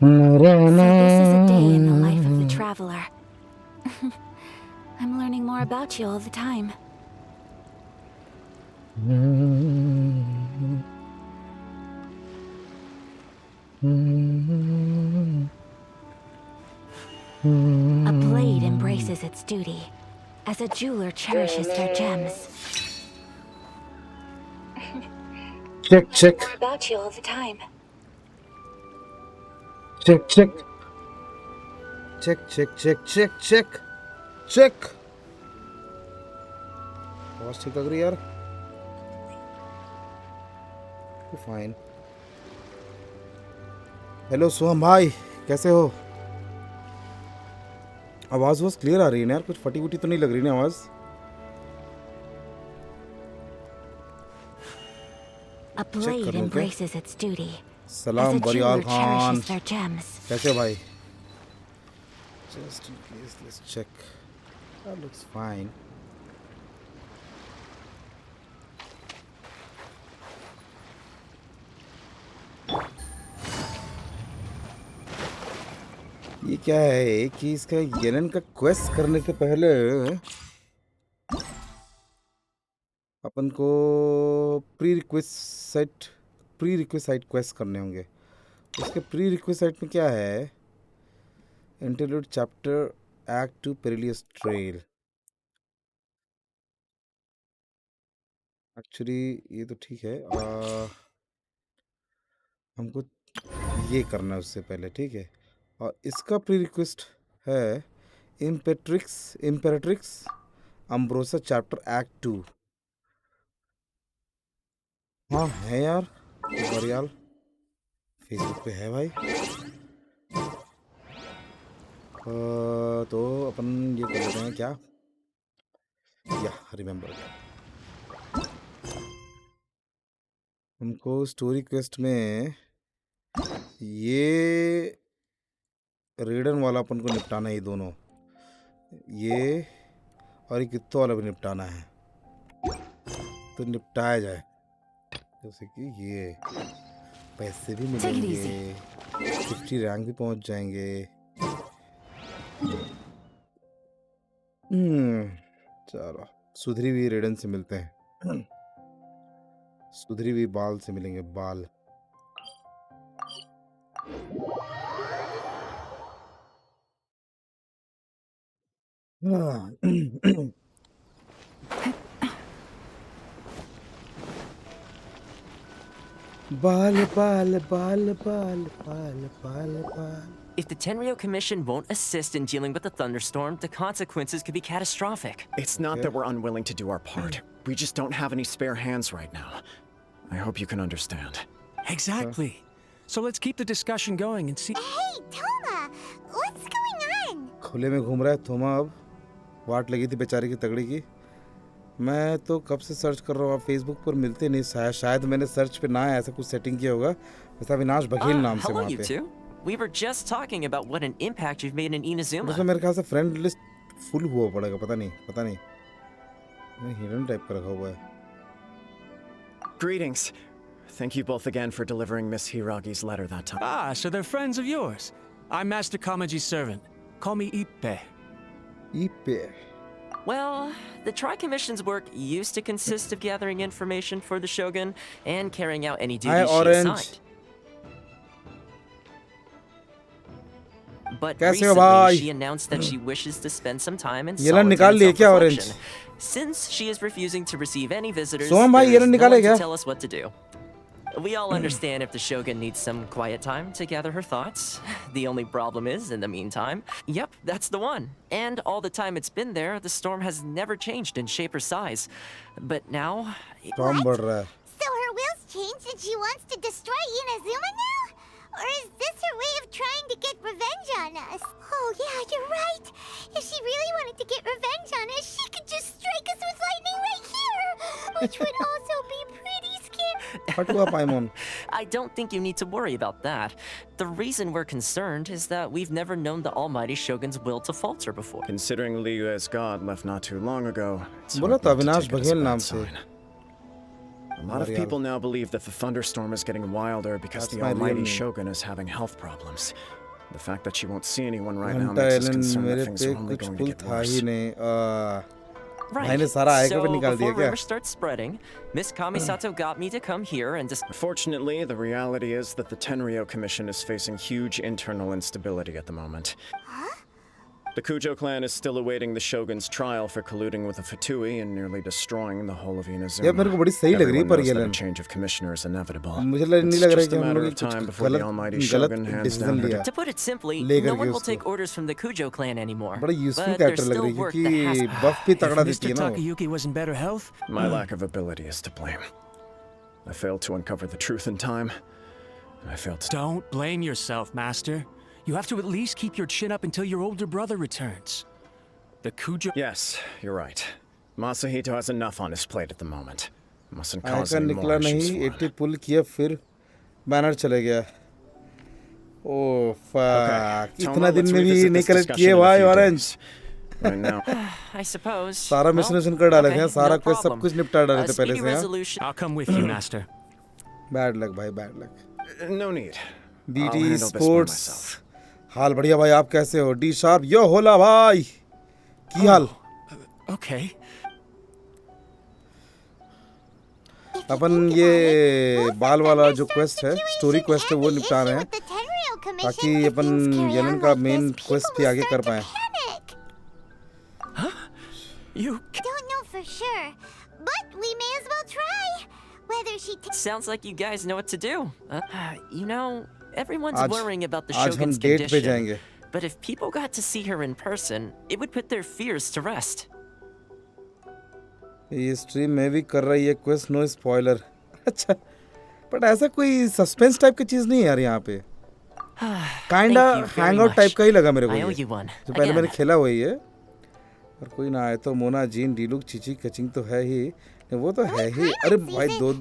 So this is a day in the life of the traveler. I'm learning more about you all the time. A blade embraces its duty, as a jeweler cherishes their gems. Check, check. More about you all the time. Check, check. Check, check, check, check, check. Check. आवाज ठीक लग रही है यार. Fine. Hello सोहम भाई, कैसे हो? आवाज बहुत क्लियर आ रही है ना यार, कुछ फटी फटी तो नहीं लग रही ना आवाज? A blade embraces its duty. सलाम बरियाल खान. Their gems. कैसे हो भाई? Just in case, let's check. That looks fine. ये क्या है कि इसका येलन का क्वेस्ट करने से पहले अपन को प्री रिक्वेस्ट क्वेस्ट करने होंगे. उसके प्री रिक्वेस्ट में क्या है? Interlude chapter act 2 perilous trail. Actually ये तो ठीक है. हमको ये करना है उससे पहले, ठीक है. और इसका प्री रिक्वेस्ट है इम्पेरेट्रिक्स अम्ब्रोसा चैप्टर एक्ट 2. हाँ है यार, बरियाल फेसबुक पे है भाई. तो अपन ये कर लेते हैं क्या, या रिमेम्बर. हमको स्टोरी क्वेस्ट में ये रेडन वाला अपन को निपटाना है. ये दोनों, ये और एक कित्तो वाला भी निपटाना है. तो निपटाया जाए. जैसे कि ये पैसे भी मिलेंगे, 50 रैंक भी पहुंच जाएंगे. चलो सुधरी हुई रेडन से मिलते हैं. सुधरी हुई बाल से मिलेंगे. बाल बाल बाल बाल बाल बाल बाल बाल. If the Tenryo Commission won't assist in dealing with the thunderstorm, the consequences could be catastrophic. It's not that we're unwilling to do our part. We just don't have any spare hands right now. I hope you can understand. Exactly. So let's keep the discussion going and see. Hey, Toma! What's going on? खुले में घूम रहा है थोमा. अब वाट लगी थी बेचारे की तगड़ी की. मैं तो कब से सर्च कर रहा हूँ, आप फेसबुक पर मिलते नहीं. शायद मैंने सर्च पे ना ऐसा कुछ सेटिंग किया होगा. वैसा अविनाश बघेल नाम से वहाँ पे. We were just talking about what an impact you've made in Inazuma. उसमें मेरे ख्याल से फ्रेंड लिस्ट फुल हुआ पड़ेगा. पता नहीं. मैं हिडन टाइप का रखा हुआ है. Greetings. Thank you both again for delivering Miss Hiragi's letter that time. Ah, so they're friends of yours. I'm Master Kamaji's servant. Call me Ippe. Ippe. Well, the Tri-Commission's work used to consist of gathering information for the Shogun and carrying out any duties she assigned. But recently, she announced that she wishes to spend some time in solitude and self-reflection. Since she is refusing to receive any visitors, there is no one to tell us what to do. We all understand if the Shogun needs some quiet time to gather her thoughts. The only problem is, in the meantime, yep, that's the one. And all the time it's been there, the storm has never changed in shape or size. But now... What? So her will's changed and she wants to destroy Inazuma now? Or is this her way of trying to get revenge on us? Oh yeah, you're right. If she really wanted to get revenge on us, she could just strike us with lightning right here. Which would also be pretty scary. I don't think you need to worry about that. The reason we're concerned is that we've never known the Almighty Shogun's will to falter before. Considering Liu as god left not too long ago, it's बोला तो अविनाश बघेल नाम से. A lot of people now believe that the thunderstorm is getting wilder because the almighty shogun is having health problems. The fact that she won't see anyone right now makes us concerned that things are only going to get worse. Right. So before rumors start spreading, Miss Kamisato got me to come here and Fortunately, the reality is that the Tenryou Commission is facing huge internal instability at the moment. The Kujo clan is still awaiting the shogun's trial for colluding with the F2P and nearly destroying the whole of Inazuma. मेरे को बड़ी सही लग रही है पर Yelan. A change of commissioner is inevitable. मुझे नहीं लग रहा है कि हम लोग कुछ गलत To put it simply, no one will take orders from the Kujo clan anymore. बड़ा यूजफुल But कैरेक्टर there's लग still रही है work क्योंकि that has बफ भी तगड़ा If देती Mr. है ना Takayuki was in better health, My lack of ability is to blame. I failed to uncover the truth in time. I failed to... don't blame yourself, Master. You have to at least keep your chin up until your older brother returns. The Kujo... Yes, you're right. Masahito has enough on his plate at the moment. Mustn't cause आयकर any निकला more issues नहीं for him. 80 पुल किया फिर banner चले गया oh fuck इतना दिन में भी नहीं कलेक्ट किए भाई orange Right now. I suppose. सारा मिशन कर डाले थे सारा क्वेस्ट सब problem. कुछ निपटा डाले A थे पहले speedy से resolution. I'll come with you, Master. Bad luck भाई bad luck No need. I'll BT handle this by sports myself. हाल बढ़िया भाई आप कैसे हो डी शार्प यो होला भाई की हाल Okay. अपन ये बाल वाला जो क्वेस्ट है स्टोरी क्वेस्ट है वो निपटा रहे हैं ताकि अपन येलन का मेन क्वेस्ट भी आगे कर पाए You... Don't know for sure, but we may as well try. Whether she Sounds like you guys know what to do. You know, everyone's आज- worrying about the आज हम shogun's डेट पे condition. जाएंगे But if people got to see her in person, it would put their fears to rest. ये stream में भी कर रही है क्वेस्ट नो स्पॉइलर अच्छा बट ऐसा कोई सस्पेंस टाइप की चीज नहीं है यार यहाँ पे kinda Thank you very hang out much. Type का ही लगा मेरे को I owe ये you one. जो पहले Again. मैंने खेला वही है और कोई ना आए तो मोना जीन डीलुक चीची कचिंग तो है ही नहीं, वो तो है ही अरे भाई दो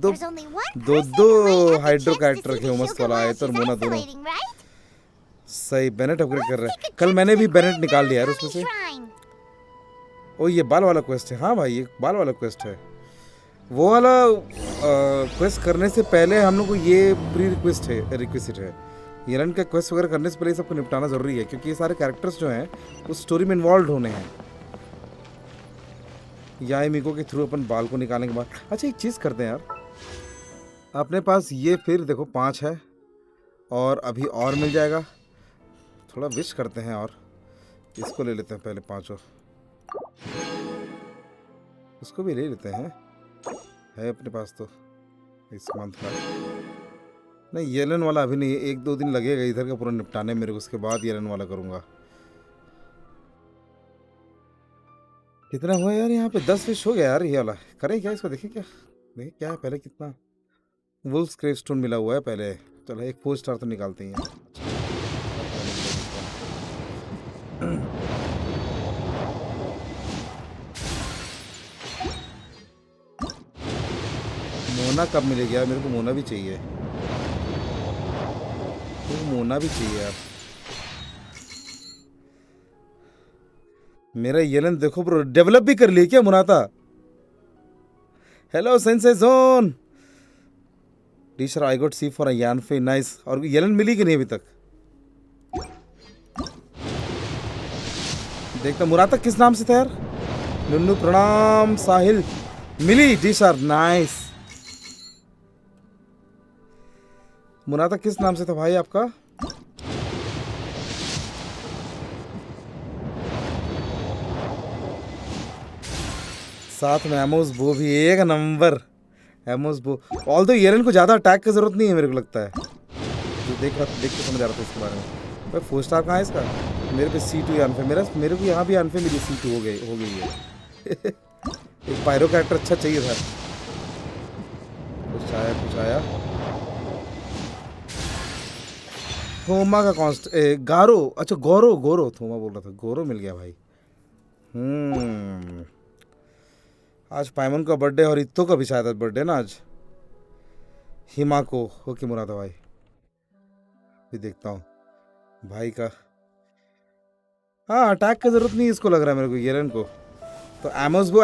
हाइड्रो कैरेक्टर रखे हो मस्त वाला आए तो मोना दोनों सही बेनेट अपग्रेड कर रहे हैं कल मैंने भी बेनेट निकाल लिया यार उसमें से ओ ये बाल वाला क्वेस्ट है हाँ भाई ये बाल वाला क्वेस्ट है वो वाला क्वेस्ट करने से पहले हम लोग को ये प्री रिक्वेस्ट है येलन का क्वेस्ट वगैरह करने से पहले ये सबको निपटाना जरूरी है क्योंकि ये सारे कैरेक्टर्स जो हैं उस स्टोरी में इन्वॉल्व होने हैं यामिको के थ्रू अपन बाल को निकालने के बाद अच्छा एक चीज़ करते हैं यार अपने पास ये फिर देखो 5 है और अभी और मिल जाएगा थोड़ा विश करते हैं और इसको ले लेते हैं पहले 5 इसको भी ले लेते हैं है अपने पास तो इस मंथ का नहीं येलन वाला अभी नहीं 1-2 दिन लगेगा इधर का पूरा निपटाने मेरे को उसके बाद येलन वाला करूँगा कितना हुआ यार यहाँ पे 10 विश हो गया यार ये वाला करें क्या इसको देखें क्या है पहले कितना वुल्फ क्रेव स्टोन मिला हुआ है पहले चलो एक 4 स्टार तो निकालते हैं मोना कब मिलेगी यार मेरे को मोना भी चाहिए मोना भी चाहिए यार मेरा येलन देखो ब्रो डेवलप भी कर लिया क्या मुनाता हेलो सेंसे जोन teacher I got C for यानफे नाइस और येलन मिली कि नहीं अभी तक देखता मुनाता किस नाम से था यार नुन्नू प्रणाम साहिल मिली टीचर नाइस मुनाता किस नाम से था भाई आपका साथ में एमोस बो भी एक नंबर एमोस बो ऑल दो येलन को ज़्यादा अटैक की ज़रूरत नहीं है मेरे को लगता है जो देख के समझ आ रहा था इसके बारे में भाई 4 स्टार कहाँ है इसका मेरे पे C2 अनफे मेरे को यहाँ भी अनफे मेरी C2 हो गई है एक पायरो कैरेक्टर अच्छा चाहिए था कुछ आया थोमा का कॉन्स्ट गारो अच्छा गोरो थोमा बोल रहा था गोरो मिल गया भाई आज पाइमन का बर्थडे और इत्तो का भी शायद बर्थडे ना आज हिमा को ओके मुरादा भाई भी देखता हूँ भाई का हाँ अटैक की जरूरत नहीं इसको लग रहा है मेरे को येलन को तो एमोस बो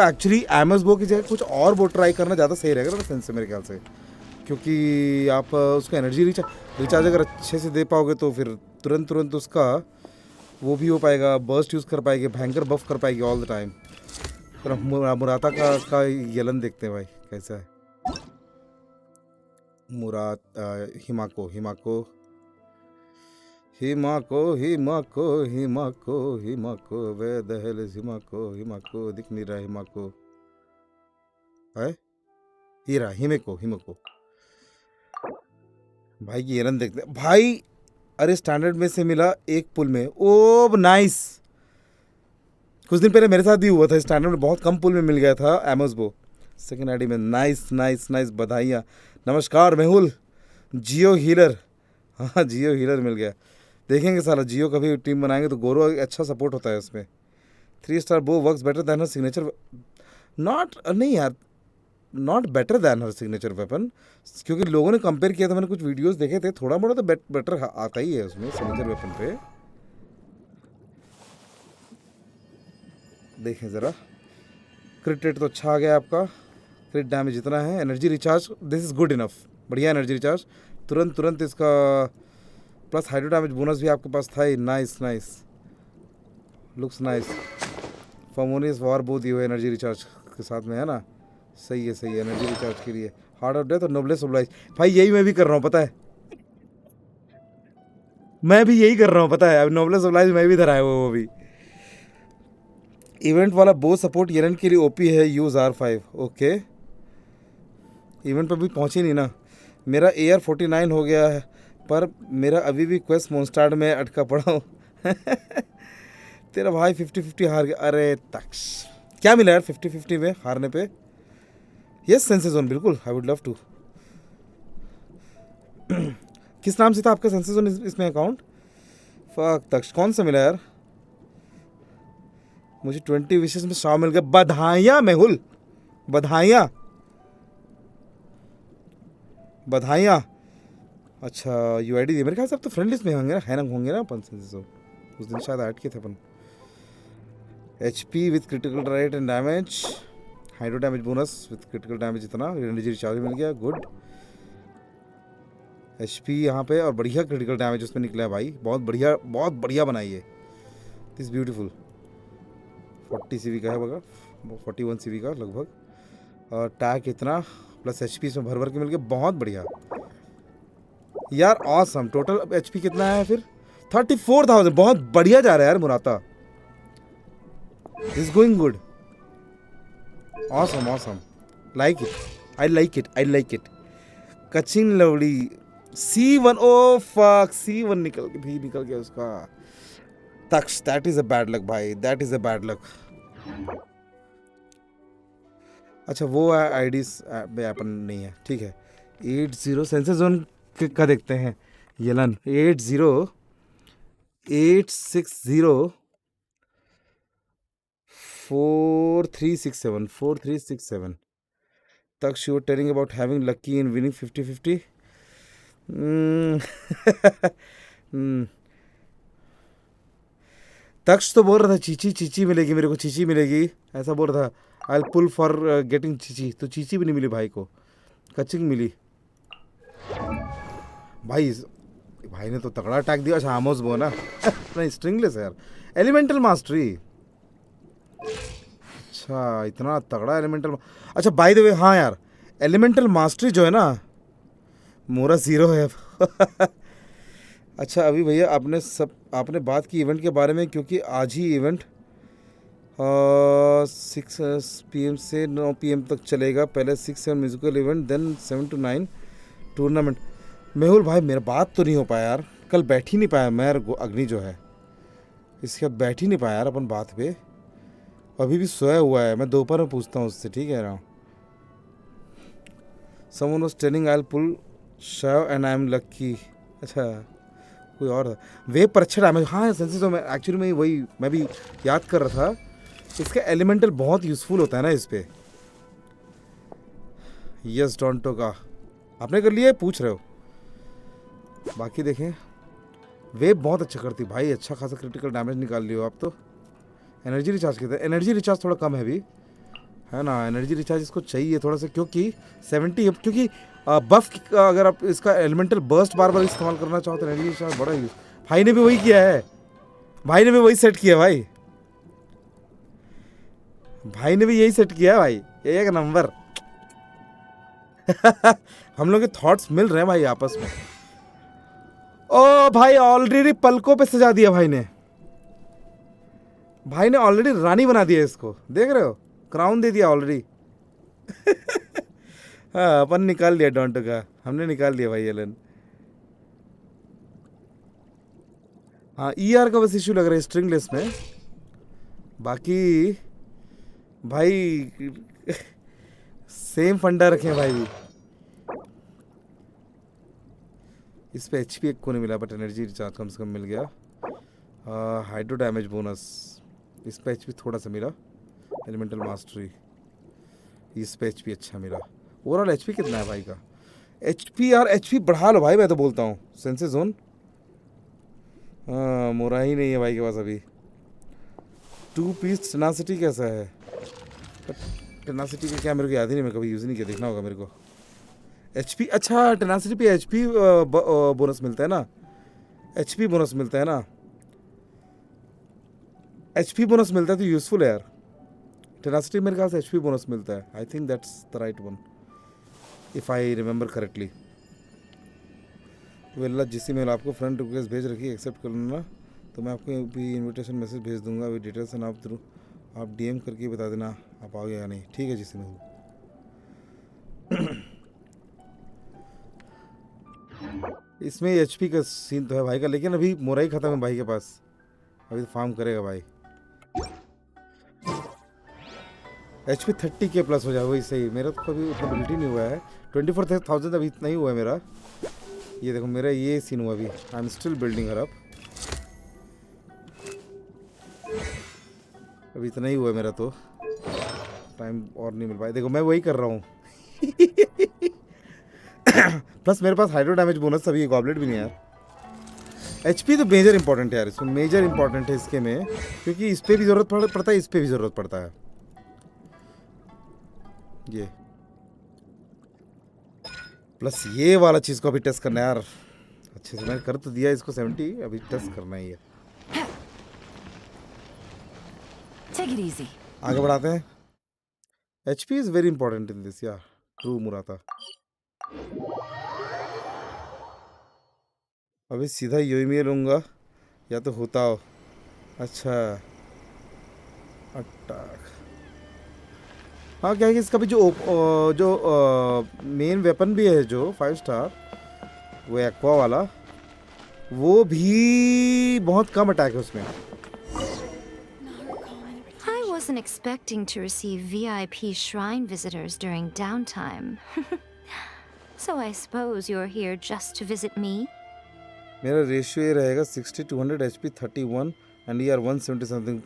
की जगह कुछ और बो ट्राई करना ज़्यादा सही रहेगा ना सेंस से मेरे ख्याल से, क्योंकि आप उसका एनर्जी रिचार्ज अगर अच्छे से दे पाओगे तो फिर तुरंत उसका वो भी हो पाएगा, बर्स्ट यूज़ कर पाएगी, भयंकर बफ कर पाएगी ऑल द टाइम। पर मुराता का येलन देखते हैं भाई कैसा है। हिमाको वे द हेल इज हिमाको दिख नहीं रहा। हिमाको है हिमेको भाई की येलन देखते हैं भाई। अरे स्टैंडर्ड में से मिला एक पुल में, ओ नाइस। कुछ दिन पहले मेरे साथ भी हुआ था, स्टैंडर्ड में बहुत कम पुल में मिल गया था एमोसबो सेकंड आईडी में। नाइस बधाइयाँ। नमस्कार मेहुल, जियो हीलर। हाँ जियो हीलर मिल गया। देखेंगे साला जियो का भी टीम बनाएंगे तो गोरो अच्छा सपोर्ट होता है उसमें। 3 स्टार बो works better than her signature, not better than her signature weapon, क्योंकि लोगों ने कंपेयर किया था, मैंने कुछ वीडियोस देखे थे, थोड़ा मोड़ा तो बेटर आता ही है उसमें सिग्नेचर वेपन पे। देखें ज़रा, क्रिट रेट तो अच्छा आ गया आपका, क्रिट डैमेज जितना है, energy recharge this is good enough, बढ़िया एनर्जी रिचार्ज। तुरंत इसका प्लस हाइड्रो डैमेज बोनस भी आपके पास था ही। Nice looks nice. फॉर्मोनियस वार बोथ दिए हुए एनर्जी रिचार्ज के साथ में है ना। सही है एनर्जी रिचार्ज के लिए। हार्ड ऑफ डेथ और नोबलेस ऑब्लाइज, भाई यही मैं भी कर रहा हूँ पता है, मैं भी यही कर रहा हूँ पता है। अब नोबलेस ऑब्लाइज मैं भी धरा है वो भी। इवेंट वाला बो सपोर्ट येलन के लिए ओपी है, यूज R5। ओके, इवेंट पर भी पहुँचे नहीं ना। मेरा AR49 हो गया है, पर मेरा अभी भी क्वेस्ट मोनस्टार्ड में अटका पड़ा हूँ। तेरा भाई 50-50 हार गया। अरे तक्ष, क्या मिला यार 50-50 में हारने पे? यस सेंसेस जोन, बिल्कुल आई वुड लव टू। किस नाम से था आपका सेंसेस जोन इसमें अकाउंट? फक तक्ष, कौन सा मिला यार? मुझे 20 विशेष में 100 मिल गया। बधाइयाँ मेहुल, बधाइयाँ। अच्छा यूआईडी दी, मेरे ख्याल से अब तो फ्रेंड लिस्ट में होंगे ना अपन सेंसेस। उस दिन शायद ऐड किए थे अपन। HP with critical right and damage, hydro damage bonus with critical damage इतना, एनर्जी रिचार्ज मिल गया, गुड। HP यहाँ पे और बढ़िया क्रिटिकल डैमेज उसमें निकला है भाई, बहुत बढ़िया बनाई है। This beautiful. 40 CV का है बगा, 41 CV का लगभग, और टैग इतना प्लस HP इसमें भर के मिल गया, बहुत बढ़िया यार। ऑसम। टोटल HP कितना है फिर? 34,000। बहुत बढ़िया जा रहा है यार Murata, is going good. Awesome like it, I like it. कचिंग lovely C1, oh fuck, C1 निकल गया उसका। तक्ष, that is a bad luck भाई, that is a bad luck. अच्छा वो आईडीज में अपन नहीं है, ठीक है। 80 सेंसर जोन का देखते हैं। Yellen 4367 Taksh, you were telling about having lucky in winning 50-50. Taksha तो बोल रहा था चीची मिलेगी मेरे को, चीची मिलेगी ऐसा बोल रहा था। आई पुल फॉर गेटिंग चीची, तो चीची भी नहीं मिली भाई को, कचिंग मिली। भाई ने तो तगड़ा अटैक दिया। अच्छा आमोस बो ना। नहीं स्ट्रिंगलेस है यार, एलिमेंटल मास्टरी। अच्छा इतना तगड़ा एलिमेंटल। अच्छा बाय द वे, हाँ यार एलिमेंटल मास्टरी जो है ना, मोरा 0 है। अच्छा अभी भैया आपने बात की इवेंट के बारे में, क्योंकि आज ही इवेंट 6 PM से 9 PM तक चलेगा। पहले 6-7 musical event, then 7 to 9 tournament. Mehul भाई मेरा बात तो नहीं हो पाया यार, कल बैठ ही नहीं पाया मैं और अग्नि जो है, इसके बाद बैठ ही नहीं पाया यार अपन बात पे। अभी भी सोया हुआ है, मैं दोपहर में पूछता हूँ उससे, ठीक है। Someone was telling I'll pull shove and I'm lucky। अच्छा कोई और था वे पर अच्छा डैमेज। हाँ सेंसेस में एक्चुअली में वही मैं भी याद कर रहा था, इसका एलिमेंटल बहुत यूज़फुल होता है ना इस पे। यस डॉन्टो का आपने कर लिया, पूछ रहे हो? बाकी देखें वेब बहुत अच्छा करती भाई, अच्छा खासा क्रिटिकल डैमेज निकाल लियो आप तो। एनर्जी रिचार्ज कहते हैं, एनर्जी रिचार्ज थोड़ा कम है अभी, है ना। एनर्जी रिचार्ज इसको चाहिए थोड़ा सा, क्योंकि 70, क्योंकि बफ अगर आप इसका एलिमेंटल बर्स्ट बार बार इस्तेमाल करना चाहो तो एनर्जी रिचार्ज बड़ा यूज। भाई ने भी वही किया है, भाई ने भी वही सेट किया भाई, भाई ने भी यही सेट किया है भाई, एक नंबर। हम लोग के थॉट्स मिल रहे हैं भाई आपस में। ओ भाई ऑलरेडी पलकों पे सजा दिया भाई ने, भाई ने ऑलरेडी रानी बना दिया इसको, देख रहे हो, क्राउन दे दिया ऑलरेडी। हाँ अपन निकाल लिया डॉन्टो का, हमने निकाल लिया भाई एलन। हाँ ईआर का बस इशू लग रहा है स्ट्रिंगलेस में, बाकी भाई सेम फंडा रखे भाई भी। इस पे एचपी एक को नहीं मिला, बट एनर्जी रिचार्ज कम से कम मिल गया। हाइड्रो डैमेज बोनस, इस पे एचपी थोड़ा सा मिला। एलिमेंटल मास्टरी, इस पे एचपी अच्छा मिला। ओवरऑल एचपी कितना है भाई का? एचपी यार एचपी बढ़ा लो भाई, मैं तो बोलता हूँ। सेंसेस जोन मोरा ही नहीं है भाई के पास अभी। 2 पीस टेनासिटी कैसा है? टेनासिटी का क्या मेरे को याद ही नहीं, मैं कभी यूज़ नहीं किया, देखना होगा मेरे को। एचपी अच्छा टेनासिटी पे एचपी बोनस मिलता है ना, एचपी बोनस मिलता है ना, एचपी बोनस मिलता है तो यूज़फुल है यार। टेनासिटी मेरे ख्याल से एचपी बोनस मिलता है, I think that's the right one if I remember correctly. वेल्ला जिससे मैं आपको फ्रेंड रिक्वेस्ट भेज रखी है, एक्सेप्ट कर लेना, तो मैं आपको भी इनविटेशन मैसेज भेज दूंगा विद डिटेल्स एंड आप थ्रू आप डीएम करके बता देना आप आओगे या नहीं, ठीक है जिससे मैं। इसमें एचपी का सीन तो है भाई का, लेकिन अभी मोरा ही खत्म है भाई के पास, अभी तो फार्म करेगा भाई। एचपी 30K प्लस हो जाए वही सही, मेरा तो कभी उतना बिल्टी नहीं हुआ है। 24,000 अभी इतना ही हुआ है मेरा। ये देखो मेरा ये सीन हुआ अभी, I am still building her up, अभी इतना ही हुआ है मेरा, तो टाइम और नहीं मिल पाया। देखो मैं वही कर रहा हूँ। प्लस मेरे पास हाइड्रो डैमेज बोनस अभी गॉबलेट भी नहीं है यार। एचपी तो मेजर इंपॉर्टेंट है यार, इसमें मेजर इंपॉर्टेंट है इसके में, क्योंकि इस पर भी ज़रूरत पड़ता है, इस पर भी ज़रूरत पड़ता है। ये प्लस ये वाला चीज़ को अभी टेस्ट करना है यार अच्छे से। मैंने कर तो दिया इसको 70, अभी टेस्ट करना ही है। Take it easy. आगे बढ़ाते हैं। HP is very important in this यार, ट्रू मुराता। अभी सीधा योइमी लूँगा या तो होता हो। अच्छा अटैक, हाँ क्या है कि इसका भी जो मेन वेपन भी है जो 5 स्टार, वो एक्वा वाला, वो भी बहुत कम अटैक है उसमें। I wasn't expecting to receive VIP shrine visitors during downtime. So I suppose you're here just to visit me? मेरा रेशियो ये रहेगा 60 to 100 HP 31 and ER 170 something.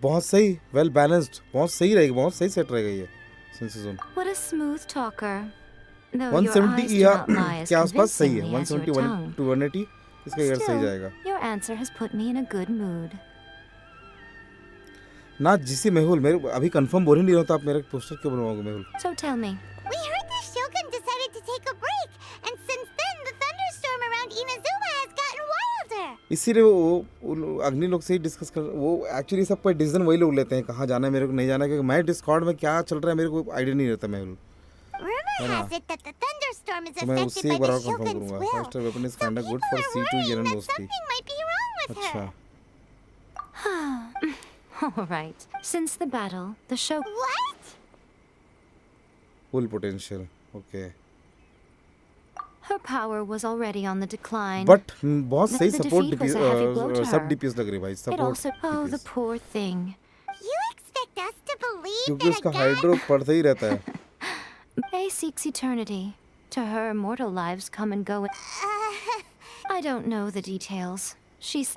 बहुत सही, वेल बैलेंस्ड, बहुत सही रहेगी, बहुत सही सेट रहेगा ये senses zone. What a smooth talker. Though 170 your eyes do ER not lie as के आसपास सही है, convincingly as your 171 tongue. to 180 इसका ER सही Still, जाएगा your answer has put me in a good mood. ना। जिसे मेहुल मेरे अभी कंफर्म बोल ही नहीं रहा था, आप मेरा पोस्टर क्यों बनवाओगे Mehul? So tell me, We heard the Shogun decided to take a break, and since then the thunderstorm around Inazuma has gotten wilder. इसीलिए वो अग्नि लोग से ही डिस्कस कर, वो एक्चुअली सब पर डिसीजन वही लोग लेते हैं, कहाँ जाना है मेरे को नहीं जाना है, क्योंकि मैं डिस्कॉर्ड में क्या चल रहा है मेरे को आइडिया नहीं रहता Mehul. Rumor has it that the thunderstorm is तो मैं affected उससे by एक बार the और कंफर्म Shogun's करूंगा। will. First weapon is Some kind of good people for are C2 worrying Yelan that mostly. something might be wrong with अच्छा her. all right. Since the battle, the show. What? Full potential, okay. Her power was already on the decline. But बहुत सही The support defeat was a heavy blow to सब her. DPS लग रही है भाई, It support also. Oh, the poor thing. You expect us to believe क्योंकि that a उसका god? Hydro पड़ता ही रहता है। May seeks eternity. To her, mortal lives come and go. I don't know the details.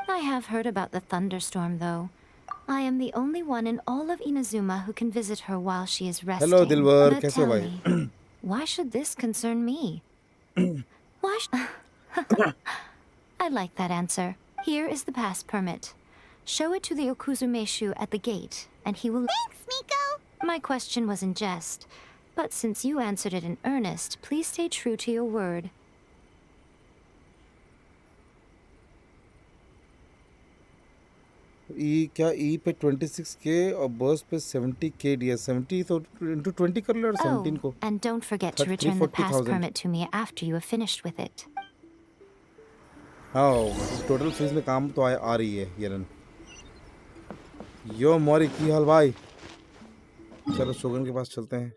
I have heard about the thunderstorm, though. I am the only one in all of Inazuma who can visit her while she is resting. Hello, Dilbar. But कैसे हो tell भाई? me, why should this concern me? Why? I like that answer. Here is the pass permit. Show it to the Okuzumeshu at the gate, and he will... Thanks, Miko! My question was in jest, but since you answered it in earnest, please stay true to your word. ई क्या ई पे 26K और बर्स पे 70K दिया 70 तो into 20 कर लो और 17 को And don't forget to return the pass permit to me after you have finished with it. हाँ टोटल फीस में काम तो आ रही है येलन यो मौरी की हाल भाई चलो शोगन के पास चलते हैं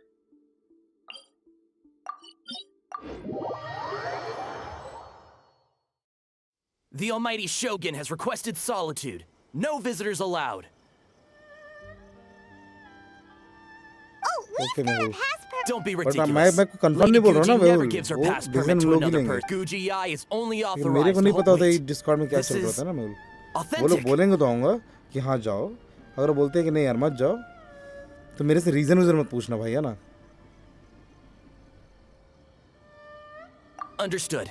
The almighty Shogun has requested solitude. No visitors allowed. Oh, we've got a pass permit! Don't be मैं ridiculous. कंफर्म नहीं बोल रहा ना Guji never वो gives her वो pass डिसीजन permit to लोग ही another लेंगे person. Guji I is only मेरे authorized को to नहीं hold पता होता ये wait. डिस्कॉर्ड में क्या This चल रहा is था ना मैं वो लोग authentic. बोलेंगे तो आऊँगा कि हाँ जाओ अगर बोलते हैं कि नहीं यार मत जाओ तो मेरे से रीज़न विज़न मत पूछना भाई है ना Understood.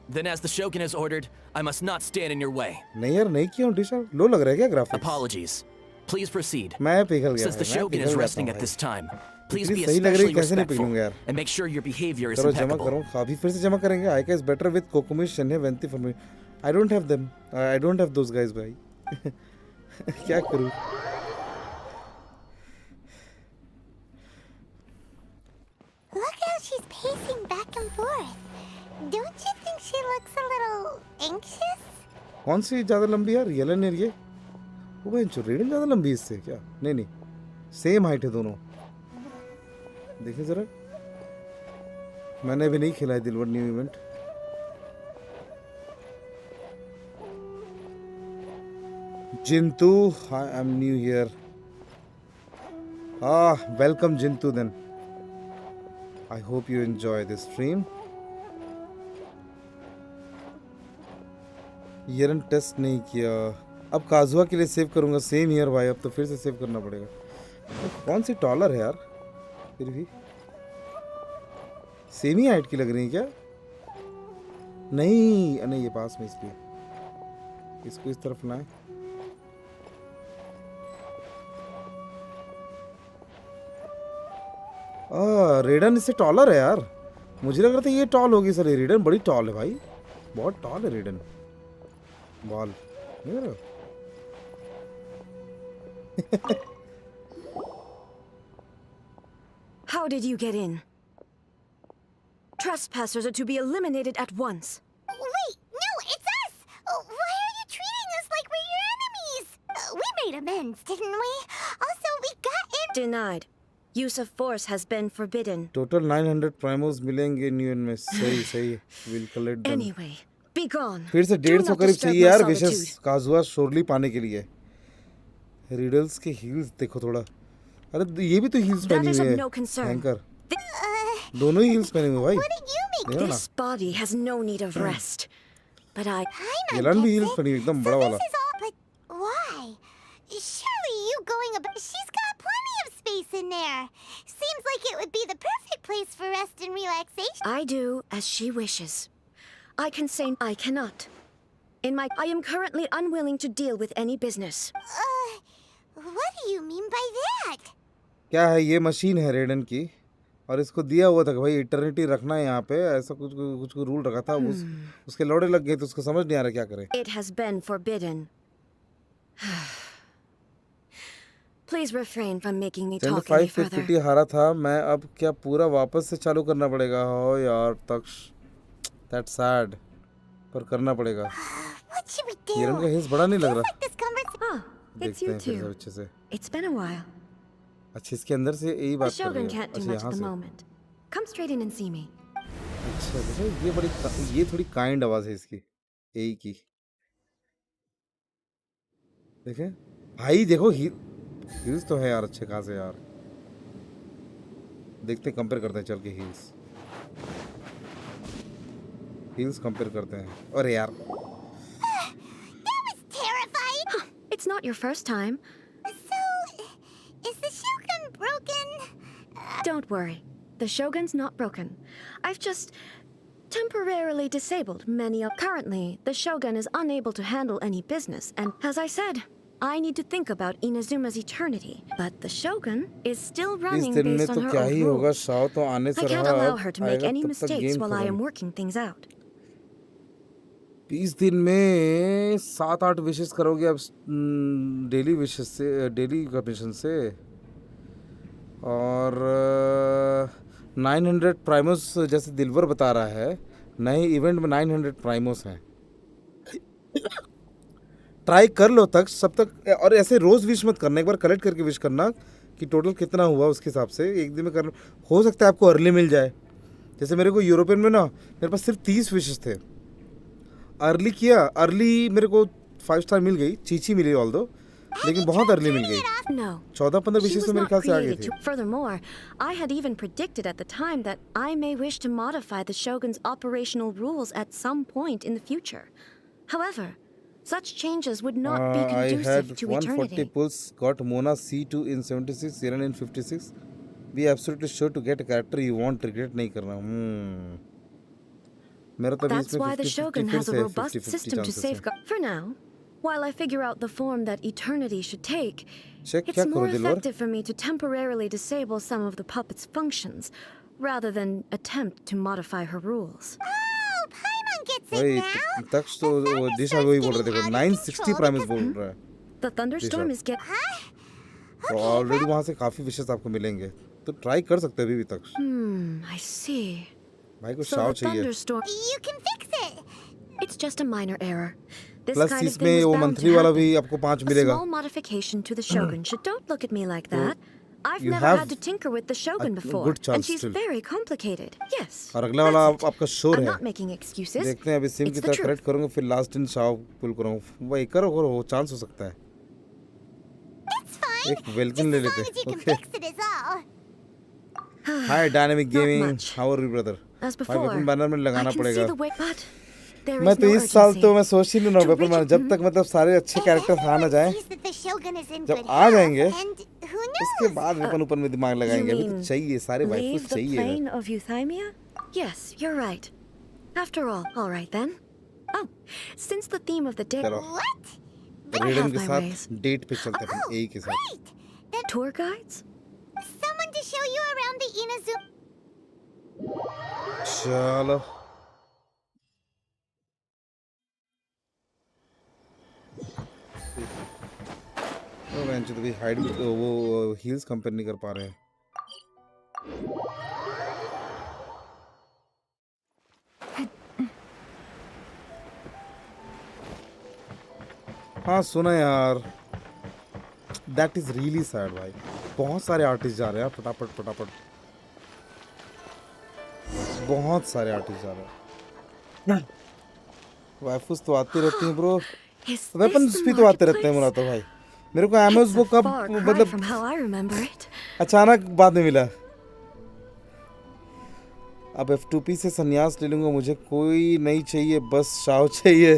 Then as the Shogun has ordered, I must not stand in your way. नहीं यार नहीं किया हूँ टीशा लो लग रहा है क्या ग्राफिक्स Apologies. Please proceed. मैं पिघल गया Since the भाई, मैं Shogun पिघल is जाता resting हूँ at भाई। this time, please इतनी be सही लग रही especially कैसे नहीं respectful पिघलूंगा यार and make sure your behavior is करो जमा impeccable. करो अभी फिर से जमा करेंगे I guess better with Kokomi Shenhe Venti for me I don't have them I don't have those guys भाई क्या करूं Look how she's pacing back and forth. Don't you think she looks a little anxious? कौन सी ज़्यादा लंबी यार Yellen यार ये वो भाई जो रेडन ज़्यादा लंबी इससे क्या नहीं नहीं सेम हाइट है दोनों देखिए ज़रा मैंने अभी नहीं खेला है दिलवर न्यू इवेंट जिंतू I am new here welcome जिंतू then I hope you enjoy this stream येरन टेस्ट नहीं किया अब काजुआ के लिए सेव करूंगा सेम ईयर भाई अब तो फिर से सेव करना पड़ेगा कौन सी टॉलर है यार फिर भी सेम ही हाइट की लग रही है क्या नहीं नहीं ये पास में इसलिए इसको इस तरफ लाएं रेडन इससे टॉलर है यार मुझे लग रहा था ये टॉल होगी सर ये रेडन बड़ी टॉल है भाई बहुत टॉल है रेडन ball How did you get in? Trespassers are to be eliminated at once. Wait, no, it's us! Why are you treating us like we're your enemies? We made amends, didn't we? Also, we got in... Denied. Use of force has been forbidden. Total 900 प्राइमोस मिलेंगे new year में सही सही will collect them Anyway, be gone. फिर से Do 150 not करीब disturb चाहिए my यार solitude. विशेष काजुआ surely पाने के लिए रिडल्स के हील्स देखो थोड़ा अरे ये भी तो हील्स That पहनी is हुई of है no concern. हैंकर दोनों ही हील्स पहने हुए भाई What did you make देखो ना This body has no need of rest. But I... Yellen भी हील्स पहनी हुई एकदम बड़ा वाला This is all... But why? Surely you going about... She's got plenty of space in there. Seems like it would be the perfect place for rest and relaxation. I do as she wishes. I can say I cannot. I am currently unwilling to deal with any business. What do you mean by that? क्या है ये machine है रेडन की और इसको दिया हुआ था कि भाई इटर्निटी रखना है यहाँ पे ऐसा कुछ रूल रखा था उसके लौड़े लग गए तो उसको समझ नहीं आ रहा क्या करे It has been forbidden. Please refrain from making me talk any 5 further. 50 हारा था मैं अब क्या पूरा वापस से चालू करना पड़ेगा हो यार तक्ष दैट सैड पर करना पड़ेगा What should we do? येरन का हिस्स बड़ा नहीं लग रहा Like this conversation. Ah, it's देखते you हैं फिर से two. अच्छे से It's been a while. अच्छा इसके अंदर से यही The बात कर Shogun रही है can't do अच्छा much यहाँ at the से moment. Come straight in and see me. अच्छा देखो ये थोड़ी काइंड आवाज है इसकी यही की देखें भाई देखो हील्स तो है यार अच्छे खासे यार देखते कंपेयर करते हैं चल के हील्स कंपेयर करते हैं अरे यार That was terrifying. It's not your first time. So, is the Shogun broken? Don't worry. The Shogun's not broken. I've just temporarily disabled many of... Currently, the Shogun is unable to handle any business, and as I said, I need to think about Inazuma's eternity. But the Shogun is still इस running दिन में based तो on her क्या own ही होगा, rules. Shao तो आने I से can't रहा, allow अब her to make आएगा any तब तक mistakes game while I am खत्म। working things out. 20 दिन में 7-8 विशेष करोगे अब डेली विशेष से, डेली कमीशन से, और 900 प्राइमोस जैसे दिलवर बता रहा है, नए इवेंट में 900 प्राइमोस हैं। ट्राई कर लो तक सब तक, और ऐसे रोज़ विश मत करना, एक बार कलेक्ट करके विश करना कि टोटल कितना हुआ, उसके हिसाब से एक दिन में करना। हो सकता है आपको अर्ली मिल जाए, जैसे मेरे को यूरोपियन में ना, मेरे पास सिर्फ 30 विशेष थे, अर्ली किया, अर्ली मेरे को 5 स्टार मिल गई, चीची मिली ऑल दो, लेकिन बहुत अर्ली मिल गई। No. 14-15 She विशेष was तो मेरे not ख्याल से आ गई created थी। to. Furthermore, I had even predicted at the time that I may wish to modify the Shogun's operational rules at some point in the future. However, such changes would not be I conducive had to 140 eternity. pulls, got Mona C2 in 76, Yelan in 56. Be absolutely sure to get a character you won't regret नहीं करना। मेरा तो That's why the Shogun has a robust system to safeguard. For now, while I figure out the form that eternity should take, it's more effective for me to temporarily disable some of the puppet's functions, rather than attempt to modify her rules. Oh, Paimon gets it वही now. तक तो दिशा वही बोल रहे थे, 960 Primus बोल रहा है, The thunderstorm is getting. तो ऑलरेडी वहाँ से काफ़ी विशेष आपको मिलेंगे, तो ट्राई कर सकते हैं अभी भी तक। I see. भाई को So शाव the चाहिए, thunderstorm. You can fix it. It's just a minor error. This plus kind of इसमें thing is वो bound मंथली to वाला happen. भी आपको 5 A मिलेगा। small modification to the Shogun should. Don't look at me like that. I've you never have had to tinker with the Shogun a before, good chance and she's still. very complicated. Yes. और अगला वाला that's it. आपका sure I'm है, not making excuses. देखते हैं अभी SIM It's की the तरह truth. करेक्ट करूँगा, फिर लास्ट दिन शाव पुल करूँगा, वही करो करो, वो चांस हो सकता है। It's fine. एक वेलकिन ले As long लेते as you can okay. fix it is all. Hi dynamic Not gaming, much. How are you brother? As भाई before, वेपन बैनर में I लगाना can see पड़ेगा। the way, but there मैं is तो no इस साल urgency. तो मैं सोच ही नहीं रहा To वेपन बैनर, जब reach- तक मतलब सारे अच्छे कैरेक्टर्स आ ना जाए, Sees that the Shogun is in जब good आ health, जाएंगे, and who knows? उसके बाद वेपन ऊपर में दिमाग लगाएंगे। You अभी तो mean चाहिए, सारे वाइफस Leave the चाहिए। plane of Euthymia? Yes, you're right. After all right then. Oh, since the theme of the day. चलो What? रेडन have के my साथ ways. डेट पे चलते हैं, अपन ए के साथ। Right. Then Tour guides? someone to show you around the Inazuma. चलो तो बेंच तो भी हाइड वो हील्स कंपेयर नहीं कर पा रहे हैं। हाँ सुना यार, दैट इज रियली सैड भाई, बहुत सारे आर्टिस्ट जा रहे हैं फटाफट फटाफट, बहुत सारे आर्टिस्ट जा रहे हैं। वाइफुस तो आती रहती हैं ब्रो, Is वेपन्स this भी the तो आते रहते हैं marketplace? मुराद भाई। मेरे को एमोस It's वो a कब far cry मतलब from how I remember it. अचानक बाद में मिला। अब F2P से संन्यास ले लूंगा, मुझे कोई नहीं चाहिए, बस शाव चाहिए।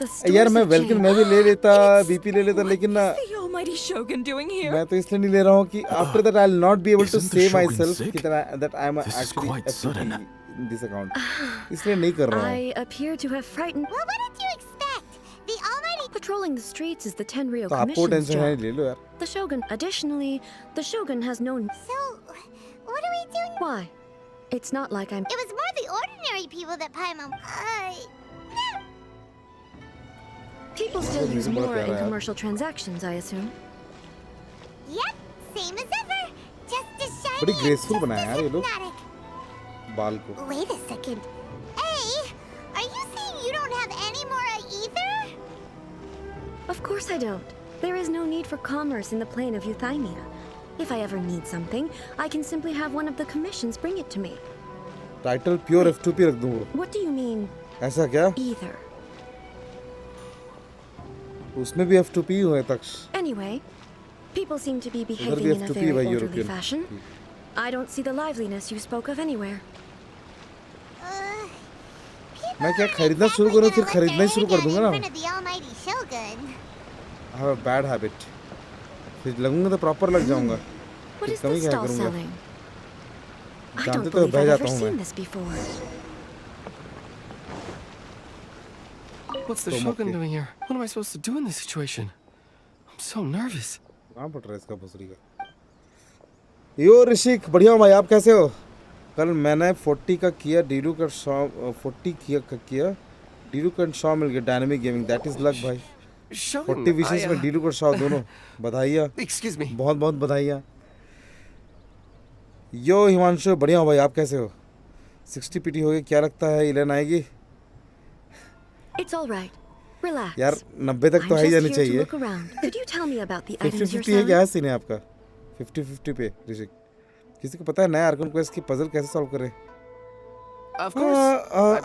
The यार stores मैं have वेलकिन changed. मैं भी ले लेता, बीपी ले लेता, लेकिन ना The almighty Shogun doing here? मैं तो इसलिए नहीं ले रहा हूँ कि after that I will not be able to Isn't the से Shogun माई सेल्फ sick? कि that I am This is actually quite sudden. In this account, इसलिए नहीं कर रहा हूँ। I appear to have frightened. Well, what did you expect? The almighty. Patrolling the streets is the Tenryou तो आपको Commission's tension है, job. ले लो यार। The Shogun. Additionally, the Shogun has no. So, what do we do? Why? It's not like I'm. It was more the ordinary people that Paimon. People still Well, use you more brought in that up. commercial transactions, I assume. Yep, same as ever. Just as shiny. बड़ी and graceful just बनाया as यार ये लोग hypnotic. बाल को। Wait a second. Hey, are you saying you don't have any more either? Of course I don't. There is no need for commerce in the plane of Euthymia. If I ever need something, I can simply have one of the commissions bring it to me. Title pure F2P रख दूँ, What do you mean, ऐसा क्या? either? उसमें भी F2P ही है Taksha. Anyway, people seem to be भी behaving in a F2P very by orderly European. fashion. I don't see the liveliness you spoke of anywhere. People मैं क्या aren't खरीदना शुरू exactly करूँ, gonna फिर let खरीदना their ही शुरू hair कर down दूंगा in ना। front of the almighty Shogun. I have a bad habit. फिर लगूंगा तो प्रॉपर लग जाऊंगा। What फिर is कमी this क्या stall करूंगा? selling? I जानते don't तो believe बह I've जाता ever हूँ seen मैं। this before. What's the Tomo Shogun के। doing here? What am I supposed to do in this situation? so nervous. कहाँ पड़ रहा है इसका भोसड़ी का? यो ऋषिक, बढ़िया हूँ भाई, आप कैसे हो? कल मैंने 40 का किया, डीलू का 40 किया डीलू का 100 मिल गया dynamic gaming, that is luck भाई। 40 विशेष में डीलू का 100 दोनों, बधाइयाँ। Excuse me. बहुत बहुत बधाइयाँ। यो हिमांशु, बढ़िया हूँ भाई, आप कैसे हो? 60 पीटी हो गई, क्या लगता है इलेन आएगी? It's all right. Relax. यार 90 तक तो आ ही जानी चाहिए। 50-50 है, क्या सीन है आपका? 50-50 पे ऋषिक, किसी को पता है नया आर्कन क्वेस्ट की पजल कैसे सॉल्व करें? Of course.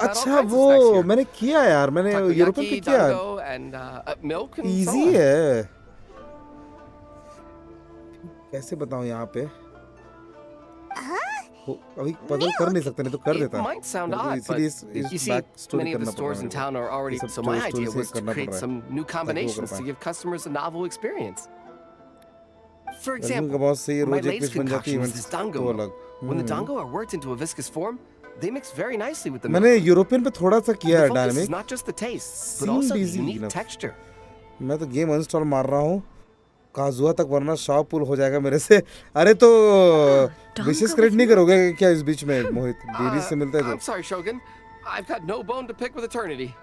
अच्छा वो मैंने किया यार, मैंने यूरोपियन पे किया। इजी है, कैसे बताऊं यहाँ पे? अभी पजल कर नहीं सकते, नहीं तो कर देता। Might sound odd, but you see, many of the stores in town are already. So my idea was to create some new combinations to give customers a novel experience. For example, my latest concoction is this dango. When the dango are worked into a viscous form, they mix very nicely with the milk. मैंने European पे थोड़ा सा किया है The focus dynamic. is not just the taste, but also the unique texture. मैं तो game uninstall मार रहा हूँ काजुआ तक, वरना शॉप पुल हो जाएगा मेरे से। अरे तो विशेष क्रेडिट नहीं करोगे क्या इस बीच में मोहित? डेली से मिलता है I'm sorry, Shogun. I've got no bone to pick with Eternity.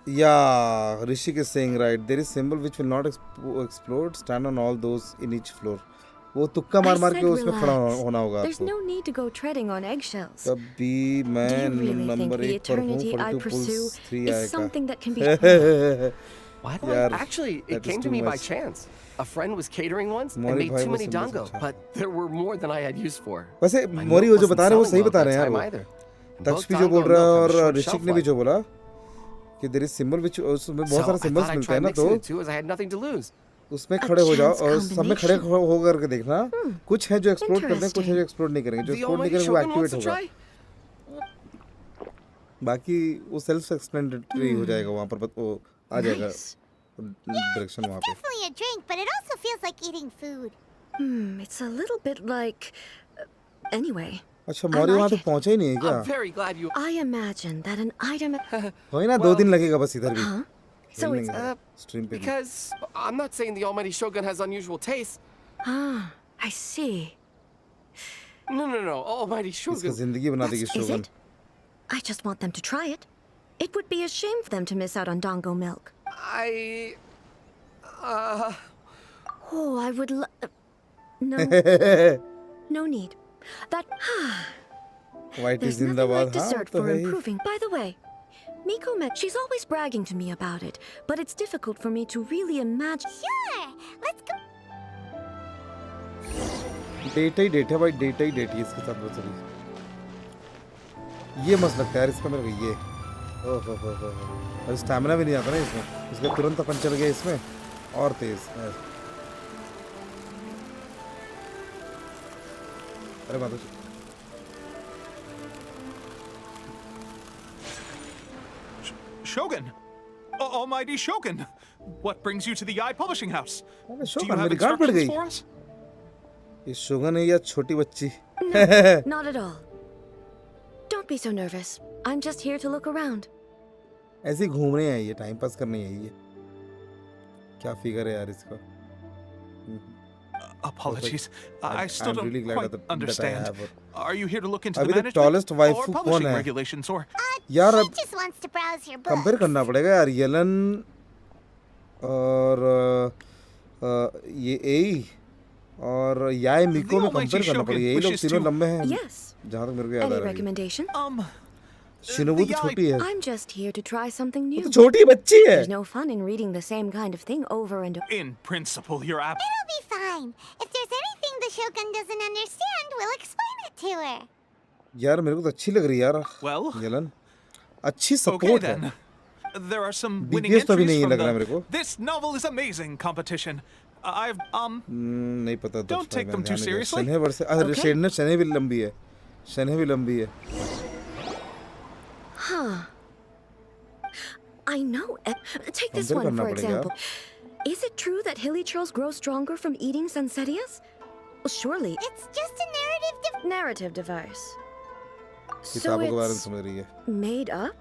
Yeah, Rishik is saying right. There is symbol which will not explode. Stand on all those in each floor. वो तुक्का मार मार के उसमें खड़ा होना होगा There's आपको। no need to go treading on eggshells. तभी मैं Do you really think number the 1 पर हूँ, eternity I 42 pursue pulse 3 is आएगा। something that can be? What? यार, Actually, that it is came too to me by much. chance. A friend was catering once and Mori made भाई too वो many symbol dango, अच्छा। but there were more than I had use for. वैसे My Mori milk वो जो wasn't बता रहे हैं वो selling सही well बता at रहे हैं that यार time वो। either. And तक्ष both भी जो dango बोल रहा है milk have a और short ऋषिक shelf ने भी life. जो बोला कि देयर इज सिंबल विच, उसमें बहुत So सारे I सिंबल्स thought I'd मिलते try हैं ना, mixing तो the two as I had nothing to lose. उसमें खड़े हो जाओ chance और सब में खड़े combination. हो करके देखना। कुछ है जो एक्सप्लोड करते हैं, कुछ है जो एक्सप्लोड नहीं करेंगे। जो The एक्सप्लोड नहीं almighty करेंगे वो Shogun wants एक्टिवेट to होगा, try? बाकी वो सेल्फ एक्सप्लेनेटरी हो जाएगा वहाँ पर, वो आ जाएगा Nice. डायरेक्शन वहाँ पे। Definitely a drink, but it also feels like eating food. It's a little bit like. Anyway, अच्छा मौरी like वहाँ तक it. पहुँचा ही नहीं है क्या? I'm very glad you. I imagine that an item. वही ना, 2 दिन लगेगा बस इधर भी। Huh? So it's. स्ट्रीम पे भी। Because I'm not saying the almighty Shogun has unusual taste. I see. No. Almighty इसका Shogun. जिंदगी बना देगी Is शोगन। it? I just want them to try it. It would be a shame for them to miss out on dango milk. Oh, I would no. No need. That. White is There's in the nothing like wall। हाँ dessert तो for है ही। improving. By the way, Miko she's always bragging to me about it, but it's difficult for me to really imagine. Sure, let's go. Data ही date है भाई, data ही date है इसके साथ बहुत सारी। ये मस्त लगता है यार इसका मेरे को, ये ओह हो, और स्टैमिना भी नहीं आता ना इसमें, इसका तुरंत अपन चल गया इसमें और तेज। अरे बात Shogun! Almighty Shogun! What brings you to the Eye Publishing House? अरे Do you शोगन, have मेरी गांड पड़ instructions गई। for us? ये शोगन है या छोटी बच्ची? No, not at all. Don't be so nervous. I'm just here to look around. ऐसे ही घूमने आई है, टाइम पास करने आई है। क्या फिगर है यार इसका? Apologies. I still I'm don't really glad quite that I understand. have it. Are you here to look into अभी the तक management tallest or waifu कौन publishing है? regulations or? यार She अब just wants to browse your compare books. करना पड़ेगा यार, Yellen और ये एई और याई मिको में कंपेयर करना पड़ेगा। यही लोग तीनों लंबे हैं Yes. जहाँ तक मेरे को याद आ Any रहा है। recommendation? शिनोबु तो छोटी है, I'm just here to try something वो new. तो छोटी बच्ची है। There's no fun in reading the same kind of thing over and over. In principle, you're It'll be fine. If there's anything the Shogun doesn't understand, we'll explain it to her. यार मेरे को तो अच्छी लग रही है यार Well, Yellen, अच्छी okay सपोर्ट then. है। There are some winning BPS तो अभी entries नहीं from लग रहा है मेरे को। the This Novel is Amazing competition. I've नहीं पता। Don't take them too seriously. शनहे वर्ष अरे Okay. शनहे भी लंबी है, शनहे भी लंबी है। Huh. I know. Take this compare one, करना for पड़ेगा। example. Is it true that hilly churls grow stronger from eating Sansetias? Well, surely. It's just a narrative Narrative device. So किताबों के बारे में it's समझ रही है। made up?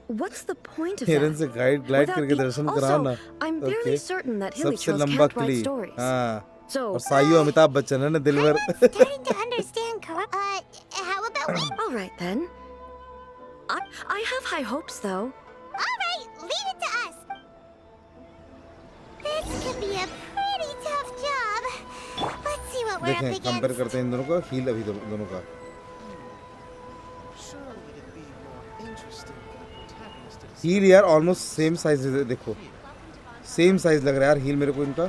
What's the point of हिरन that? से ग्लाइड करके दर्शन कराना। I'm fairly certain that सबसे Hilly लंबा can't write किली। stories. हाँ। So, और साइयो अमिताभ बच्चन है ना दिलवर। I'm starting to understand, Kara. How about we? all right then. I have high hopes though. All right, leave it to us. This could be a pretty tough job. Let's see what we're up देखें compare against. करते हैं इन दोनों का heal अभी दोनों का। Heal यार almost same size है, देखो सेम साइज लग रहा है यार हील मेरे को इनका।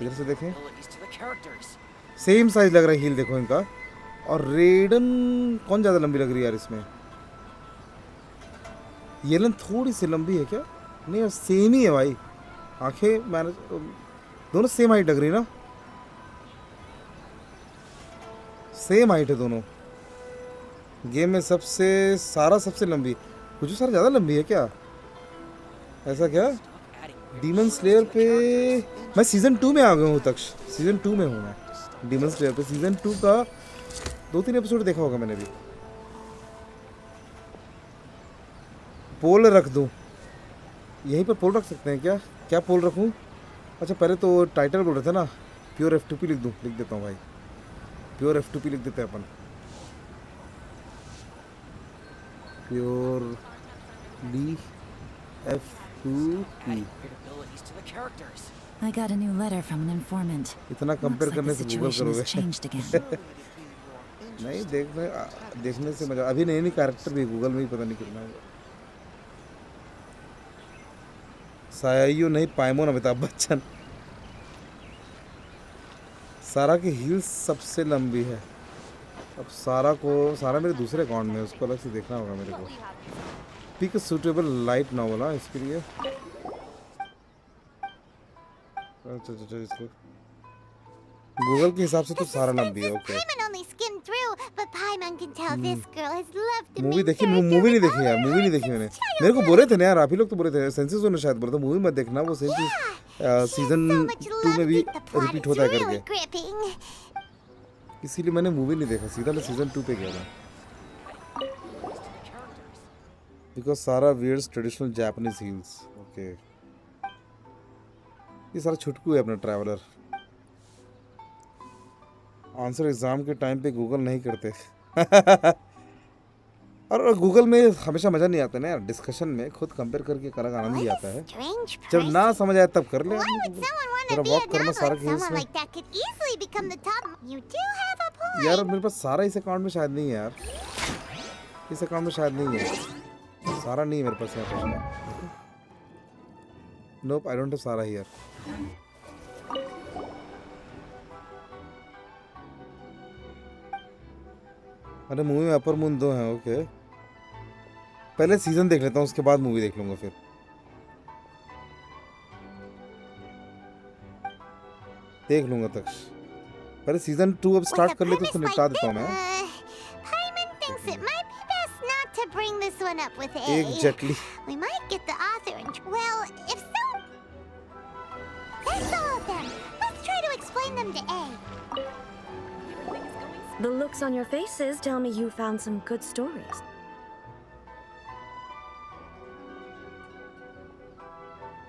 इधर से देखें सेम साइज लग रहा है हील, देखो इनका। और रेडन कौन ज़्यादा लंबी लग रही है यार इसमें? येलन थोड़ी सी लंबी है क्या? नहीं यार सेम ही है भाई, आंखें मैंने दोनों सेम हाइट लग रही है ना, सेम हाइट है दोनों। गेम में सबसे लंबी कुछ सारा ज़्यादा लंबी है क्या? ऐसा क्या? डीमन स्लेयर पे मैं सीजन 2 में आ गया हूँ तक, सीजन 2 में हूँ मैं डीमन स्लेयर पे। सीजन 2 का 2-3 एपिसोड देखा होगा मैंने भी। पोल रख दूँ यहीं पर, पोल रख सकते हैं क्या? क्या पोल रखूँ? अच्छा पहले तो टाइटल बोल रहे थे ना, प्योर F2P लिख दूँ, लिख देता हूँ भाई, प्योर F2P लिख देते हैं अपन। Purely F2P। I got a new letter from an informant. इतना कंपेयर करने से गूगल करोगे? Changed again. नहीं देखने से मजा। अभी नई कैरेक्टर भी गूगल में ही पता नहीं कितना है। सायायू नहीं पाइमोन अमिताभ बच्चन। सारा की हील्स सबसे लंबी है। अब सारा मेरे दूसरे अकाउंट में है, उसको अलग से देखना होगा मेरे को। पिक सूटेबल लाइट नॉवल है इसके लिए। अच्छा इसको गूगल के हिसाब से तो सारा लंबी है। ओके मूवी देखी? मूवी नहीं देखी यार, मूवी नहीं देखी मैंने। मेरे को बोले थे ना यार, आप ही लोग तो बोले थे, सेंसेस ने शायद बोला था मूवी मत देखना, वो सेम चीज सीजन 2 में भी रिपीट होता है करके, इसीलिए मैंने मूवी नहीं देखा, सीधा मैं सीजन 2 पे गया था। Because Sara wears traditional Japanese heels. Okay ये सारा छुटकू है अपना ट्रैवलर। आंसर एग्जाम के टाइम पे गूगल नहीं करते। और गूगल में हमेशा मजा नहीं आता ना यार, डिस्कशन में खुद कंपेयर करके अलग आनंद ही आता है। जब ना समझ आए तब कर ले, थोड़ा वॉक करना सारा खेल में। यार मेरे पास सारा इस अकाउंट में शायद नहीं है यार, इस अकाउंट में शायद नहीं है, सारा नहीं है मेरे पास यहाँ पर। नोप आई डोंट हैव सारा हियर। अरे मूवी में अपर मून 2 हैं। ओके पहले सीजन देख लेता हूँ, उसके बाद मूवी देख लूंगा। फिर देख लूंगा तक, पहले सीजन 2 अब स्टार्ट कर ले तो उसको निपटा देता हूँ मैं। Exactly. We might get the author and well, if so, that's all of them. Let's try to explain them to A. The looks on your faces tell me you found some good stories.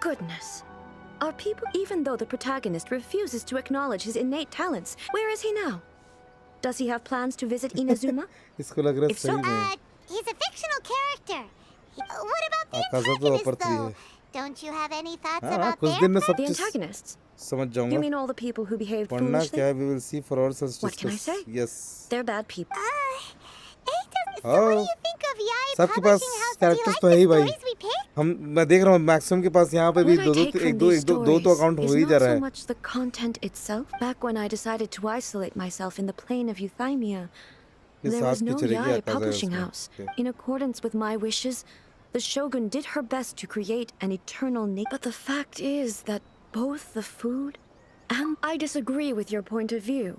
Goodness. Are people, even though the protagonist refuses to acknowledge his innate talents, where is he now? Does he have plans to visit Inazuma? इसको लग रहा है If so, सही में। he's a fictional character. What about the antagonist, though? Don't you have any thoughts about कुछ दिन में सब The चीज antagonists? समझ जाऊंगा। You mean all the people who behaved पढ़ना foolishly? क्या है, we will see for ourselves. What can I say? Yes. They're bad people. So what do you think of Yai सबके पास Publishing House? कैरेक्टर्स तो है ही भाई। Stories we pick? मैं देख रहा हूँ मैक्सिमम के पास यहाँ पे भी What I take from these दो stories तो अकाउंट हो is ही not जा रहा so है। much the content itself. Back when I decided to isolate myself in the plane of Euthymia, ये there was साथ की no चलेगी Yai आकाश है Publishing उसमें। House. Okay. In accordance with my wishes, the Shogun did her best to create an eternal But the fact is that both the food and I disagree with your point of view.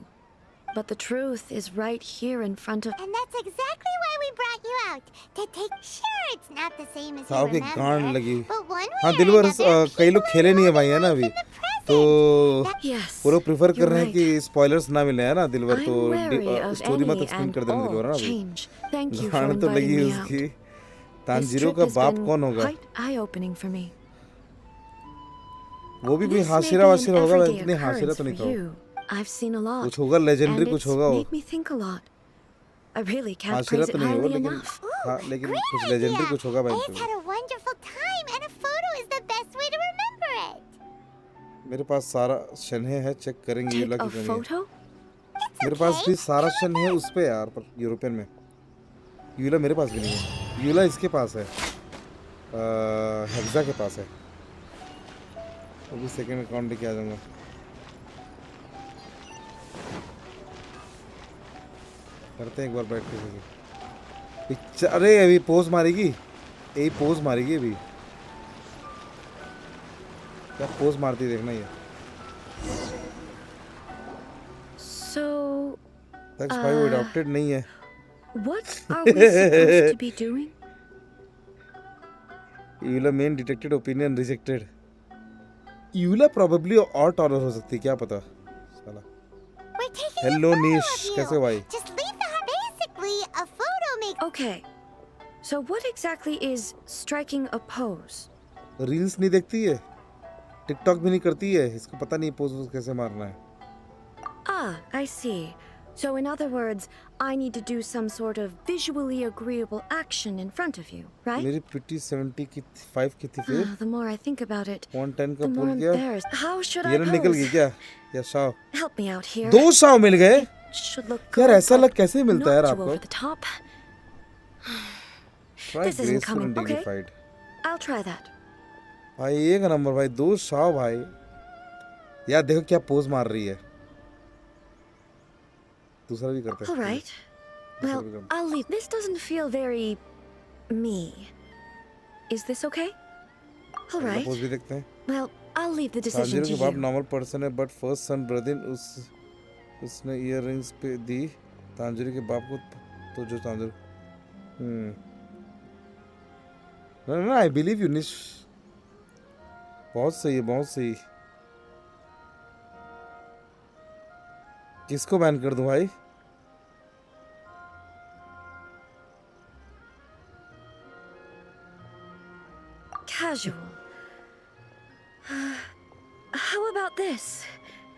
But the truth is right here in front of. And that's exactly why we brought you out. To take sure it's not the same as you साहब की गांड remember. लगी। But one way हाँ or Dilwar another, कई लोग people खेले नहीं है भाई है ना remember अभी, from the present. तो Yes. वो लोग प्रेफर कर you're रहे हैं right. कि स्पॉयलर्स ना मिले है ना दिलवर, तो I'm wary of स्टोरी मत any एक्सप्लेन and कर देना दिलवर all ना अभी। change. Thank you for गांड तो inviting लगी me out. उसकी। तांजीरो का बाप कौन होगा? eye-opening for me. वो भी कोई हाशिरा वाशिरा होगा, इतने हाशिरा तो नहीं था। I've seen a lot. कुछ होगा, लेजेंडरी कुछ होगा वो। Made me think a lot. I really can't Hashira praise तो it नहीं होगा, highly लेकिन enough. हाँ, लेकिन कुछ लेजेंडरी कुछ होगा भाई। I've had a wonderful time, and a photo is the best way to remember it. मेरे पास सारा शन्हे है, चेक करेंगे यूला की कमी है। मेरे It's पास okay. भी सारा शन्हे है उस पे यार, पर यूरोपियन में। यूला मेरे पास भी नहीं है। यूला इसके पास है, हेक्सा के पास है। अभी सेकंड अकाउंट लेके आ जाऊंगा। करते हैं एक बार बैठ के। अरे अभी पोज मारेगी, यही पोज मारेगी अभी। क्या पोज मारती देखना ये। So, That's why वो adopted नहीं है। what are we supposed to be doing? Eula main detected opinion rejected. Eula probably और टॉलर हो सकती है, क्या पता साला। We're taking hello a photo नीश, of you. कैसे भाई? Just leave the basically a photo makes. Okay. So what exactly is striking a pose? Reels नहीं देखती है, टिकटॉक भी नहीं करती है, इसको पता नहीं पोज कैसे मारना है। Ah, I see. So in other words, I need to do some sort of visually agreeable action in front of you, right? मेरी पिटी 75 की थी फिर। The more I think about it, 110 का the पुल more किया। embarrassed. How should I ये ना निकल pose? गई क्या? या Xiao? Help me out here. 2 Xiao मिल गए? Should look यार good, ऐसा but लग कैसे मिलता है यार not too आपको? over the top. Try This isn't graceful coming. and Okay. dignified। I'll try that. भाई एक नंबर भाई, 2 शाव भाई। यार देखो क्या पोज मार रही है। दूसरा भी करते हैं। All right. Well, I'll leave. This doesn't feel very me. Is this okay? All right. Pose भी देखते हैं। Well, I'll leave the decision Tanjiro to के बाप you. नॉर्मल पर्सन है, बट फर्स्ट सन ब्रदर उसने इयररिंग्स पे दी Tanjiro के बाप को, तो जो तांजीरो ना आई बिलीव यू निश। बहुत सही है, बहुत सही। किसको बैन कर दूं भाई? Casual. How about this?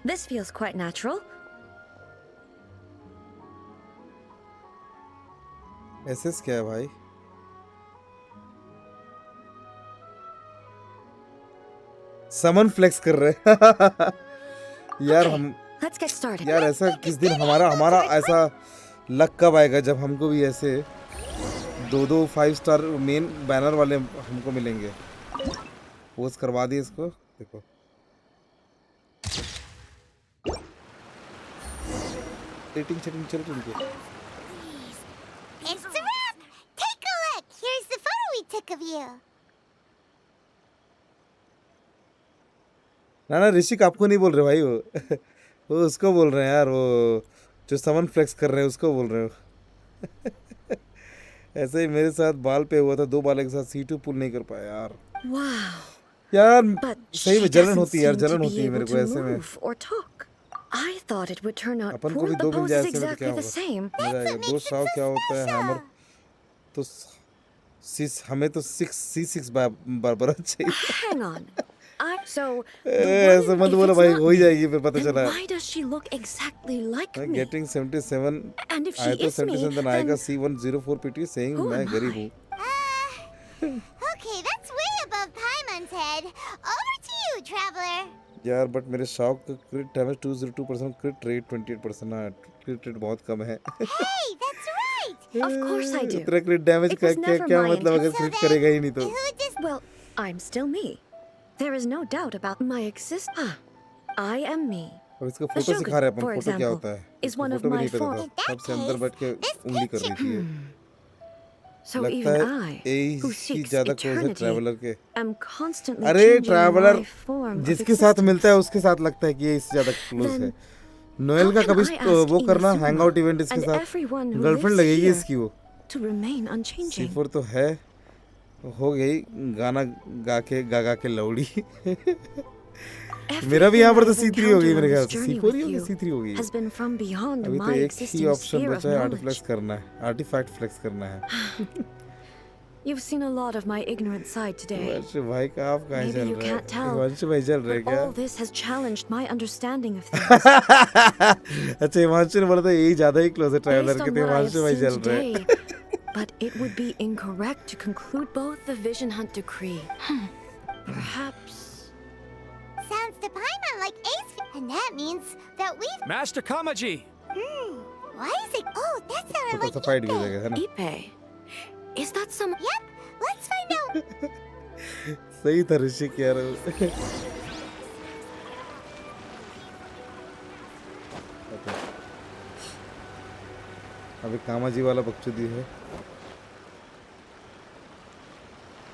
This feels quite natural. SS क्या है भाई? समन फ्लेक्स कर रहे हैं। यार Okay, हम let's get started. यार ऐसा किस दिन हमारा ऐसा लक कब आएगा जब हमको भी ऐसे 2 5 स्टार मेन बैनर वाले हमको मिलेंगे। पोस्ट करवा दिए इसको, देखो रेटिंग चल रही है। It's a wrap. Take a look. Here's the photo we took of you. ना ऋषिक आपको नहीं बोल रहे भाई, वो उसको बोल रहे हैं यार, वो जो समन फ्लेक्स कर रहे हैं उसको बोल रहे हो। ऐसे ही मेरे साथ बाल पे हुआ था, 2 बाल के साथ C2 पुल नहीं कर पाया यार। Wow. यार But सही में she जलन doesn't होती है यार, seem to जलन be होती है able मेरे को to ऐसे में। move or talk. I thought it would turn out अपन को poor. भी The 2 मिल pose जाए is ऐसे में तो क्या exactly the होगा? same. मजा आएगा। 2 शाव क्या होता है हैमर तो हमें तो 6C6 बराबर चाहिए। Hang on. So ऐसे मत बोलो भाई, हो ही जाएगी फिर पता चला। why does she look exactly like me? Getting 77 And if आया she तो is me, 77 then आएगा। C104 PT सेइंग who मैं am गरीब I? हूँ। Okay, that's way above Paimon's head. Over to you, traveler. यार बट मेरे shock का क्रिट damage 202%, क्रिट rate 28%। हाँ क्रिट रेट बहुत कम है। Hey, that's right. Of course I do. इतना क्रिट डैमेज It का was क्या never क्या my मतलब अगर intention. क्रिट करेगा ही नहीं तो। Who just Well, I'm still me. There is no doubt about my existence. I am me. और इसको The फोटो Shogun, सिखा रहे हैं अपन, for फोटो क्या example, होता है। is इसको one of फोटो भी my नहीं पता forms. था, तब से अंदर बैठ के उंगली कर रही थी ये। So लगता even है I, यही who ही seeks ज्यादा क्लोज है eternity, ट्रैवलर के। am constantly अरे changing traveller my form of जिसके साथ existence. मिलता है उसके साथ लगता है कि ये इससे ज्यादा क्लोज Then है। नोएल का how can कभी I ask वो करना Inazuma हैंग आउट इवेंट इसके and साथ, everyone who गर्लफ्रेंड lives लगेगी here इसकी वो। to remain unchanging? C4 तो है, हो गई गाना गा के लौड़ी। मेरा भी यहाँ पर तो Everything C3 हो गई I've मेरे ख्याल encountered से। on this C4 journey ही होगी, with you C3 हो गई। has been from beyond अभी my तो एक ही existing ऑप्शन sphere of बचा है, आर्टिफ्लेक्स knowledge. करना है, आर्टिफैक्ट फ्लेक्स करना है। You've seen a lot of my ignorant side today. भाई का आप कहाँ Maybe चल you रहे can't tell, हिमांशु भाई चल रहे but क्या all this has challenged my understanding of things. अच्छा हिमांशु ने बोला था यही ज्यादा ही क्लोज है ट्रैवलर Based के on थे what I have हिमांशु भाई seen चल रहे today, but it would be incorrect to conclude both the Vision Hunt decree. Perhaps. Sounds to Paimon like Ace, and that means that we've. Master Kamaji! Why is it? Oh, that sounded छोटा like सा fight भी हो Ipe. जाएगा है ना Ipe? Is that some... Yep, let's find out. सही था ऋषिक यार अभी कामाजी वाला बकचोदी है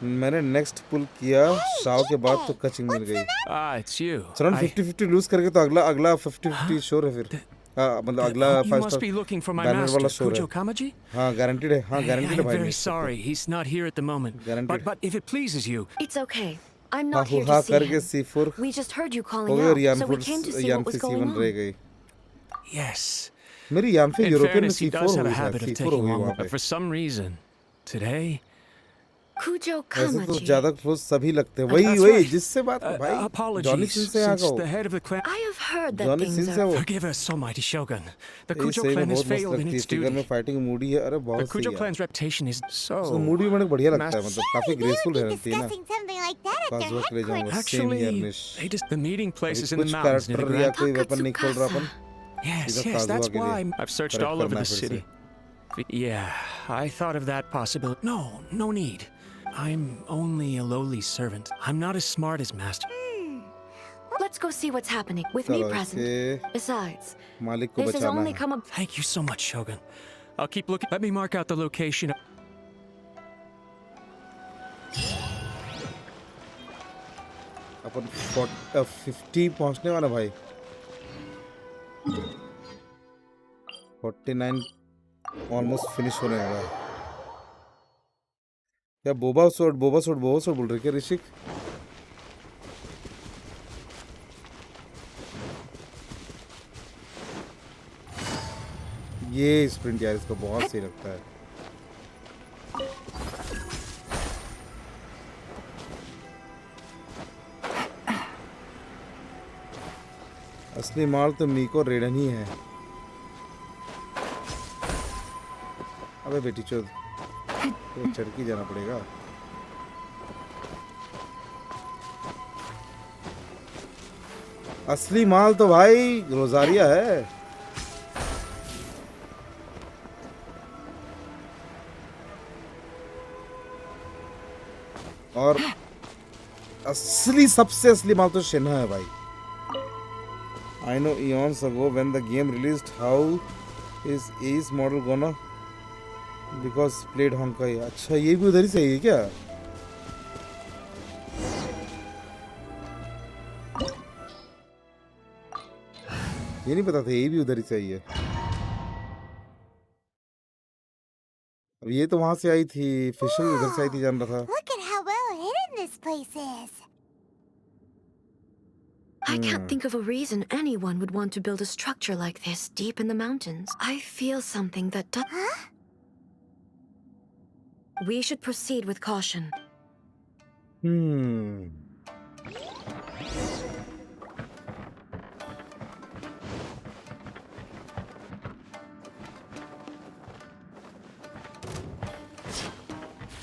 मैंने नेक्स्ट पुल किया शाव के बाद तो कचिंग मिल गई It's you. चरण 50-50 लूज करके तो अगला 50-50 श्योर है फिर मतलब अगला You 5 must be looking for my banner master, वाला श्योर Kujo है Kamaji? हाँ गारंटीड है हाँ गारंटीड है I'm भाई very sorry, he's not here at the moment. Guaranteed. But if it pleases you, It's okay. I'm हाँ not here हाँ to see करके him. C4 We just heard you हो calling गई और out, यान so we came to see what was going C1 रह on. गई yes. मेरी यान पे In यूरोपियन में fairness, he C4 does हो have a गई habit of C4 हो taking गई long, वहाँ but पे for some reason, today, Kujo ऐसे तो Kamaji. ज्यादा क्लोज सभी लगते हैं That's वही right. जिससे बात भाई जॉनी apologies, सिंह से यहाँ since का the head of the clan... I have heard that Johnny things Singh से are... वो Forgive us, almighty Shogun. The ये Kujo सही में clan has बहुत मस्त failed in लगती है its फिगर में duty. फाइटिंग मूडी है अरे The बहुत Kujo सही है clan's reputation is उसका so... मूड भी मुझे बढ़िया लगता है मतलब काफी They would ग्रेसफुल be रहती है ना discussing something like that at their password ले जाऊंगा headquarters. सेम Actually, हियर निश the meeting place अभी is in the कुछ mountains near the कैरेक्टर या Grand... कोई वेपन नहीं खोल रहा अपन Yes, सीधा yes, that's काजुआ के why लिए I've searched correct all over करना the है फिर से city. Yeah, I thought of that possibility. No need. I'm only a lowly servant. I'm not as smart as Master. Let's go see what's happening with me चलो present. इसके Besides, मालिक को this has बचाना only है come up... Thank you so much, Shogun. I'll keep looking. Let me mark out the location. अपन 50 पहुंचने वाला भाई 49 almost finish होने वाला है क्या बोबा सोड बोल रहे क्या ऋषिक ये स्प्रिंट यार इसको बहुत सही लगता है असली माल तो मीको रेडन ही है अबे बेटी चोद तो चढ़ जाना पड़ेगा असली माल तो भाई रोजारिया है और असली सबसे असली माल तो शिन्हा है भाई I know eons ago when the game released how is Ace model gonna because played Honkai अच्छा ये भी उधर ही सही है क्या ये नहीं पता था ये भी उधर ही सही है अब ये तो वहां से आई थी फिशल उधर से आई थी जान रहा था Look at how well hidden this place is. I can't think of a reason anyone would want to build a structure like this deep in the mountains. I feel something that does... Huh? We should proceed with caution.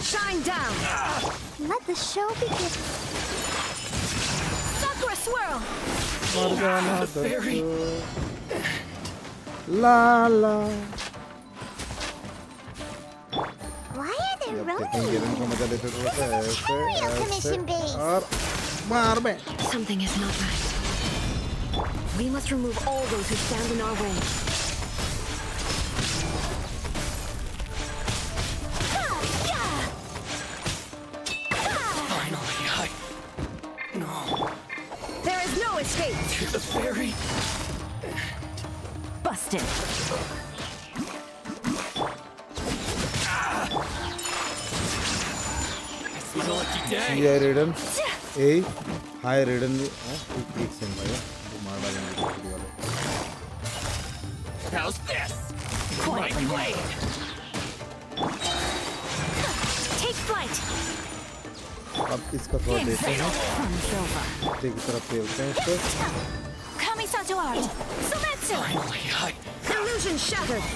Shine down! Let the show begin. Sakura swirl! La la Why are there जब roads? देखेंगे रंग का मजा लेते तो ऐसे Imperial Commission base. और मार में Something is not right. We must remove all those who stand in our way. Finally, No. There is no escape! To the ferry. Busted. It's a lucky day. ये रेडन हाय रेडन एक second भाई वो मार डालेंगे पूरी वाले How's this? Quite blade. Take flight. अब इसका थोड़ा देते हैं, एक तरफ फेलते हैं इसको। Kamisato art. Sumetsu. Illusion shattered.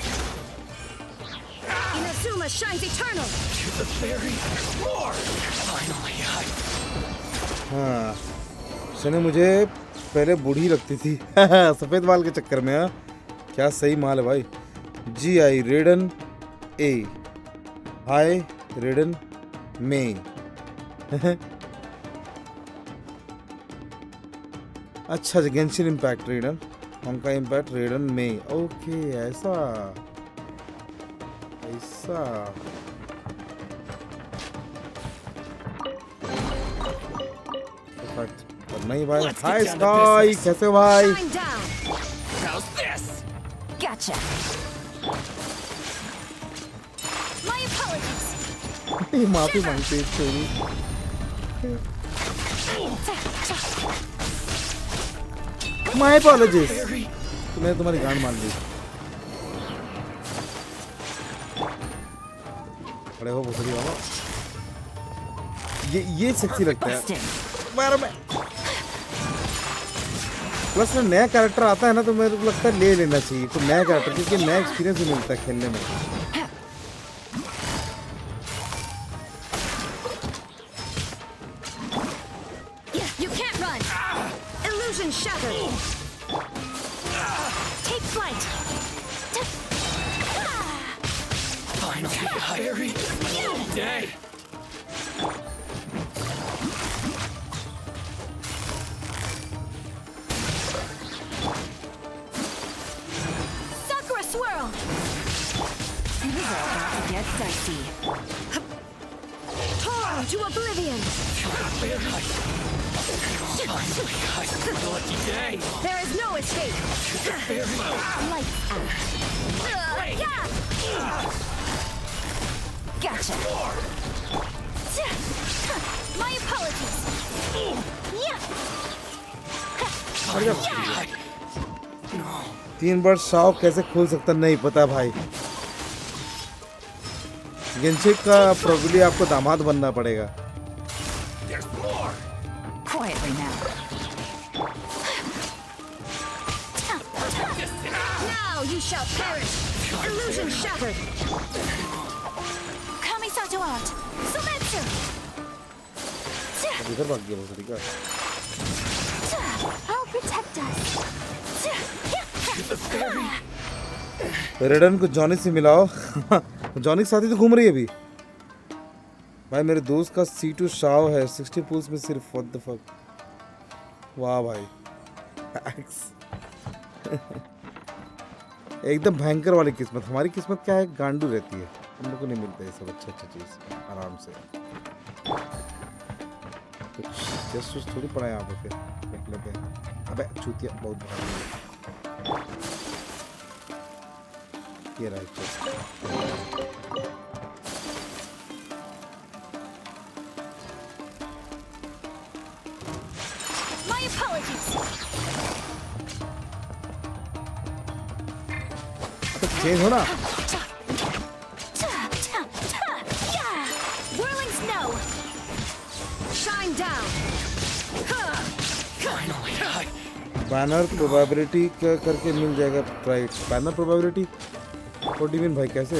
Inazuma shines eternal. हाँ, सने मुझे पहले बूढ़ी लगती थी सफेद बाल के चक्कर में। हाँ, क्या सही माल है भाई। GI रेडन A, हाय रेडन में। अच्छा, गेंशिन इम्पैक्ट रेडन, उनका इम्पैक्ट रेडन में। ओके, ऐसा ऐसा। नहीं भाई। हाय स्काई, कैसे हो भाई? Shine down. Gotcha. My apologies. माफी मांगते हैं चोरी। My apologies. तुम्हें तुम्हारी गांड मान ली। खड़े हो भोसड़ी बाबा। ये सेक्सी लगता है। प्लस में नया कैरेक्टर आता है ना, तो मेरे को लगता है ले लेना चाहिए कोई नया कैरेक्टर, क्योंकि नया एक्सपीरियंस भी मिलता है खेलने में। You can't run. Illusion shattered. Take flight. Sakura swirl. Things are about to get dicey. Torn to oblivion. There is no escape. Lights out. Gotcha. My apologies. तीन बार शाव कैसे खोल सकता नहीं पता भाई। गेंशिन का प्रोबेबली आपको दामाद बनना पड़ेगा। Quietly now. Now you shall perish. Illusion shattered. Kamisato art. Sumetsu. इधर भाग गया भोसड़ी का। I'll protect us. रेडन को जॉनी से मिलाओ। जॉनी के साथ ही तो घूम रही है अभी। भाई मेरे दोस्त का C2 शाव है 60 पूल्स में सिर्फ। What the fuck. वाह भाई। एकदम भयंकर वाली किस्मत। हमारी किस्मत क्या है, गांडू रहती है। हम लोग को नहीं मिलता ये सब अच्छा चीज आराम से। कुछ जस्ट थोड़ी पड़ा यहाँ पे, फिर देख लेते हैं। अबे चूतिया बहुत भारी है। ये रहा चेस्ट। My apologies. चेंज हो ना। Whirling snow. Shine down. Banner probability क्या करके मिल जाएगा price. Banner probability what do you mean भाई, कैसे?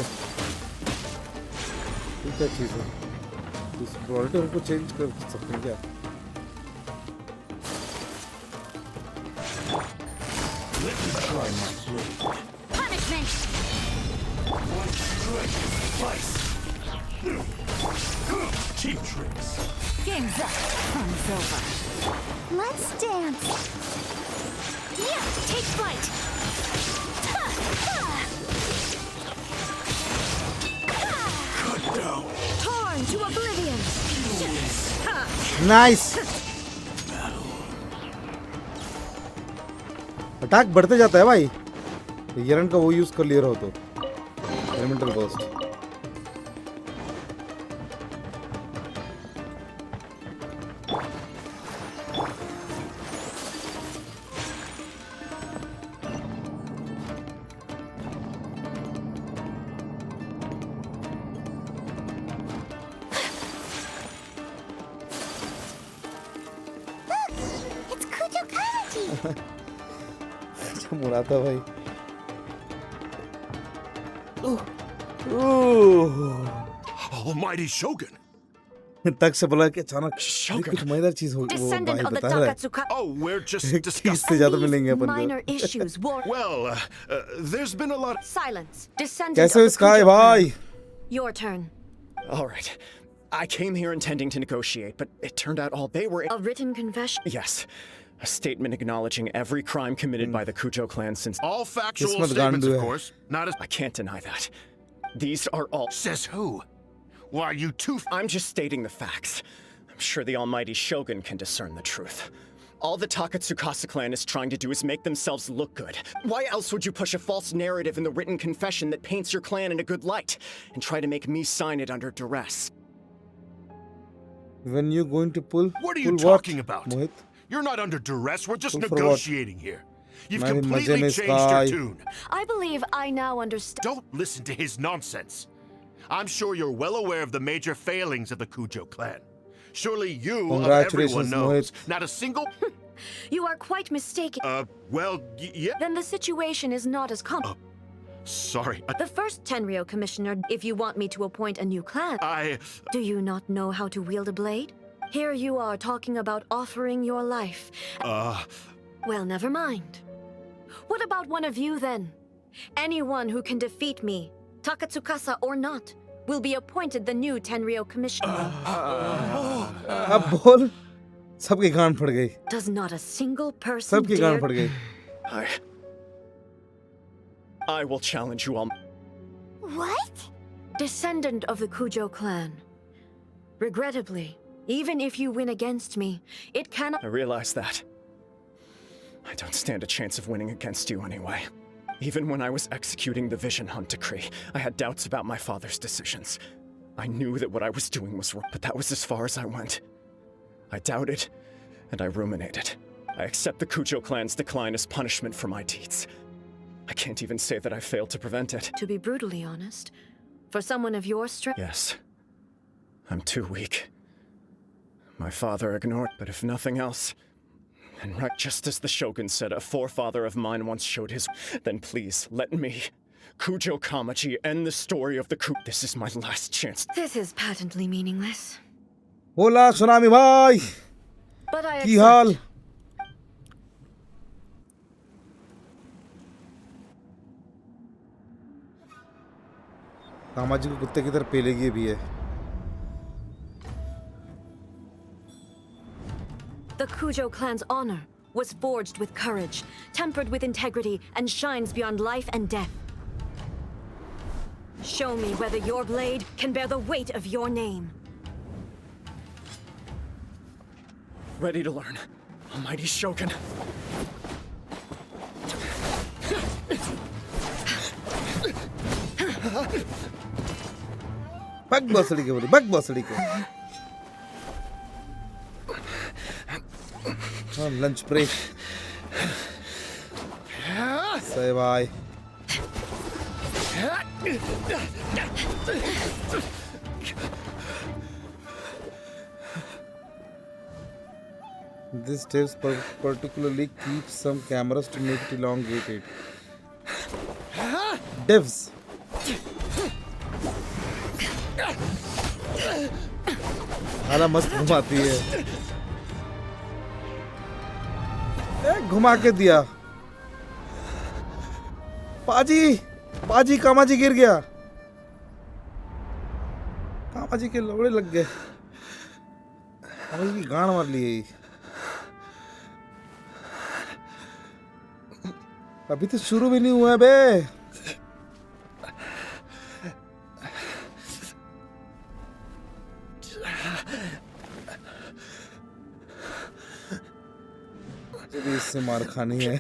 ये क्या चीज़ है? इस प्रोबेबिलिटी हमको चेंज कर सकते हैं क्या? Punishment. Cheap tricks. Game's up. Fun's over. Let's dance. Yeah, take flight. Torn to oblivion. Nice. Attack बढ़ते जाता है भाई। येलन का वो यूज कर लिया रहो तो एलिमेंटल बर्स्ट। मुड़ाता भाई। Almighty Shogun. तक से बोला कि अचानक कुछ मजेदार चीज हो, वो भाई बता रहा है। Oh, we're just किस discussing. से ज्यादा मिलेंगे अपन Minor को। issues. Well, there's been a lot. Silence. Descendant कैसे of the इसका है Cujo भाई? clan. Your turn. All right. I came here intending to negotiate, but it turned out all they were. A written confession. Yes. A statement acknowledging every crime committed by the Cujo clan since. All factual Kismet statements, gandu of hai. course. Not as. I can't deny that. These are all. Says who? Why, you two. I'm just stating the facts. I'm sure the almighty Shogun can discern the truth. All the Takatsukasa clan is trying to do is make themselves look good. Why else would you push a false narrative in the written confession that paints your clan in a good light and try to make me sign it under duress? When you going to pull? What are you pull talking what? about? Mohit? You're not under duress. We're just Pull for what? negotiating here. You've Main completely maze mein changed your sky. tune. I believe I now understand. Don't listen to his nonsense. I'm sure you're well aware of the major failings of the Cujo clan. Surely you, of everyone, Congratulations, knows. Mohit. Not a single. You are quite mistaken. Well, yeah. Then the situation is not as complex. Sorry. The first Tenryo commissioner, if you want me to appoint a new clan. Do you not know how to wield a blade? Here you are talking about offering your life. Well, never mind. What about one of you then? Anyone who can defeat me, Takatsukasa or not, will be appointed the new Tenryo commissioner. अब बोल, सबकी गांड फट गई। Does not a single person सबकी dare... गांड फट गई। I will challenge you all. What? Descendant of the Cujo clan. Regrettably, even if you win against me, it cannot... I realize that. I don't stand a chance of winning against you anyway. Even when I was executing the Vision Hunt decree, I had doubts about my father's decisions. I knew that what I was doing was wrong, but that was as far as I went. I doubted, and I ruminated. I accept the Cujo clan's decline as punishment for my deeds. I can't even say that I failed to prevent it. To be brutally honest, for someone of your strength... Yes. I'm too weak. My father ignored, but if nothing else... And right, just as the Shogun said, a forefather of mine once showed his... Then please, let me, Kujo Kamachi, end the story of the coup. This is my last chance. This is patently meaningless. Hola, Tsunami bhai. But I की हाल? कामाजी को कुत्ते की तरह पेलेगी भी है। The Cujo clan's honor was forged with courage, tempered with integrity, and shines beyond life and death. Show me whether your blade can bear the weight of your name. Ready to learn, Almighty Shogun. बग बसड़ी के बोली, bug बसड़ी के। Lunch break. Say bye. This tips particularly keeps some cameras to make it elongated. Divs. हाला मस्त घुमाती है। घुमा के दिया। पाजी, पाजी कामाजी गिर गया। कामाजी के लवड़े लग गए। कामाजी की गांड मार ली। अभी तो शुरू भी नहीं हुआ है बे। इससे मार खानी है।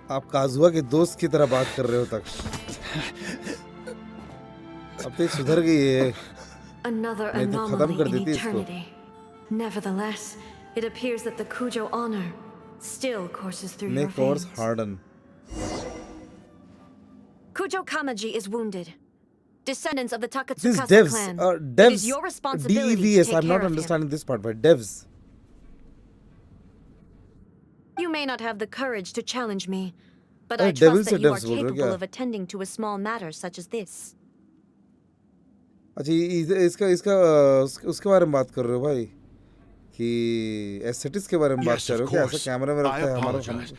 आप काजुआ के दोस्त की तरह बात कर रहे हो तक। अब तो सुधर गई है। Another anomaly in eternity. Nevertheless, it appears that the Cujo honor still courses through your veins. Harden. Kujo Kamaji is wounded. Descendants of the These Takatsukasa devs, clan. devs, It is your responsibility to DEVS, take I'm care not of him. understanding this part, but devs. You may not have the courage to challenge me, but अरे I devil trust से that you are devs बोल रहे हो capable क्या? of attending to a small matter such as this. अच्छा इसका इसका उसके बारे में बात कर रहे हो भाई कि एस्थेटिक्स के बारे में बात Yes, कर of रहे हो क्या ऐसा course. कैमरा में I रखता है हमारा apologize.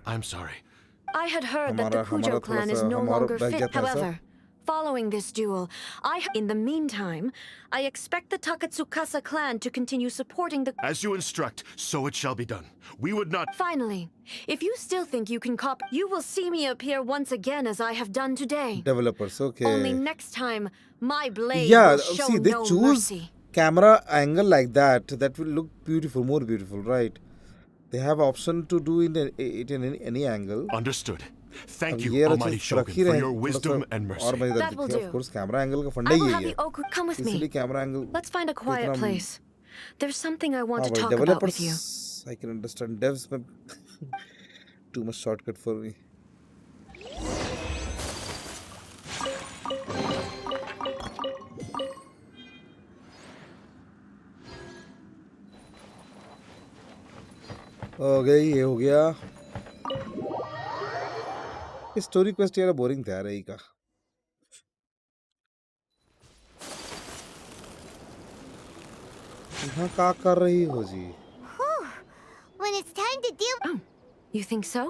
I'm sorry. I had heard that the हमारा Kujo थोड़ा clan is सा no हमारा longer बैठ fit. जाता है ऐसा However, following this duel, in the meantime, I expect the Takatsukasa clan to continue supporting the... As you instruct, so it shall be done. We would not... Finally, if you still think you can you will see me appear once again as I have done today. developers okay Only next time, my blade yeah will show see they no choose mercy. camera angle like that will look beautiful, more beautiful, right? They have option to do it in any angle. Understood. Thank अब you, ये Almighty चीज Shogun, रखी for रहे your थोड़ा wisdom सा and और mercy. मजेदार That will दिखे do. of course camera angle का I फंडा will ही have है the Oku come with इसलिए me. Camera angle Let's find a quiet इतना place. There's something I want हाँ to भाई talk about with you. developers I can understand devs में too much shortcut for me. हो गई ये हो गया स्टोरी क्वेस्ट यार बोरिंग था यार यही का यहाँ क्या कर रही हो जी When it's time to deal... Oh, you think so?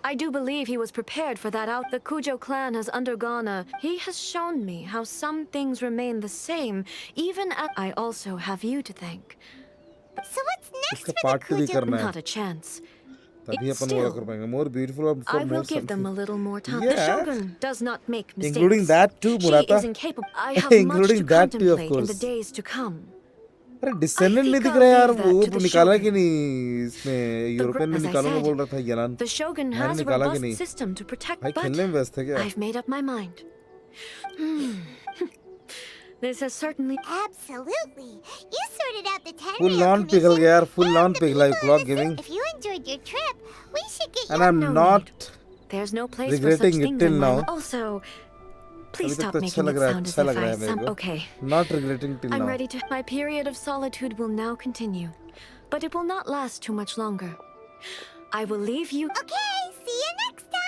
I do believe he was prepared for that out. The Kujo clan has undergone a... He has shown me how some things remain the same, even as... I also have you to thank. So what's next इसका for the part भी Kujo? करना है Not a chance. तभी अपन वो Still, कर पाएंगे more beautiful और for I more will give them a something little more time. Yeah. The Shogun does not make mistakes. including that too She Murata is incapable. I have much to including that too of contemplate in the course days to come. अरे descendant नहीं think दिख I'll रहा यार leave that वो to the निकाला Shogun. कि नहीं इसमें यूरोपियन में As I निकालूंगा said, बोल रहा था येलान The Shogun मैंने has a निकाला कि robust नहीं system to protect, भाई but खेलने में व्यस्त है क्या I've made up my mind. This has certainly... Absolutely. You sorted out the Tenryo full on पिघल Commission गया यार फुल and ऑन the पिघला people in clock the giving If you enjoyed your trip, we should get and you... I'm No not There's no place for such regretting it things till in my now life. Also, please अभी तक stop तो अच्छा making लग it रहा है sound as अच्छा if लग रहा I है मेरे some... को Okay. not regretting till I'm now ready to... My period of solitude will now continue, but it will not last too much longer. I will leave you... Okay, see you next time!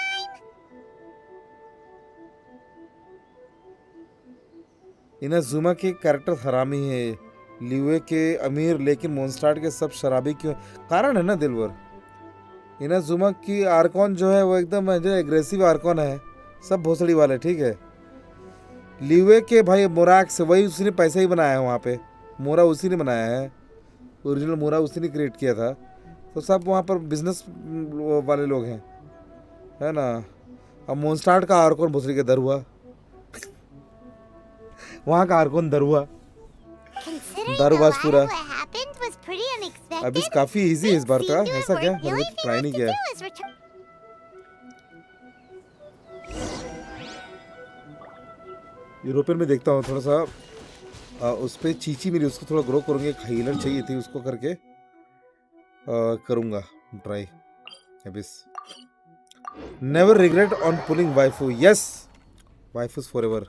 Inazuma के character हरामी है लिवे के अमीर लेकिन मोनस्टार्ट के सब शराबी क्यों कारण है ना दिलवर इनाजुमा की आर्कॉन जो है वो एकदम जो एग्रेसिव आर्कॉन है सब भोसड़ी वाले ठीक है लिवे के भाई मोराक से वही उसी ने पैसा ही बनाया है वहाँ पे मोरा उसी ने बनाया है ओरिजिनल मोरा उसी ने क्रिएट किया था तो सब वहाँ पर बिजनेस वाले लोग हैं है ना अब मोनस्टार्ट का आर्कॉन भोसड़ी के दर हुआ वहाँ का आर्कॉन दर हुआ दारूबाज पूरा अब इस काफी इजी है इस बार का ऐसा क्या मैंने ट्राई नहीं किया यूरोपियन में देखता हूँ थोड़ा सा उस पर चीची मिली उसको थोड़ा ग्रो करूँगी एक हीलर चाहिए थी उसको करके करूँगा try abyss never regret on pulling waifu yes waifus forever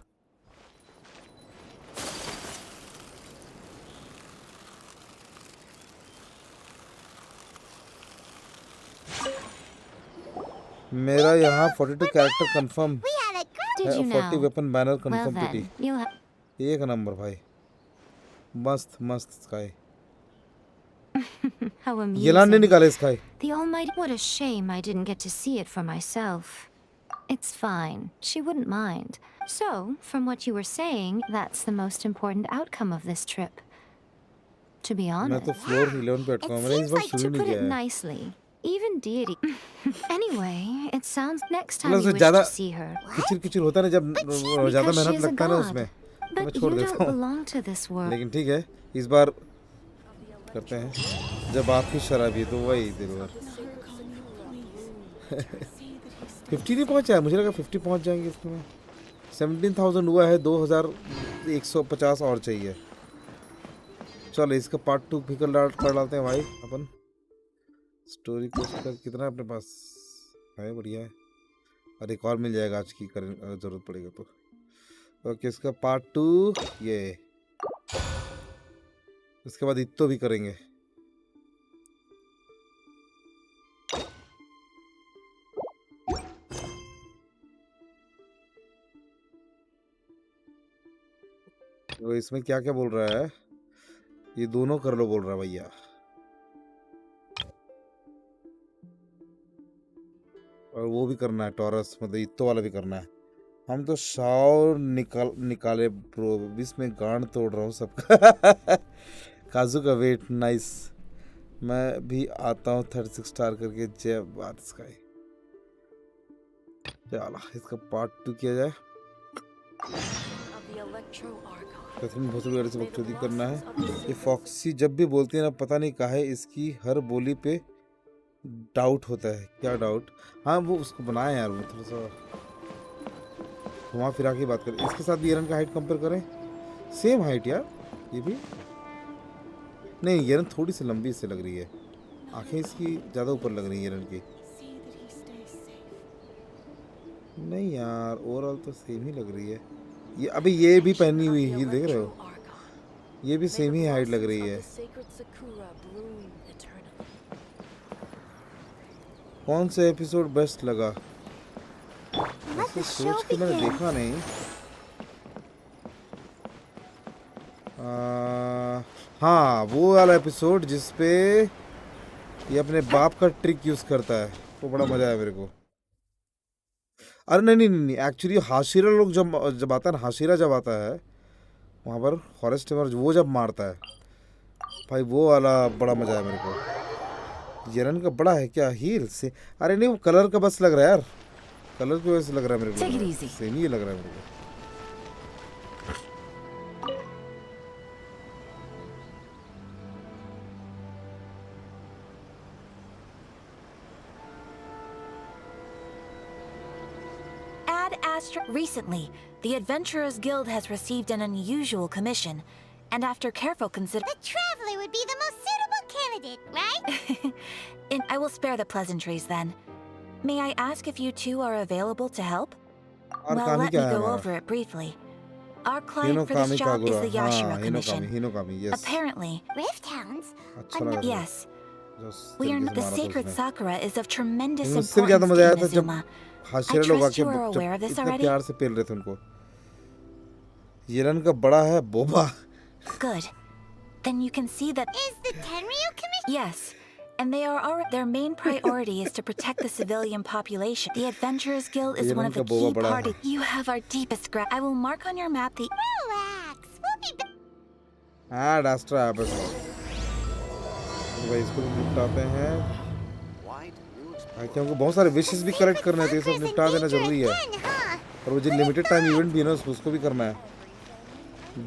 मेरा यहाँ 42 कैरेक्टर कंफर्म है 40 वेपन बैनर कंफर्म पीटी एक नंबर भाई मस्त मस्त स्काई How amusing. येलान ने निकाले sky The Almighty, what a shame I didn't get to see it for myself. It's fine. She wouldn't mind. So, from what you were saying, that's the most important outcome of this trip. To be मैं honest. तो floor 11 पे अटका हूँ मैंने इस बार शुरू To नहीं put किया it है nicely, even deity. Anyway, it sounds next time मतलब you उसमें wish ज़्यादा to see her. किचिर किचिर होता है ना जब ज़्यादा Because she मेहनत is a लगता है ना god. उसमें तो मैं But छोड़ you देता don't हूँ belong to this world. लेकिन ठीक है इस बार करते हैं जब आपकी शराबी तो वही दिलवर 50 नहीं पहुंचा है मुझे लगा 50 पहुंच जाएंगे इसमें 17,000 हुआ है 2,150 और चाहिए चलो इसका पार्ट 2 भी कर डालते हैं भाई अपन स्टोरी को कितना अपने पास है बढ़िया है और एक और मिल जाएगा आज की अगर जरूरत पड़ेगा तो। ओके, इसका पार्ट 2 ये, उसके बाद इतो भी करेंगे। तो इसमें क्या क्या बोल रहा है, ये दोनों कर लो बोल रहा है भैया। और वो भी करना है टॉरस, मतलब इतो वाला भी करना है। हम तो शावर निकाले ब्रो, इसमें गांड तोड़ रहा हूँ सबका। काजू का वेट नाइस। मैं भी आता हूँ 36 स्टार करके। जय बात स्काई। चला इसका पार्ट 2 किया जाए। बहुत से बकचोदी करना है। ये फॉक्सी जब भी बोलती है ना, पता नहीं काहे इसकी हर बोली पे डाउट होता है। क्या डाउट? हाँ वो उसको बनाए यार, वो थोड़ा सा घुमा फिरा के बात करें। इसके साथ भी येलन का हाइट कंपेयर करें, सेम हाइट यार। ये भी नहीं, येलन थोड़ी सी लंबी इससे लग रही है। आंखें इसकी ज़्यादा ऊपर लग रही है येलन की। नहीं यार, ओवरऑल तो सेम ही लग रही है। ये अभी ये भी पहनी हुई हील देख रहे हो, ये भी सेम ही हाइट लग रही है। कौन सा एपिसोड बेस्ट लगा? सोच के मैंने देखा नहीं। हाँ वो वाला एपिसोड जिसपे ये अपने बाप का ट्रिक यूज करता है, वो बड़ा मजा आया मेरे को। अरे नहीं नहीं नहीं, एक्चुअली हाशिरा लोग जब आता है ना, हाशिरा जब आता है वहाँ पर फॉरेस्ट में, वो जब मारता है भाई, वो वाला बड़ा मजा आया मेरे को। येलन का बड़ा है क्या हील से? अरे नहीं, वो कलर का बस लग रहा है यार, कलर की वजह से लग रहा है मेरे को। सेम ही लग रहा है मेरे को। Recently, the Adventurers Guild has received an unusual commission, and after careful consideration, the Traveler would be the most suitable candidate, right? I will spare the pleasantries then. May I ask if you two are available to help? Well, let me go over it briefly. Our client for this job is the Yashira Commission. Yes. Apparently, Rift Hounds? Yes. The Sacred Sakura is of tremendous importance to Inazuma. Hashira लोग आके इतने प्यार से पेल रहे थे उनको। Yellen का बड़ा है Boba. Good. Then you can see that is the Tenryu Commission. Yes, and their main priority is to protect the civilian population. The Adventurers Guild is one of the key parties. You have our deepest gratitude. I will mark on your map the. Relax, we'll be back. हाँ डास्ट्रा है बस। भाई इसको निपटाते हैं। क्योंकि बहुत सारे wishes भी करेक्ट करने थे, सब निपटा देना जरूरी है। और वो जो लिमिटेड टाइम इवेंट भी है ना, उसको भी करना है।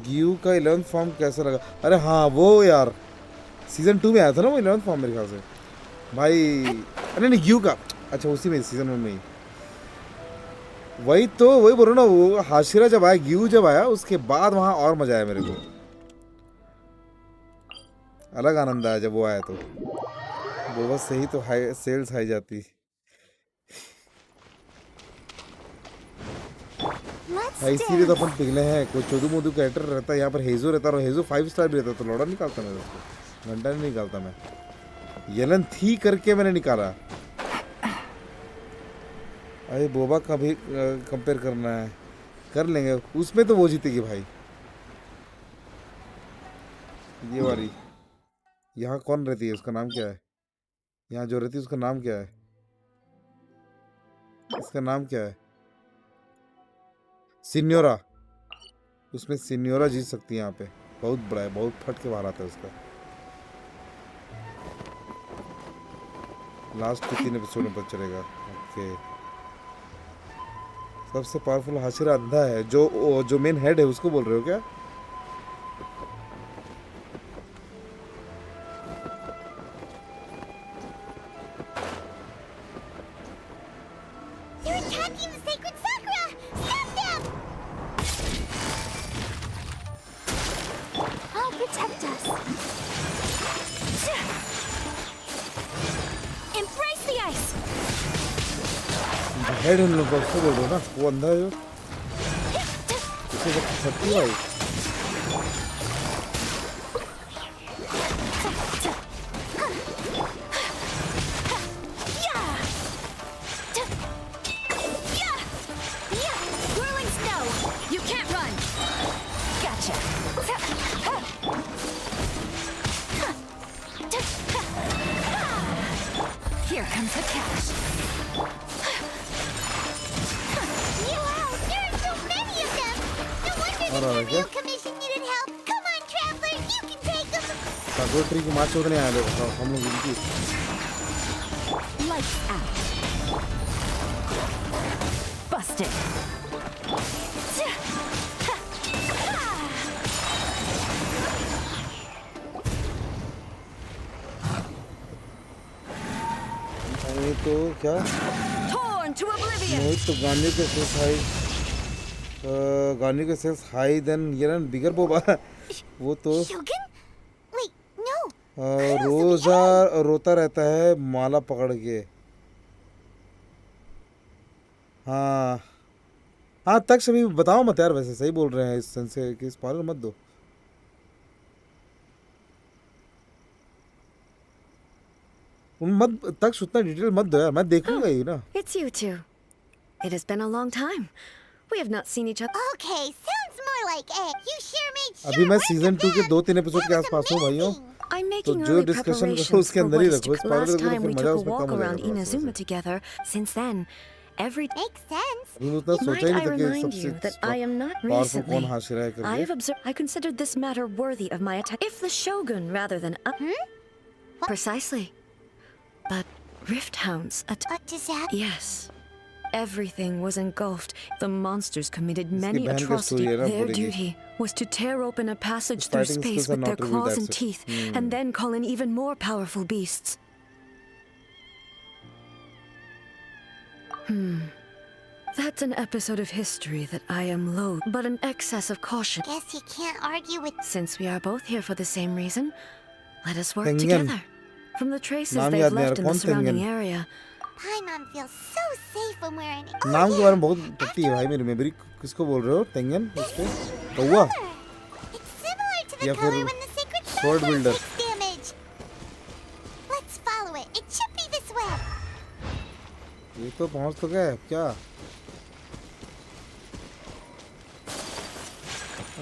गियू का 11th फॉर्म कैसा लगा? अरे हाँ वो यार सीजन 2 में आया था ना वो 11th फॉर्म मेरे ख्याल से भाई। अरे नहीं गियू का, अच्छा उसी में सीजन 1 में ही। वही तो वही बोलो ना, वो हाशिरा जब आया, गियू जब आया, उसके बाद वहाँ और मजा आया मेरे को। अलग आनंद आया जब वो आया तो। वो बस सही तो सेल्स हाई जाती। इसीलिए तो अपन पिघले हैं। कोई चोदू मोदू कैरेक्टर रहता है यहाँ पर, हेजो रहता है, और हेजो 5 स्टार भी रहता तो लौड़ा निकालता मैं उसको, घंटा नहीं निकालता मैं। येलन थी करके मैंने निकाला। अरे बोबा का भी कंपेयर करना है, कर लेंगे उसमें तो वो जीतेगी भाई। ये वाली यहाँ कौन रहती है, उसका नाम क्या है? यहाँ जो रहती है उसका नाम क्या है? इसका नाम क्या है? सिन्योरा। उसमें सिन्योरा जीत सकती है यहाँ पे। बहुत बड़ा है, बहुत फट के बाहर आता है उसका। लास्ट के 3 एपिसोड में पता चलेगा। ओके, सबसे पावरफुल हाशिरा अंधा है, जो मेन हेड है उसको बोल रहे हो क्या? हेड इन लोगों को बोल रहा हूँ ना, वो अंधा है जो इसे सकती भाई। Here comes the catch. Wow, there are so many of them. No wonder the Terminal Commission needed help. Come on, traveler, you can take them. सागोट्री की मार छोड़ने आए लोग, हम लोग इनकी। Lights out. Busted. तो क्या मोहित तो गाने के सेल्स हाई, गाने के सेल्स हाई देन येलन बिगर बोबा। वो तो रोजा रोता रहता है माला पकड़ के। हाँ हाँ तक सभी बताओ मत यार, वैसे सही बोल रहे हैं इस सेंस से कि स्पॉइलर मत दो। मत तक उतना डिटेल मत दो यार, मैं देखूंगा ही ना। It's you two. It has been a long time. We have not seen each other. Okay, sounds more like it. You sure made sure. अभी मैं सीजन 2 के 2-3 एपिसोड के आसपास हूँ भाइयों, तो जो डिस्कशन करो उसके अंदर ही रखो। स्पॉइलर तो फिर मजा उसमें कम हो जाएगा। together. Since then, every makes sense. अभी मैं उतना सोचा ही नहीं था कि सबसे पावरफुल कौन हाशिरा है करके। I considered this matter worthy of my attack. If the Shogun rather than precisely. But Rift Hounds What does that? Yes. Everything was engulfed. The monsters committed many atrocities. Their duty was to tear open a passage through space with their claws and teeth, and then call in even more powerful beasts. That's an episode of history that I am loath, but an excess of caution. Guess you can't argue with. Since we are both here for the same reason, let us work together. From the traces they've left in the surrounding area, Paimon feels so safe when we're in. नाम के बारे में बहुत टट्टी है भाई मेरी memory. किसको बोल रहे हो? तेंगन उसके कौवा It's similar to the या color फिर when the sacred sword stone builder। takes damage. Let's follow it. It should be this way. ये तो पहुंच तो गए क्या?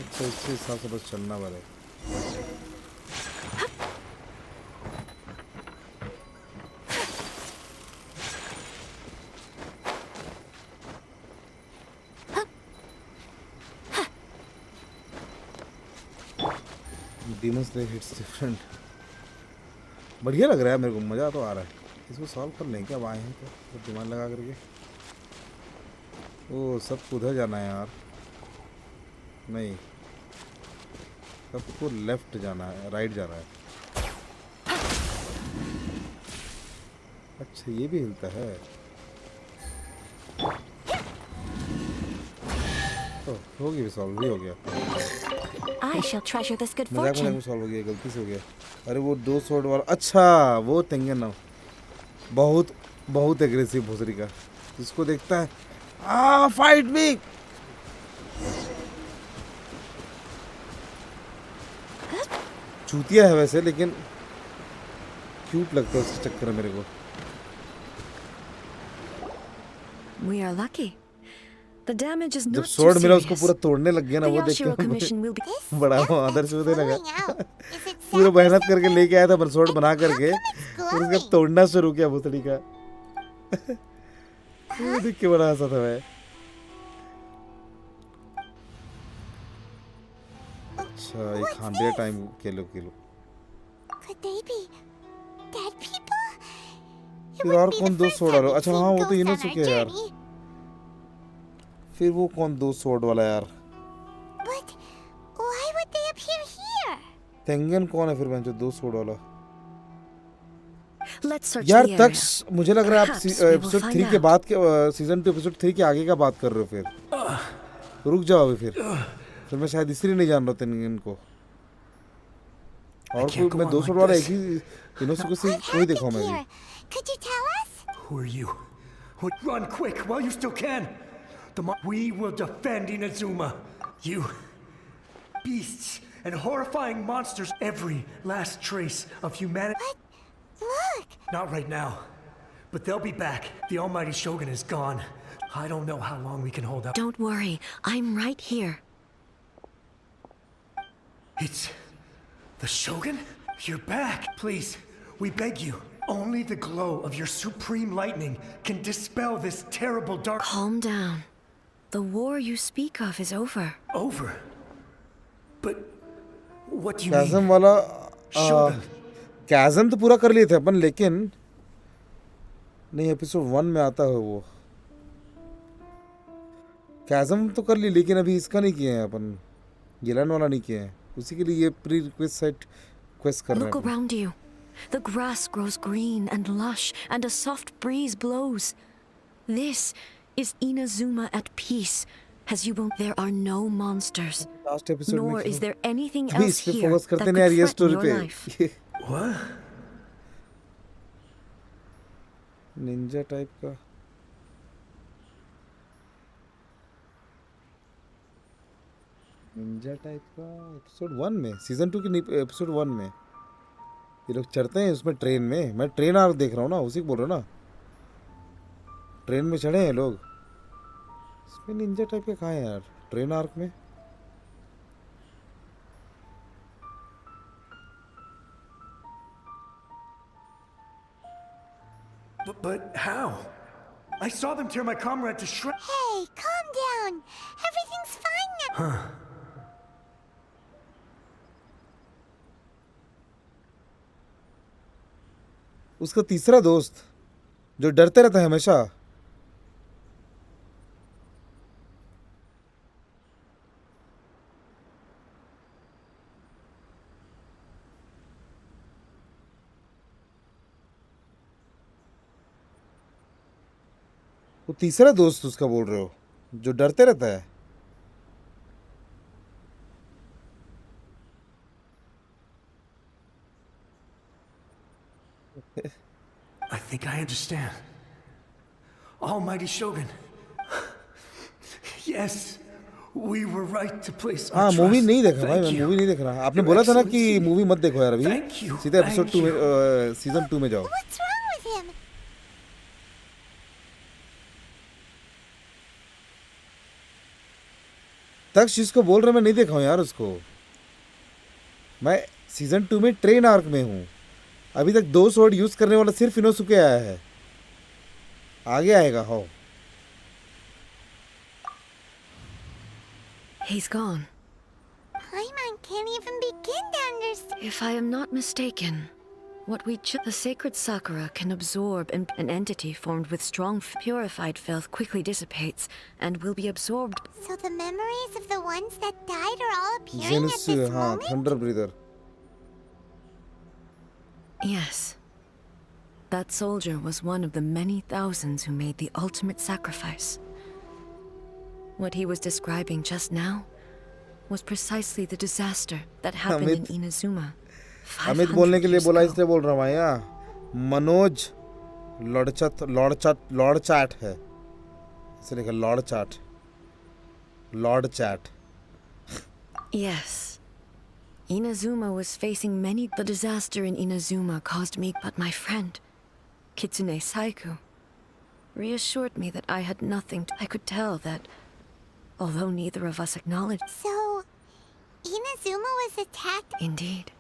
अच्छा इसी हिसाब से बस चलना वाला है। Demon Slayer hits different। बढ़िया लग रहा है मेरे को, मज़ा तो आ रहा है। इसको सॉल्व कर लें क्या? अब आए हैं तो दिमाग लगा करके। ओ सबको उधर जाना है यार, नहीं सबको लेफ्ट जाना है, राइट जाना है। अच्छा ये भी हिलता है। हो गया, सॉल्व भी हो गया। I shall treasure this good मजाक fortune. में सॉल्व हो गया, गलती से हो गया। अरे वो 2 स्वॉर्ड वाला, अच्छा वो तेंगन ना, बहुत बहुत एग्रेसिव भोसड़ी का, जिसको देखता है फाइट मी। चूतिया है वैसे, लेकिन क्यूट लगता है उसके चक्कर में मेरे को। We are lucky. The damage is जब not too स्वॉर्ड मिला उसको serious. पूरा तोड़ने लग गया ना, The वो देख Yashiro के Commission will be. बड़ा आदर्श होने लगा। Is it पूरा sad मेहनत or करके something? लेके आया था स्वॉर्ड बना करके, How come it's और उसका glowing? तोड़ना शुरू किया भोसड़ी का। वो देख के बड़ा हंसा था मैं। अच्छा ये What's खाने this? Time kilo Could they be dead people? It फिर wouldn't और be कौन the दो first स्वॉर्ड time वाला? we've अच्छा seen हाँ वो तो ghosts on इनोसुके our है यार। journey. फिर वो कौन 2 स्वॉर्ड वाला यार? But why would they appear here? तेंगन कौन है फिर मैं जो 2 स्वॉर्ड वाला? Let's search यार the तक area. मुझे लग रहा है आप Perhaps we will episode find 3 के out. बाद के सीजन 2 एपिसोड 3 के आगे का बात कर रहे हो। फिर रुक जाओ अभी, फिर मैं शायद इसलिए नहीं जान रहा तेंगन को। और कोई मैं 2 स्वॉर्ड वाला एक ही इनोसुके से कोई देखा हूं मैं भी। Here, could you tell us? Who are you? Run quick while you still can. We will defend Inazuma. You beasts and horrifying monsters. Every last trace of humanity. But look. Not right now. But they'll be back. The almighty Shogun is gone. I don't know how long we can hold up. Don't worry. I'm right here. It's the Shogun? You're back. Please, we beg you. Only the glow of your supreme lightning can dispel this terrible dark. Calm down. The war you speak of is over. Over? But what do you Chasm mean? वाला Shogun. chasm तो पूरा कर लिए थे अपन, लेकिन नहीं, episode 1 में आता है वो। chasm तो कर ली, लेकिन अभी इसका नहीं किए हैं अपन, येलन वाला नहीं किए हैं। उसी के लिए ये प्री रिक्वेस्ट साइट क्वेस्ट कर रहे हैं। Look around you. The grass grows green and lush, and a soft breeze blows. This is Inazuma at peace, as you won't. There are no monsters, Last episode nor is there anything अभी else इस पे here focus that करते could हैं यार, ये threaten story your पे। life. What? Ninja type का। Ninja type का एपिसोड 1 में, सीजन 2 की एपिसोड 1 में ये लोग चढ़ते हैं उसमें ट्रेन में। मैं ट्रेन आर्क देख रहा हूँ ना, उसी को बोल रहा हूँ ना। ट्रेन में चढ़े हैं लोग। इसमें निंजा टाइप के कहाँ हैं यार ट्रेन आर्क में? But how? I saw them tear my comrade to shreds. Hey, calm down. Everything's fine now. Huh. उसका तीसरा दोस्त जो डरते रहता है हमेशा। वो तीसरा दोस्त उसका बोल रहे हो जो डरते रहता है? I think I understand. Almighty Shogun. Yes, we were right to place our हाँ, trust. मूवी नहीं देखा भाई, Thank मैं you. मूवी नहीं देख रहा। आपने Your बोला था ना कि Excellency. मूवी मत देखो यार, अभी Thank you, सीधा एपिसोड thank 2 में, सीजन 2 में जाओ। What's wrong with him? Taksha जिसको बोल रहे मैं नहीं देखा हूँ यार उसको। मैं सीजन 2 में ट्रेन आर्क में हूँ। अभी तक 2 स्वॉर्ड यूज करने वाला सिर्फ इनोसुके आया है, आगे आएगा। हो He's gone. Paimon can't even begin to understand. If I am not mistaken, what the sacred Sakura can absorb an entity formed with strong purified filth quickly dissipates and will be absorbed. So the memories of the ones that died are all appearing at this हाँ, moment? Thunder breather. Yes. That soldier was one of the many thousands who made the ultimate sacrifice. What he was describing just now was precisely the disaster that happened in Inazuma. Amit बोलने के लिए बोला, इसलिए बोल रहा हूँ भैया। Manoj Lord chat है, इसे लिखा Lord chat. Yes. Inazuma was facing many. The disaster in Inazuma caused me, but my friend, Kitsune Saiku, reassured me that I had nothing. I could tell that, although neither of us acknowledged. So, Inazuma was attacked? Indeed.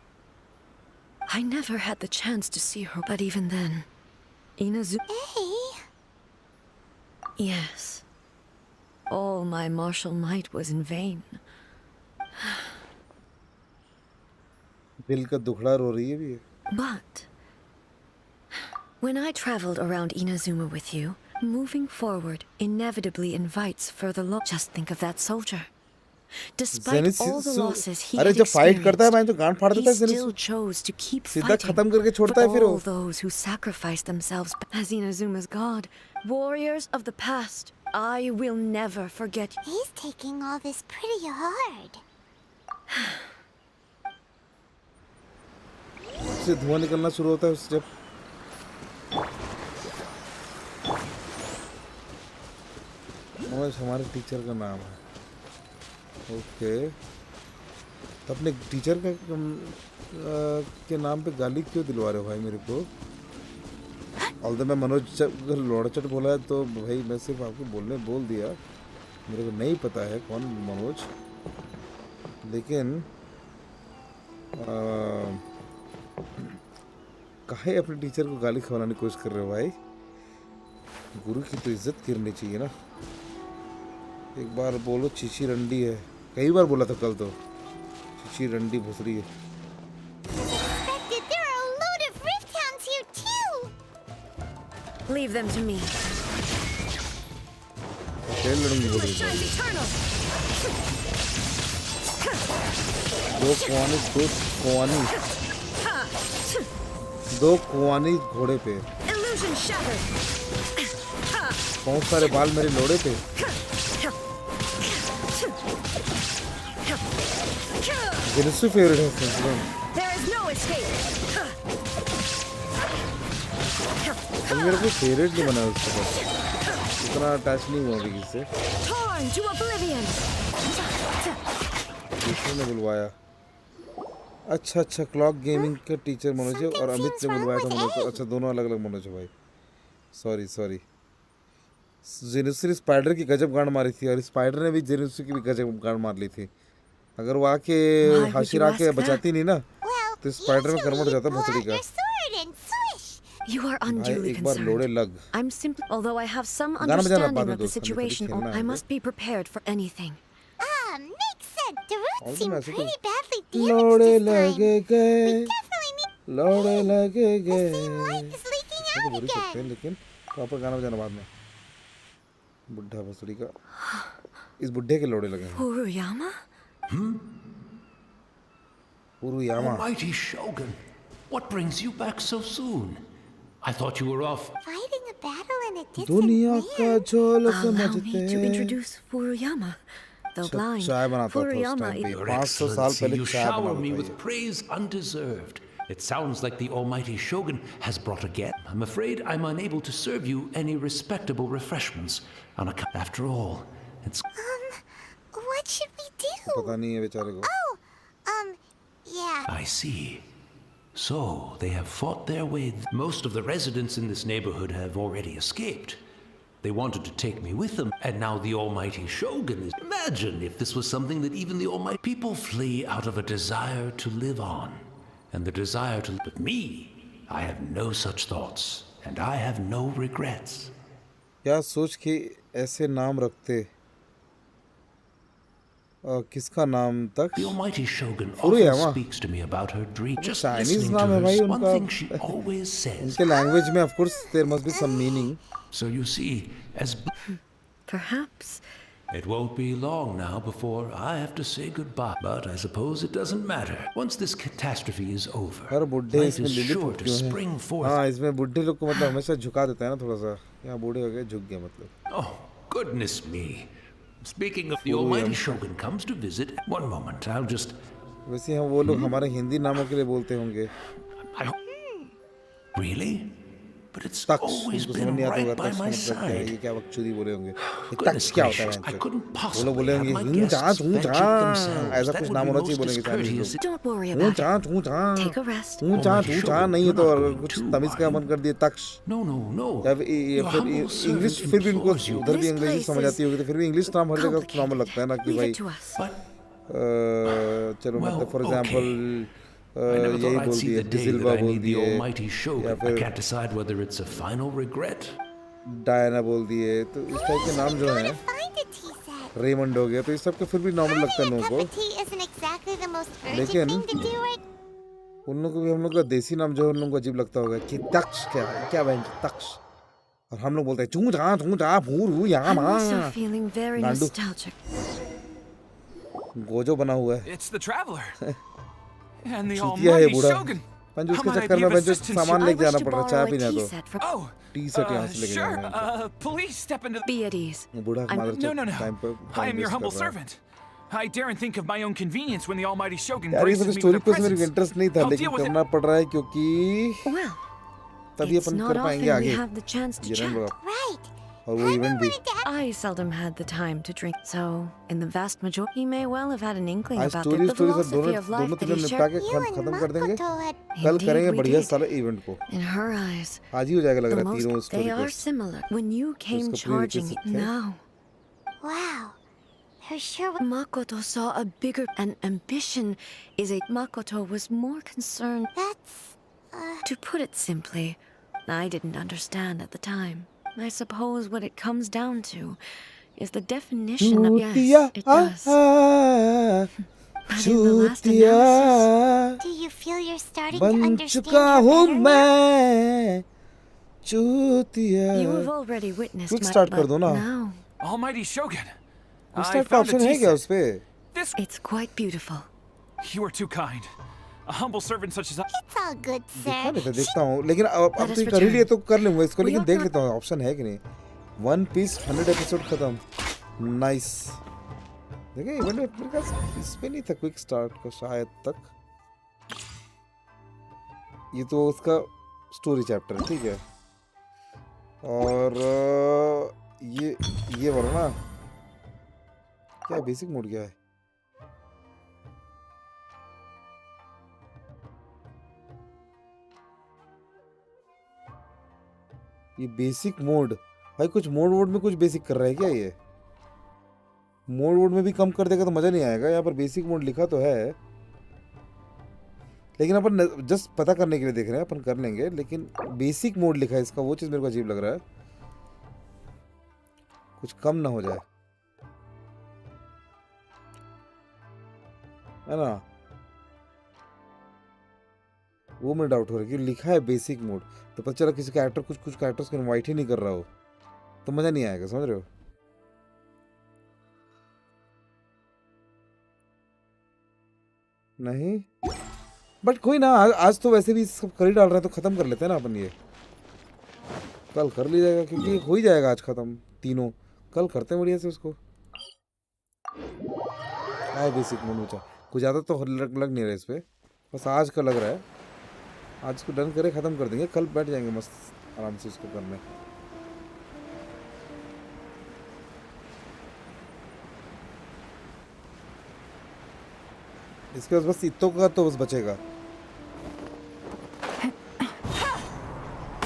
I never had the chance to see her, but even then, Inazuma. Hey! Yes. All my martial might was in vain. दिल का दुखड़ा रो रही है भी। But when I traveled around Inazuma with you, moving forward inevitably invites further loss. Just think of that soldier. Despite all the losses he had experienced, he still chose to keep fighting for all those who sacrificed themselves as Inazuma's god. Warriors of the past, I will never forget. He's taking all this pretty hard. से धुआं निकलना शुरू होता है जब मनोज हमारे teacher का नाम है। ओके, तो अपने टीचर के नाम पे गाली क्यों दिलवा रहे हो भाई मेरे को? ऑल्दो मैं मनोज लौड़चट बोला है तो भाई मैं सिर्फ आपको बोल दिया, मेरे को नहीं पता है कौन मनोज, लेकिन काहे अपने टीचर को गाली खवलाने की कोशिश कर रहे हो भाई? गुरु की तो इज्जत करनी चाहिए ना। एक बार बोलो चीची रंडी है, कई बार बोला था कल तो, चीची रंडी भोसड़ी है। Leave them to me. खेल लड़ूंगी बोल रही है। दो कुआनी घोड़े पे, बहुत सारे बाल मेरे लोड़े पे। जेनिसु फेवरेट है संस्कृत। मेरे को फेवरेट नहीं बना उसके बाद, इतना अटैच नहीं हुआ अभी किससे। किसने बुलवाया? अच्छा क्लॉक गेमिंग के टीचर मनोज है और अमित ने बुलवाया था मनोज। अच्छा दोनों अलग अलग मनोज है भाई, सॉरी। जेनिसु ने स्पाइडर की गजब गांड मारी थी और स्पाइडर ने भी जेनिसु की भी गजब गांड मार ली थी। अगर वो आके हाशिरा के बचाती नहीं ना तो स्पाइडर में कन्वर्ट हो जाता भोसड़ी का। You are unduly concerned. I'm simply, although I have some understanding of the situation, I must be prepared for anything. Makes sense. The roots seem pretty badly damaged this time. We definitely need... लोड़े लगेगे। The same light is leaking out again. लेकिन proper गाना बजाना बाद में। बुढ़ा भोसड़ी का, इस बुढ़े के लोड़े लगे हैं। Furuyama? Furuyama. Almighty Shogun, what brings you back so soon? I thought you were off fighting a battle in a distant दुनिया का झोल समझते। Allow me to हैं। introduce Furuyama. Though blind, चाय बनाता था उस Furuyama टाइम पे। Your 500 साल Excellency, पहले you चाय shower बनाता me था with ये। praise undeserved. It sounds like the Almighty Shogun has brought a guest. I'm afraid I'm unable to serve you any respectable refreshments on account. After all, it's... what should we do? पता नहीं है बेचारे को। Yeah. I see. So, they have fought their way. Most of the residents in this neighborhood have already escaped. They wanted to take me with them, and now the Almighty Shogun is... Imagine if this was something that even the Almighty... People flee out of a desire to live on, and the desire to... But me, I have no such thoughts, and I have no regrets. क्या सोच के ऐसे नाम रखते? किसका नाम तक? The Almighty Shogun often speaks to me about her dream. Just listening to her, one thing she always says. उनके language में, of course, there must be some meaning. So you see, as... Perhaps. It won't be long now before I have to say goodbye. But I suppose it doesn't matter. Once this catastrophe is over, life is sure to spring forth. हाँ, इसमें बुढ़े लोग को मतलब हमेशा झुका देता है ना थोड़ा सा। यहाँ बूढ़े हो गए, झुक गए मतलब। Oh, goodness me. Speaking of the Almighty Shogun comes to visit. One moment, I'll just... वैसे हम वो लोग हमारे हिंदी नामों के लिए बोलते होंगे। Really? But it's always been right by my side. ये क्या बकचोदी बोले होंगे? तक्ष क्या होता है? I couldn't वो लोग possibly बोलेंगे have my guests venture themselves. ऐसा कुछ नाम होना चाहिए बोलेंगे सारे लोग। Don't worry about it. Take a rest. नहीं है तो कुछ तमीज का मन कर दिए तक्ष। No. या फिर इंग्लिश फिर भी इनको उधर भी अंग्रेजी समझ आती होगी तो फिर भी इंग्लिश नाम हर जगह नॉर्मल लगता है ना कि भाई चलो मतलब फॉर एग्जांपल यही बोल दिए डिजिल्वा बोल दिए या फिर डायना बोल दिए तो इस टाइप के नाम जो हैं रेमंड हो गया तो इस सब के फिर भी नॉर्मल लगता है लोगों को लेकिन उन लोगों को भी हम लोग का देसी नाम जो है उन लोगों को अजीब लगता होगा कि तक्ष क्या बहन तक्ष और हम लोग बोलते हैं चूं जा भूरू यहाँ गांडू गोजो बना हुआ है चूतिया है बूढ़ा पंज उसके चक्कर में पंज सामान लेके जाना पड़ रहा चाय पीने तो टी शर्ट यहाँ से लेके जाना बूढ़ा मदर टाइम पर I am your humble servant. I daren't think of my own convenience when the Almighty Shogun यार ये graces सब me स्टोरी with पे a मेरे presence. इंटरेस्ट नहीं था लेकिन करना पड़ रहा है क्योंकि तभी अपन कर पाएंगे आगे Right. और वो इवेंट भी I seldom had the time to drink, so in the vast majority, he may well have had an inkling आज about स्टोरी the स्टोरी सब philosophy of life दोनों that तीनों he निपटा shared. के खत्म कर देंगे कल Indeed, करेंगे we बढ़िया did. सारा इवेंट को In her eyes, आज ही हो जाएगा लग the रहा है most तीनों they story are quest similar. When you came उसका charging prerequisite थे now, Wow. Her sure Makoto saw a bigger and ambition is a Makoto was more concerned. That's To put it simply, I didn't understand at the time. I suppose what it comes down to is the definition of yes, it does. But in the last analysis, Do you feel you're starting to बन understand चुका her हूँ better now? मैं चूतिया you have already witnessed quick my start कर but दो ना now Almighty Shogun. Quick I start का found a option है tea क्या set. उस पे This it's quite beautiful. You are too kind. A humble servant such as I. It's all good, दिखा sir. नहीं था देखता हूँ लेकिन अब Let us तो कर ही लिए return. तो कर लूंगा इसको We लेकिन ought देख not- लेता हूँ ऑप्शन है कि नहीं वन पीस 100 एपिसोड खत्म नाइस देखिए इवेंट में मेरे पास इसमें नहीं था क्विक स्टार्ट का शायद तक ये तो उसका स्टोरी चैप्टर है ठीक है और ये वाला ना क्या बेसिक मोड क्या है ये बेसिक मोड भाई कुछ मोड में कुछ बेसिक कर रहा है क्या ये मोड में भी कम कर देगा तो मजा नहीं आएगा यहाँ पर बेसिक मोड लिखा तो है लेकिन अपन जस्ट पता करने के लिए देख रहे हैं अपन कर लेंगे लेकिन बेसिक मोड लिखा है इसका वो चीज मेरे को अजीब लग रहा है कुछ कम ना हो जाए है ना वो मैं डाउट हो रहा है कि लिखा है बेसिक मोड तो पता चला किसी कैरेक्टर कुछ कैरेक्टर्स को इनवाइट ही नहीं कर रहा हो तो मजा नहीं आएगा समझ रहे हो नहीं बट कोई ना आज तो वैसे भी सब कर ही डाल रहे हैं तो खत्म कर लेते हैं ना अपन ये कल कर लिया जाएगा क्योंकि हो ही जाएगा आज खत्म तीनों कल करते हैं बढ़िया से उसको आए बेसिक मोड बचा कुछ ज़्यादा तो लग नहीं रहा है इस पर बस आज का लग रहा है आज इसको डन करे ख़त्म कर देंगे कल बैठ जाएंगे मस्त आराम से इसको करने इसके बाद बस इतो का तो बस बचेगा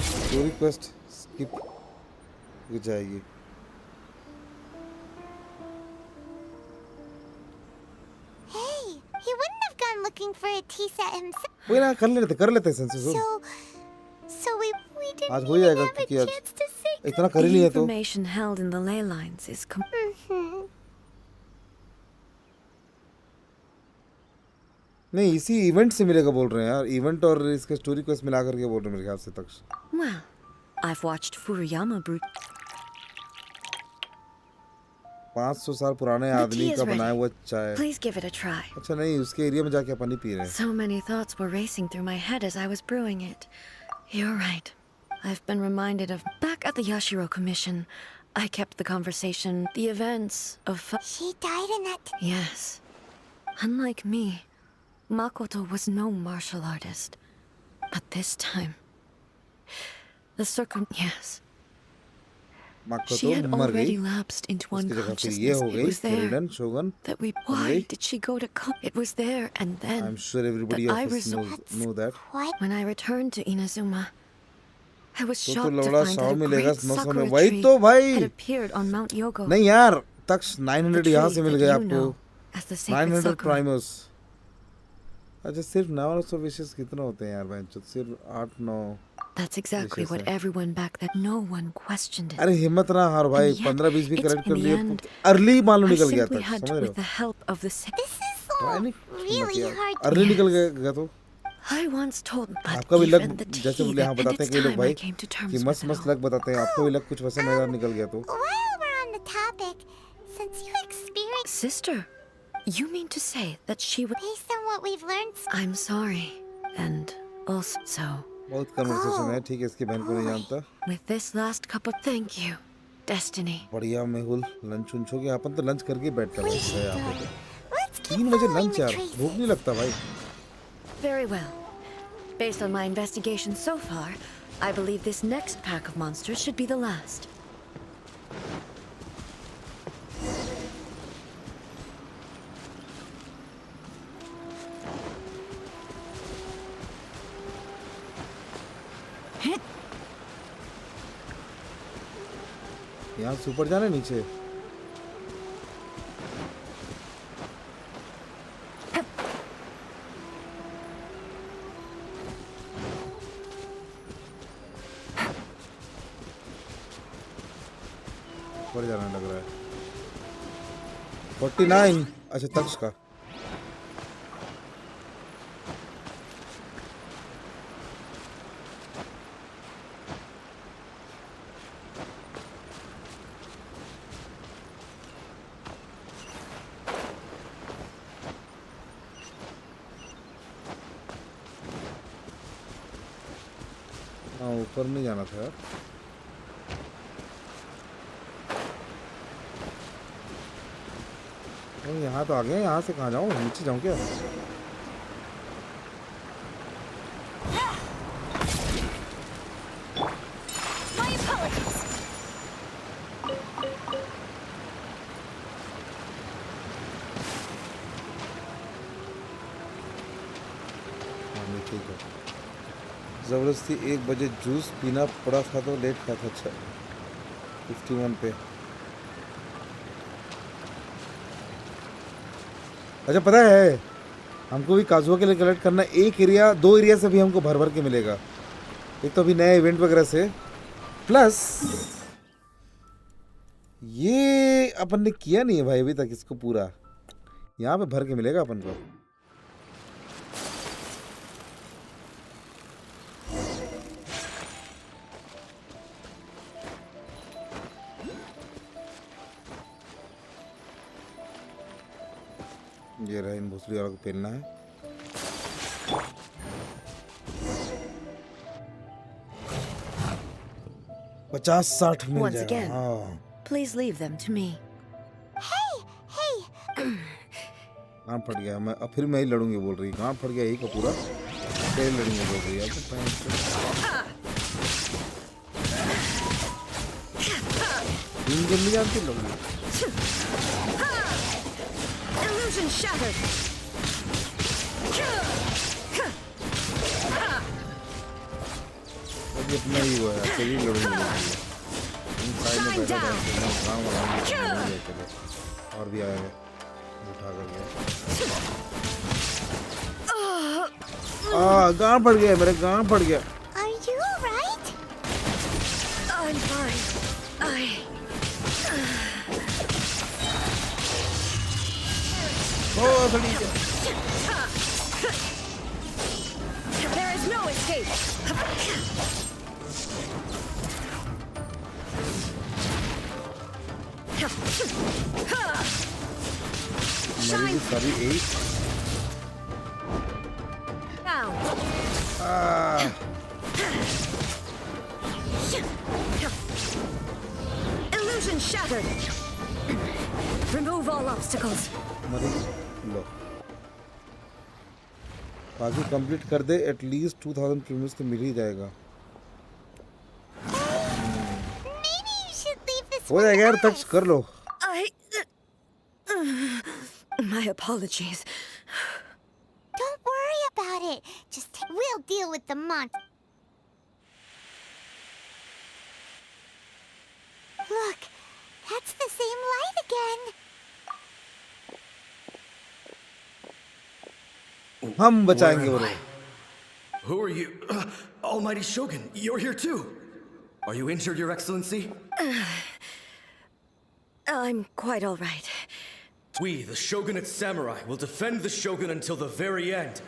स्टोरी क्वेस्ट स्किप हो जाएगी Hey, he wouldn't have gone looking for a tea set himself. वही ना कर लेते हैं सेंसेस So we didn't आज हो even जाएगा have a क्योंकि आज chance to say इतना कर ही The नहीं है तो information held in the ley lines is नहीं इसी इवेंट से मिलेगा बोल रहे हैं यार इवेंट और इसके स्टोरी क्वेस्ट मिला करके बोल रहे हैं मेरे ख्याल से तक Well, I've watched Furuyama brew. 500 साल पुराने The आदमी tea is का ready. बनाया हुआ चाय Please give it a try. अच्छा नहीं उसके एरिया में जाके अपन नहीं पी रहे हैं So many thoughts were racing through my head as I was brewing it. You're right. I've been reminded of back at the Yashiro Commission. I kept the conversation, the events of. She died in that. Yes. Unlike me, Makoto was no martial artist. But this time, yes. She had already lapsed into unconsciousness. It was there that we. Why did she go to come? It was there, and then. I'm sure everybody else know that. When I returned to Inazuma, I was तो shocked to लौड़ा find Shaw that a मिलेगा great 900 sakura में वही tree तो भाई had appeared on Mount Yogo. नहीं यार Taksha The 900 यहाँ से tree मिल that गया you know आपको as the sacred 900 sakura. Primus अच्छा सिर्फ 900 विशेष कितना होते हैं यार बहन सिर्फ 8-9 That's exactly what everyone back then. No one questioned it. अरे हिम्मत ना हार भाई And yet, 15-20 भी it's कलेक्ट in कर the लिए end, अर्ली मान लो I निकल गया simply था had समझ to, रहे with the help of the. This is all हो really hard. अर्ली निकल गया तो I once told, but आपका भी लक even the जैसे tea बोले यहाँ that बताते हैं it's कई लोग time I भाई came to terms कि with मस्त it मस्त all. लक बताते हैं आपका भी लक कुछ वैसा मेरा निकल गया तो While we're on the topic, since you experienced. Sister, you mean to say that she was? Based on what we've learned. I'm sorry, and also so. बहुत कन्वर्सेशन है ठीक है इसकी बहन को नहीं जानता With this last cup of thank you, Destiny. बढ़िया मेहुल लंच उंच हो गया अपन तो लंच करके बैठते हैं बस यहाँ पे Let's keep 3 बजे following लंच the यार traces. भूख नहीं लगता भाई Very well. Based on my investigation so far, I believe this next pack of monsters should be the last. यहाँ से ऊपर जाना नीचे? ऊपर जाना लग रहा है। 49। अच्छा तक्ष का। ऊपर नहीं जाना था यार। यहाँ तो आ गया, यहाँ से कहाँ जाऊँ? नीचे जाऊँ क्या? ठीक है, जबरदस्ती 1 बजे जूस पीना पड़ा था तो लेट था। अच्छा 51 पे। अच्छा पता है हमको भी काजुआ के लिए कलेक्ट करना। एक एरिया 2 एरिया से भी हमको भर भर के मिलेगा। एक तो अभी नया इवेंट वगैरह से, प्लस ये अपन ने किया नहीं है भाई अभी तक इसको पूरा। यहाँ पे भर के मिलेगा अपन को। ये रहा, इन भूसड़ी वाला को पहनना है। पचास 60 मिल जाएगा। हाँ। Please leave them to me. कहाँ फट गया? मैं अब फिर मैं ही लड़ूंगी बोल रही। कहाँ फट गया? यही का पूरा फिर लड़ूंगी बोल रही है। तो नहीं जानती लोग। Illusion shattered. अभी अपना ही हुआ है, तेरी लड़ूंगी। साइड में बैठा था, और भी आया है, उठा कर गया। गाँव पड़ गया मेरे, गाँव पड़ गया। Are you alright? I'm fine. There is no escape. मेरी सारी 8 Illusion shattered. Remove all obstacles. मरी लो। बाकी कंप्लीट कर दे, एटलीस्ट 2000 प्रीमियम्स तो मिल ही जाएगा। हो जाएगा यार, टच कर लो। My apologies. Don't worry about it. We'll deal with the monster. Look, that's the same light again. हम बचाएंगे वो। Who are you? Almighty Shogun, you're here too. Are you injured, Your Excellency? I'm quite all right. We, the Shogunate Samurai, will defend the Shogun until the very end.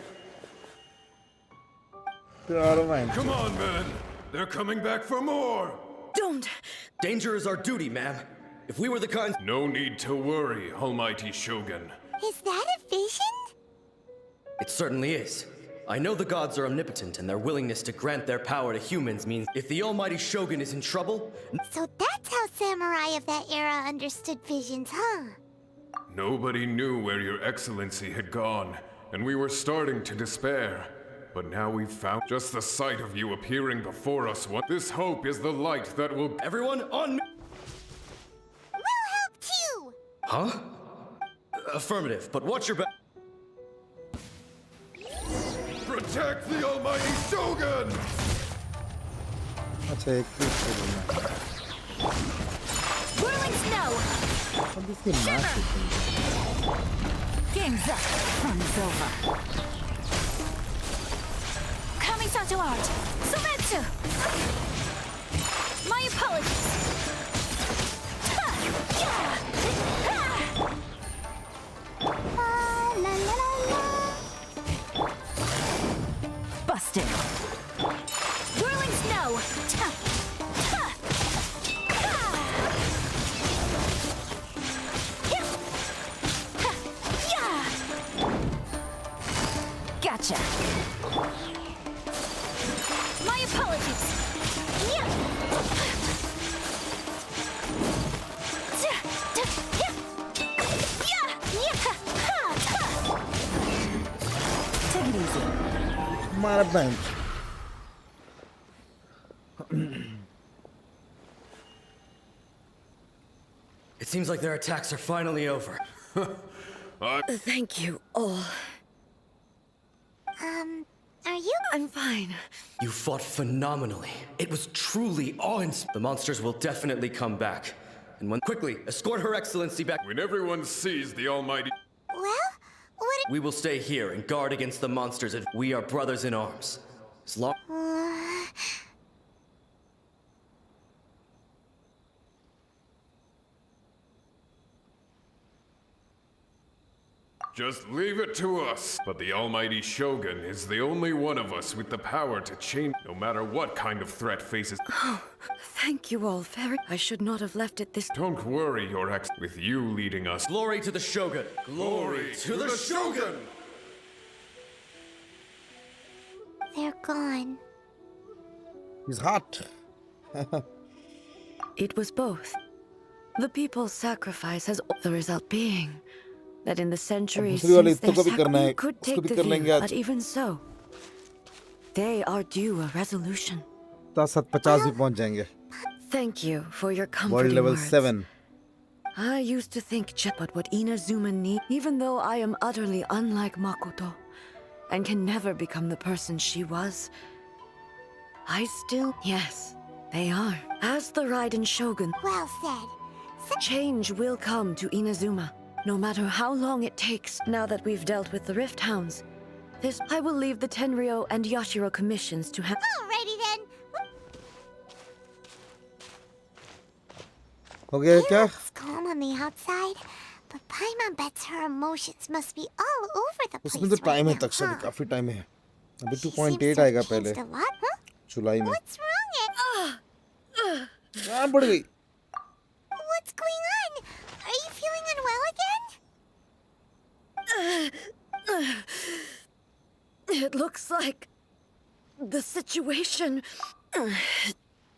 Come on, men. They're coming back for more. Don't. Danger is our duty, ma'am. If we were the kind... No need to worry, Almighty Shogun. Is that a vision? It certainly is. I know the gods are omnipotent, and their willingness to grant their power to humans means if the Almighty Shogun is in trouble... So that's how samurai of that era understood visions, huh? Nobody knew where your excellency had gone, and we were starting to despair. But now we've found just the sight of you appearing before us. This hope is the light that will... Everyone on me! We'll help too! Huh? Affirmative, but watch your back. Protect the Almighty Shogun! अच्छा एक Game's up. Fun's over. Kamisato art. Sumetsu. My apologies. Busted. Whirling snow. Gotcha. My apologies. Take it easy. मारा bank. It seems like their attacks are finally over. Thank you all. Are you? I'm fine. You fought phenomenally. It was truly awe-inspiring. The monsters will definitely come back. And when quickly, escort Her Excellency back. When everyone sees the Almighty... Well, what? We will stay here and guard against the monsters. We are brothers in arms. As long... Just leave it to us. But the Almighty Shogun is the only one of us with the power to change no matter what kind of threat faces. Oh, thank you all very... I should not have left it this... Don't worry, Your Ex... With you leading us... Glory to the Shogun! Glory to the Shogun! They're gone. He's hot. It was both. The people's sacrifice has the result being that in the centuries since their sacrifice could take the view, but even so, they are due a resolution. 50 भी पहुंच जाएंगे. Thank you for your comforting World level words. 7. I used to think but what Inazuma needs, even though I am utterly unlike Makoto, and can never become the person she was, I still... Yes, they are. As the Raiden Shogun... Well said. Change will come to Inazuma, no matter how long it takes. Now that we've dealt with the Rift Hounds, I will leave the Tenryo and Yashiro commissions to have... Alrighty then. Okay, क्या? It's calm on the outside, but Paimon bets her emotions must be all over the place उसमें तो right time है now, तक शायद huh? काफी time है. अभी She 2.8 seems to आएगा have पहले. changed a lot, huh? जुलाई में. What's wrong? कहाँ पड़ गई? What's going on? Are you feeling unwell again? It looks like the situation...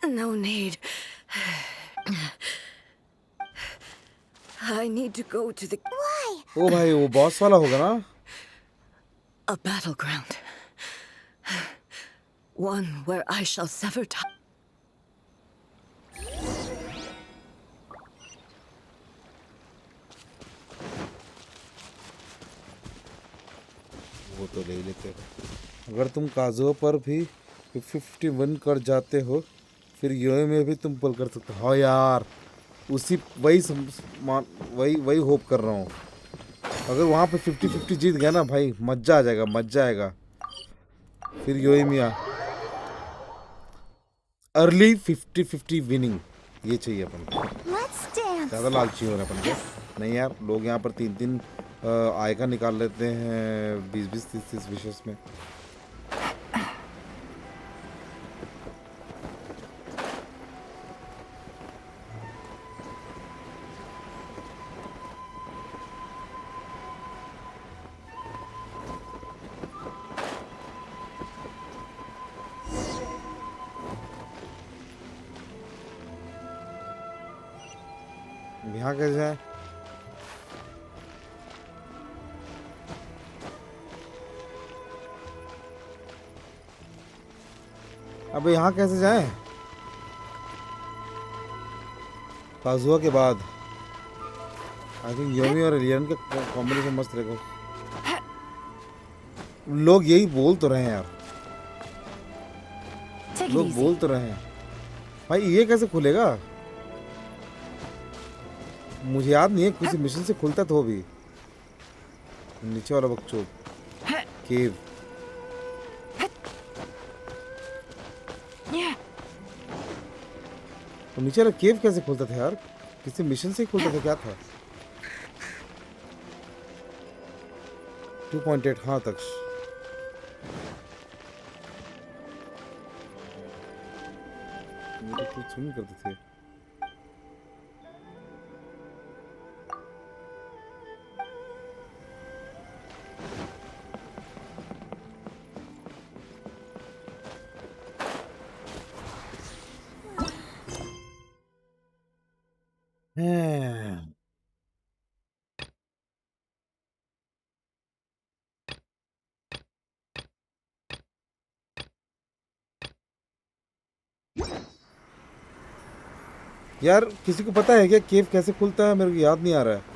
No need. I need to go to the... Why? ओ भाई वो boss वाला होगा ना? A battleground. One where I shall sever time. वो तो ले लेते हो. अगर तुम काजुओ पर भी 51 कर जाते हो, फिर योए में भी तुम पुल कर सकते हो. हाँ यार, उसी वही होप कर रहा हूँ. अगर वहाँ पे 50-50 जीत गया ना भाई, मजा आ जाएगा, मजा आएगा. फिर योए में अर्ली 50-50 विनिंग ये चाहिए अपन को. ज़्यादा लालची हो रहा है अपन को. नहीं यार, लोग यहाँ पर 3-3 आय का निकाल लेते हैं 20-20 30-30 विशेष में. यहाँ कैसे है? अब यहाँ कैसे जाएं? काजुआ के बाद आई थिंक योमी और एलियन के कॉम्बिनेशन मस्त रहेगा. लोग यही बोल तो रहे हैं यार. लोग बोल तो रहे हैं भाई, ये कैसे खुलेगा? मुझे याद नहीं है किसी मिशन से खुलता तो भी नीचे वाला बकचोद केव तो नीचे वाला केव कैसे खुलता था यार किसी मिशन से ही खुलता था क्या था 2.8 हाँ तक मेरे तो स्विम करते थे यार किसी को पता है क्या केव कैसे खुलता है मेरे को याद नहीं आ रहा है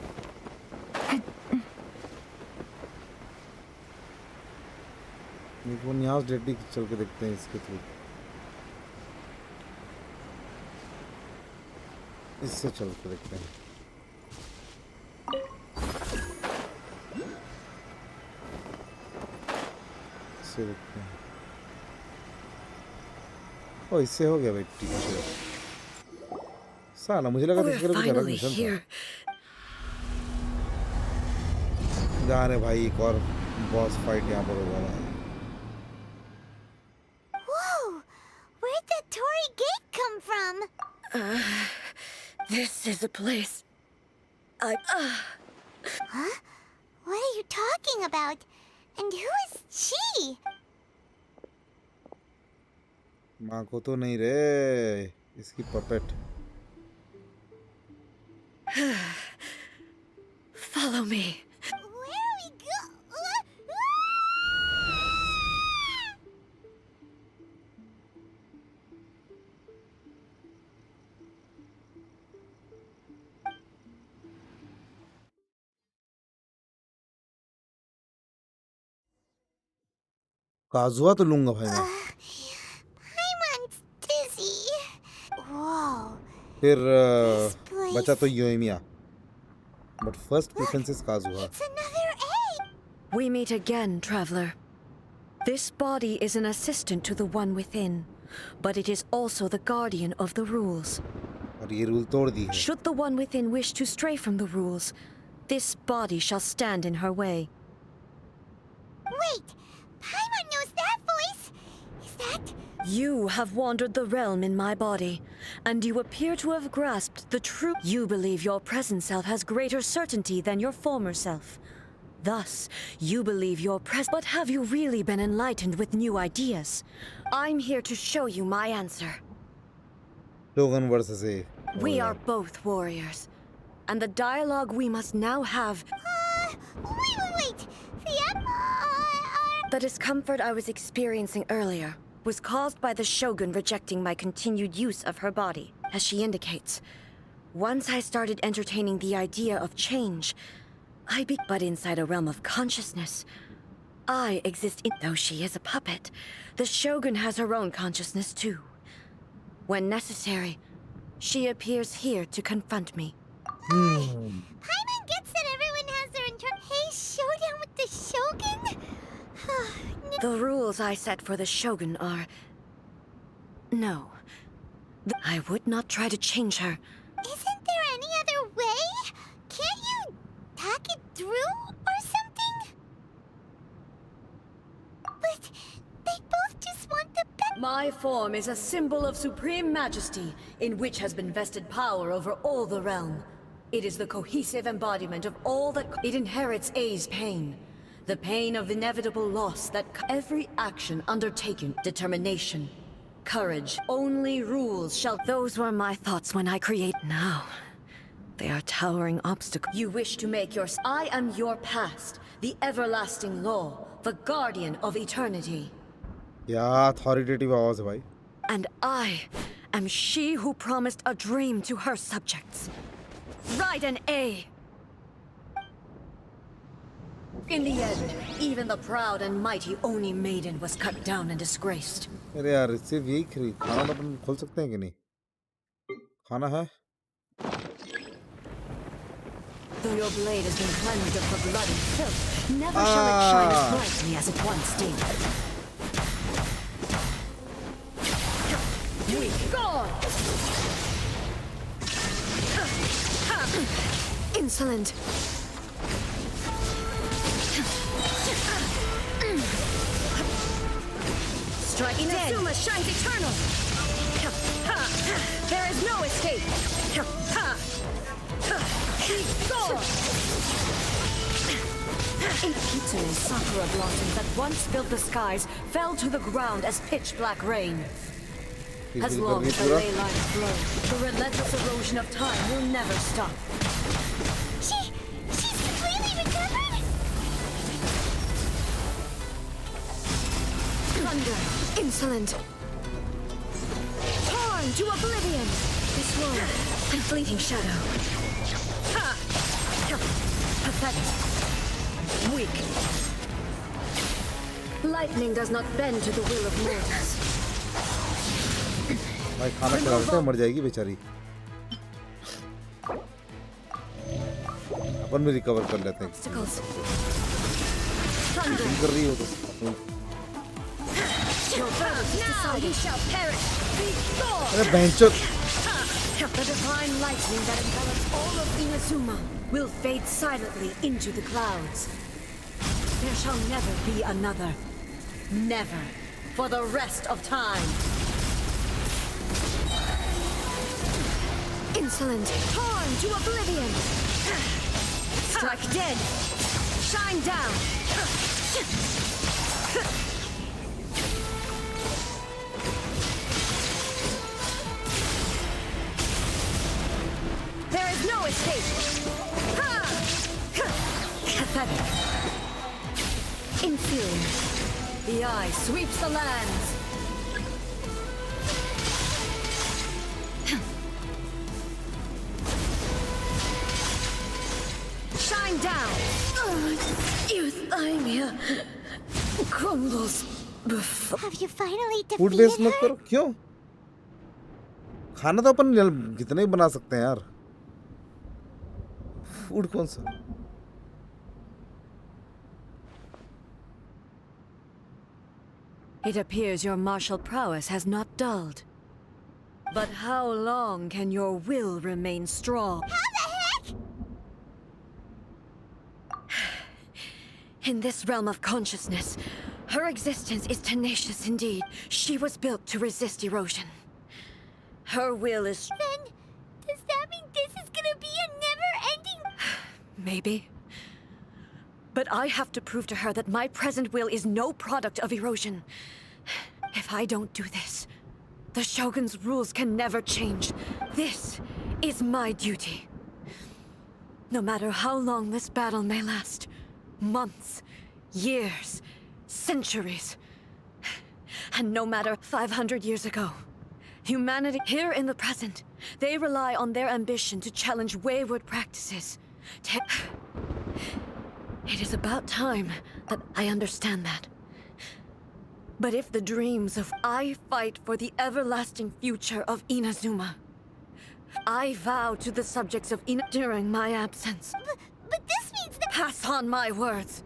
यहाँ डेडली चल के देखते हैं इसके थ्रू इससे चल के देखते हैं इससे देखते हैं ओ इससे हो गया भाई टीचर साला मुझे लगा था इसके लिए कुछ अलग मिशन था जाने भाई एक और बॉस फाइट यहाँ पर होगा भाई Where'd that Tory gate come from? This is a place. Huh? What are you talking about? And who is she? माँ को तो नहीं रे इसकी puppet Follow me. Where are we go? काजुआ तो लूंगा भाई मैं I'm dizzy. Whoa. फिर बचा तो योमिया but first preference is काजुआ It's another egg. We meet again, traveler. This body is an assistant to the one within, but it is also the guardian of the rules. और ये rule तोड़ दी है Should the one within wish to stray from the rules, this body shall stand in her way. Wait, Paimon knows that voice. Is that? You have wandered the realm in my body, and you appear to have grasped the truth. You believe your present self has greater certainty than your former self. Thus, you believe your But have you really been enlightened with new ideas? I'm here to show you my answer. Shogun versus A. We are both warriors, and the dialogue we must now have. Wait. The discomfort I was experiencing earlier was caused by the Shogun rejecting my continued use of her body, as she indicates. Once I started entertaining the idea of change, but inside a realm of consciousness. I exist though she is a puppet. The Shogun has her own consciousness too. When necessary, she appears here to confront me. Paimon gets that everyone has their Hey, showdown with the Shogun? The rules I set for the Shogun are... No. I would not try to change her. Isn't there any other way? Can't you talk it through or something? But they both just want the best. My form is a symbol of supreme majesty, in which has been vested power over all the realm. It is the cohesive embodiment of all that... It inherits A's pain. The pain of inevitable loss that every action undertaken, determination, courage, only rules shall... Those were my thoughts when I create now. They are towering obstacles. You wish to make your... I am your past, the everlasting law, the guardian of eternity. Yeah, authoritative आवाज है भाई. And I am she who promised a dream to her subjects. Ride an A! In the end, even the proud and mighty Oni maiden was cut down and disgraced. अरे यार इससे यही खरीद खाना button खोल सकते हैं कि नहीं खाना है Though your blade has been cleansed of the blood and filth, never shall it shine as brightly as it once did. Weak. Gone! Insolent. Strike Inazuma shines eternal! There is no escape! A Kitsune's sakura blossoms that once filled the skies fell to the ground as pitch-black rain. As long as the ley lines flow, the relentless erosion of time will never stop. She's completely recovered? Thunder, insolent. Torn to oblivion. This one, and fleeting shadow. Pathetic. Weak. Lightning does not bend to the will of mortals. भाई खाना खिला देते हैं, मर जाएगी बेचारी। अपन भी recover कर लेते हैं। कर रही हो तो अरे बहनचोद। The divine lightning that envelops all of Inazuma will fade silently into the clouds. There shall never be another. Never. For the rest of time. Insolent. Torn to oblivion. Strike dead. Shine down. There is no escape. Pathetic. Inferior. The eye sweeps the lands. Shine down. Your thymia crumbles before. Have you finally food defeated waste मत her? करो। क्यों? खाना तो अपन कितना ही बना सकते हैं यार। फूड कौन सा? It appears your martial prowess has not dulled. But how long can your will remain strong? How the heck? In this realm of consciousness, her existence is tenacious indeed. She was built to resist erosion. Her will is... Then, does that mean this is gonna be a never-ending... Maybe. But I have to prove to her that my present will is no product of erosion. If I don't do this, the Shogun's rules can never change. This is my duty. No matter how long this battle may last, months, years, centuries, and no matter 500 years ago, humanity here in the present, they rely on their ambition to challenge wayward practices. It is about time that I understand that. But if the dreams of I fight for the everlasting future of Inazuma, I vow to the subjects of Ina during my absence. But this means that... Pass on my words.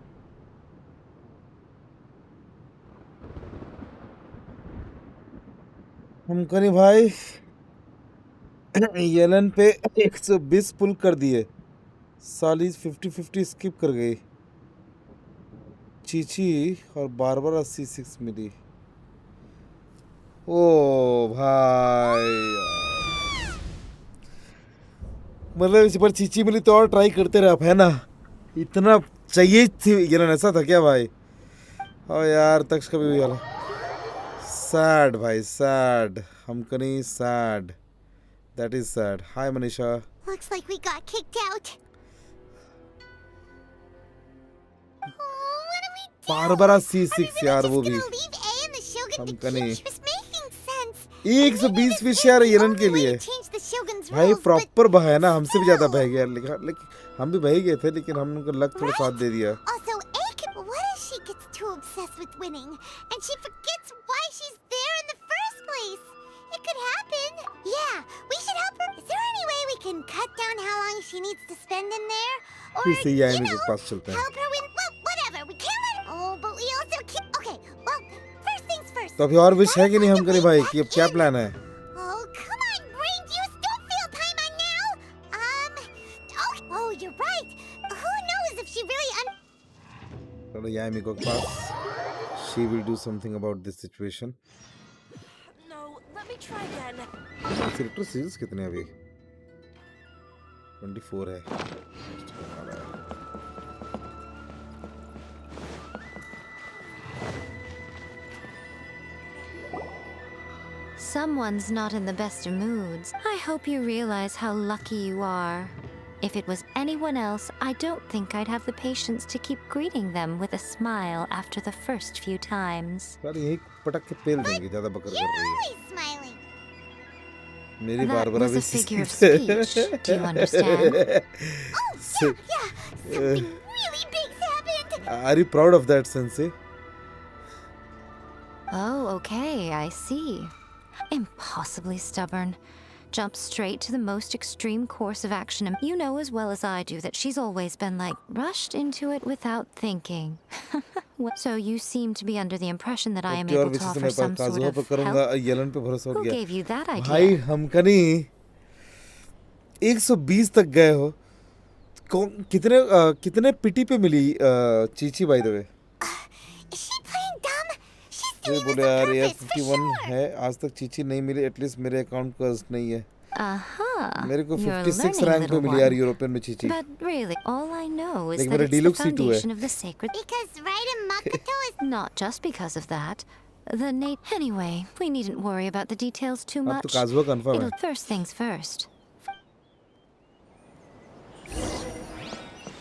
हमको नहीं भाई Yellen पे 120 पुल कर दिए। साली 50-50 skip कर गई। चीची और बारबारा C6 मिली। ओ भाई मतलब इस पर चीची मिली तो और ट्राई करते रहे है ना। इतना चाहिए थी येलन, ऐसा था क्या भाई? और यार तक्ष कभी भी वाला सैड भाई, सैड। हमको नहीं sad, that is sad. Hi Manisha. Looks like we got kicked out. Barbara C6 यार वो भी हमको नहीं। 120 फिश यार येलन के लिए भाई प्रॉपर बहा है ना। हमसे भी ज्यादा बह गया, लेकिन हम भी बह गए थे, लेकिन हम उनका लक थोड़ा साथ दे दिया। What if she gets too obsessed with winning and she forgets why she's there in the first place? It could happen. Yeah, we should help her. Is there any way we can cut down how long she needs to spend in there? Or, फिर से यामी के पास चलते हैं. help her win. Well, whatever. We can't let her. Oh, but we also can't. Okay, well, first things first. तो अभी और wish है कि नहीं हम करें भाई कि अब क्या प्लान है? Oh, come on, brain juice. Don't feel Paimon now. Oh, you're right. Who knows if she really चलो यामी के पास. She will do something about this situation. No, let me try again. Selector series कितने अभी? 24 है. Someone's not in the best of moods. I hope you realize how lucky you are. If it was anyone else, I don't think I'd have the patience to keep greeting them with a smile after the first few times. यार यही पटक के पेल देंगे ज़्यादा बकर कर रही है. always smiling? मेरी That बारबरा was भी a figure of speech. Do you understand? Yeah, something really big's happened. Are you proud of that, Sensei? Oh, okay, I see. Impossibly stubborn. Jump straight to the most extreme course of action. You know as well as I do that she's always been like, rushed into it without thinking. So you seem to be under the impression that I am able to offer some sort of help? Yellen पे भरोसा हो Who गया. gave you that idea? भाई हम कहीं 120 तक गए हो. कितने पिटी पे मिली Chichi by the way? Is she playing dumb? She's ये doing बोले this on यार ये purpose, for 51 sure. है. आज तक चीची नहीं मिली. एटलीस्ट मेरे अकाउंट का नहीं है. मेरे को You're 56 learning, रैंक पे little मिली यार one. यूरोपियन में Chichi. But really, all I know is Like that मेरा it's the deluxe C2 है. foundation of the sacred. Because Raiden Makoto is... Not just because of that. The Nate. Anyway, we needn't worry about the details too अब much. तो काजुआ confirm है. First things first.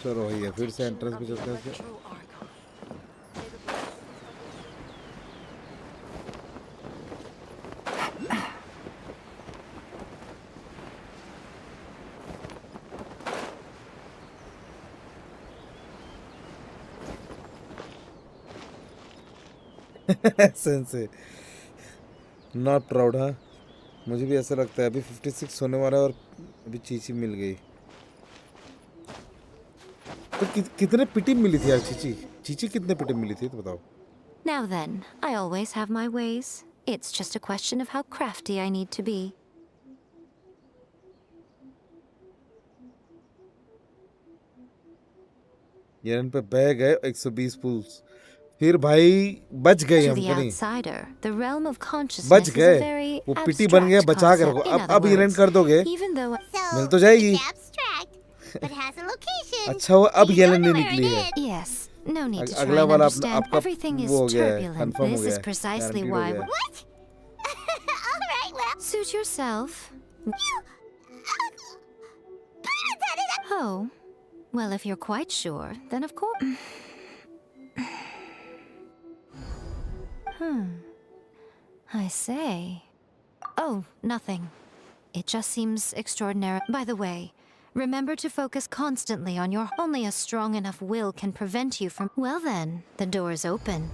चलो भैया फिर से entrance पे चलते हैं. Sensei not proud. हाँ मुझे भी ऐसा लगता है. अभी 56 होने वाला है और अभी चीची मिल गई. तो कितने पिटी मिली थी यार चीची? चीची कितने पिटी मिली थी तो बताओ. Now then, I always have my ways. It's just a question of how crafty I need to be. Yellen पे बह गए 120 पुल्स. फिर भाई बच गए हम कहीं. बच गए. वो पिटी बन गया. बचा के रखो. अब येलन कर दोगे मिल तो जाएगी. अच्छा वो अब येलन नहीं निकली है. Yes. No need to try अगला and वाला understand. आपका Everything is वो हो गया है. turbulent. कंफर्म हो This गया is है. precisely Guaranteed हो why. गया है. All right, well... Suit yourself. Oh, well, if you're quite sure, then of course. I say. Oh, nothing. It just seems extraordinary. By the way, remember to focus constantly on your. Only a strong enough will can prevent you from. Well, then, the door's open.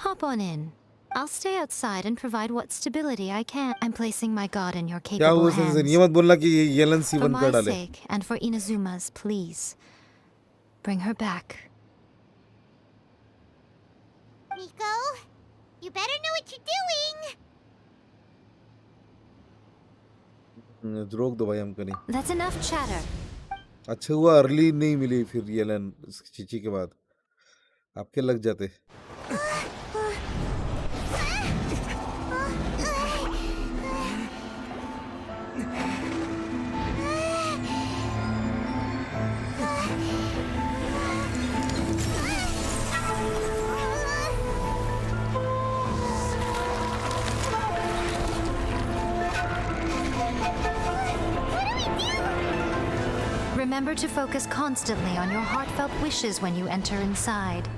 Hop on in. I'll stay outside and provide what stability I can. I'm placing my god in your क्या capable हुआ hands. Sense? ये मत बोलना कि ये Yellen For C1 my कर डाले. sake and for Inazuma's, please. Bring her back. Nico, you better know what you're doing. रोक दो भाई हम कहीं. That's enough chatter. अच्छा हुआ अर्ली नहीं मिली फिर येलन चीची के बाद. आपके लग जाते. Remember to focus constantly on your heartfelt wishes when you enter inside.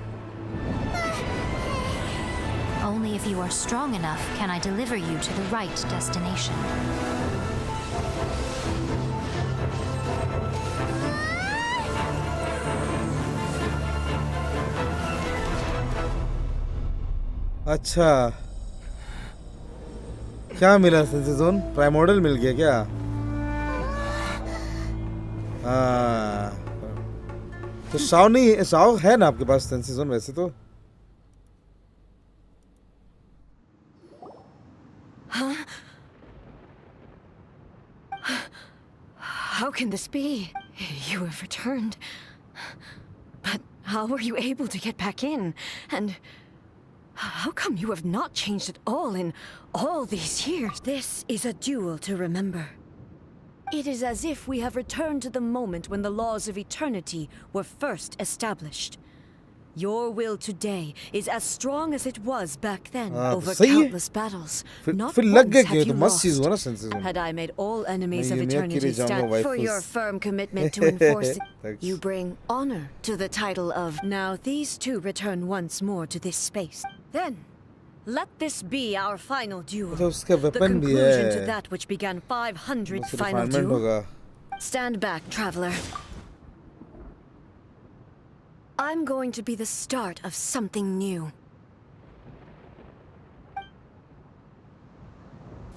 Only if you are strong enough can I deliver you to the right destination. अच्छा क्या मिला सेंसेस जोन? प्राइमोर्डियल मिल गया क्या? हाँ, तो शाओ नहीं, शाओ है ना आपके पास सेंसेस जोन वैसे तो? Huh? How can this be? You have returned. But how were you able to get back in? And how come you have not changed at all in all these years? This is a duel to remember. It is as if we have returned to the moment when the laws of eternity were first established. Your will today is as strong as it was back then over countless battles. Not once have you lost. Had I made all enemies of eternity stand for your firm commitment to enforce it, you bring honor to the title of. Now these two return once more to this space. Then, let this be our final duel. The conclusion to that which began 500 final duel. Stand back, traveler. I'm going to be the start of something new.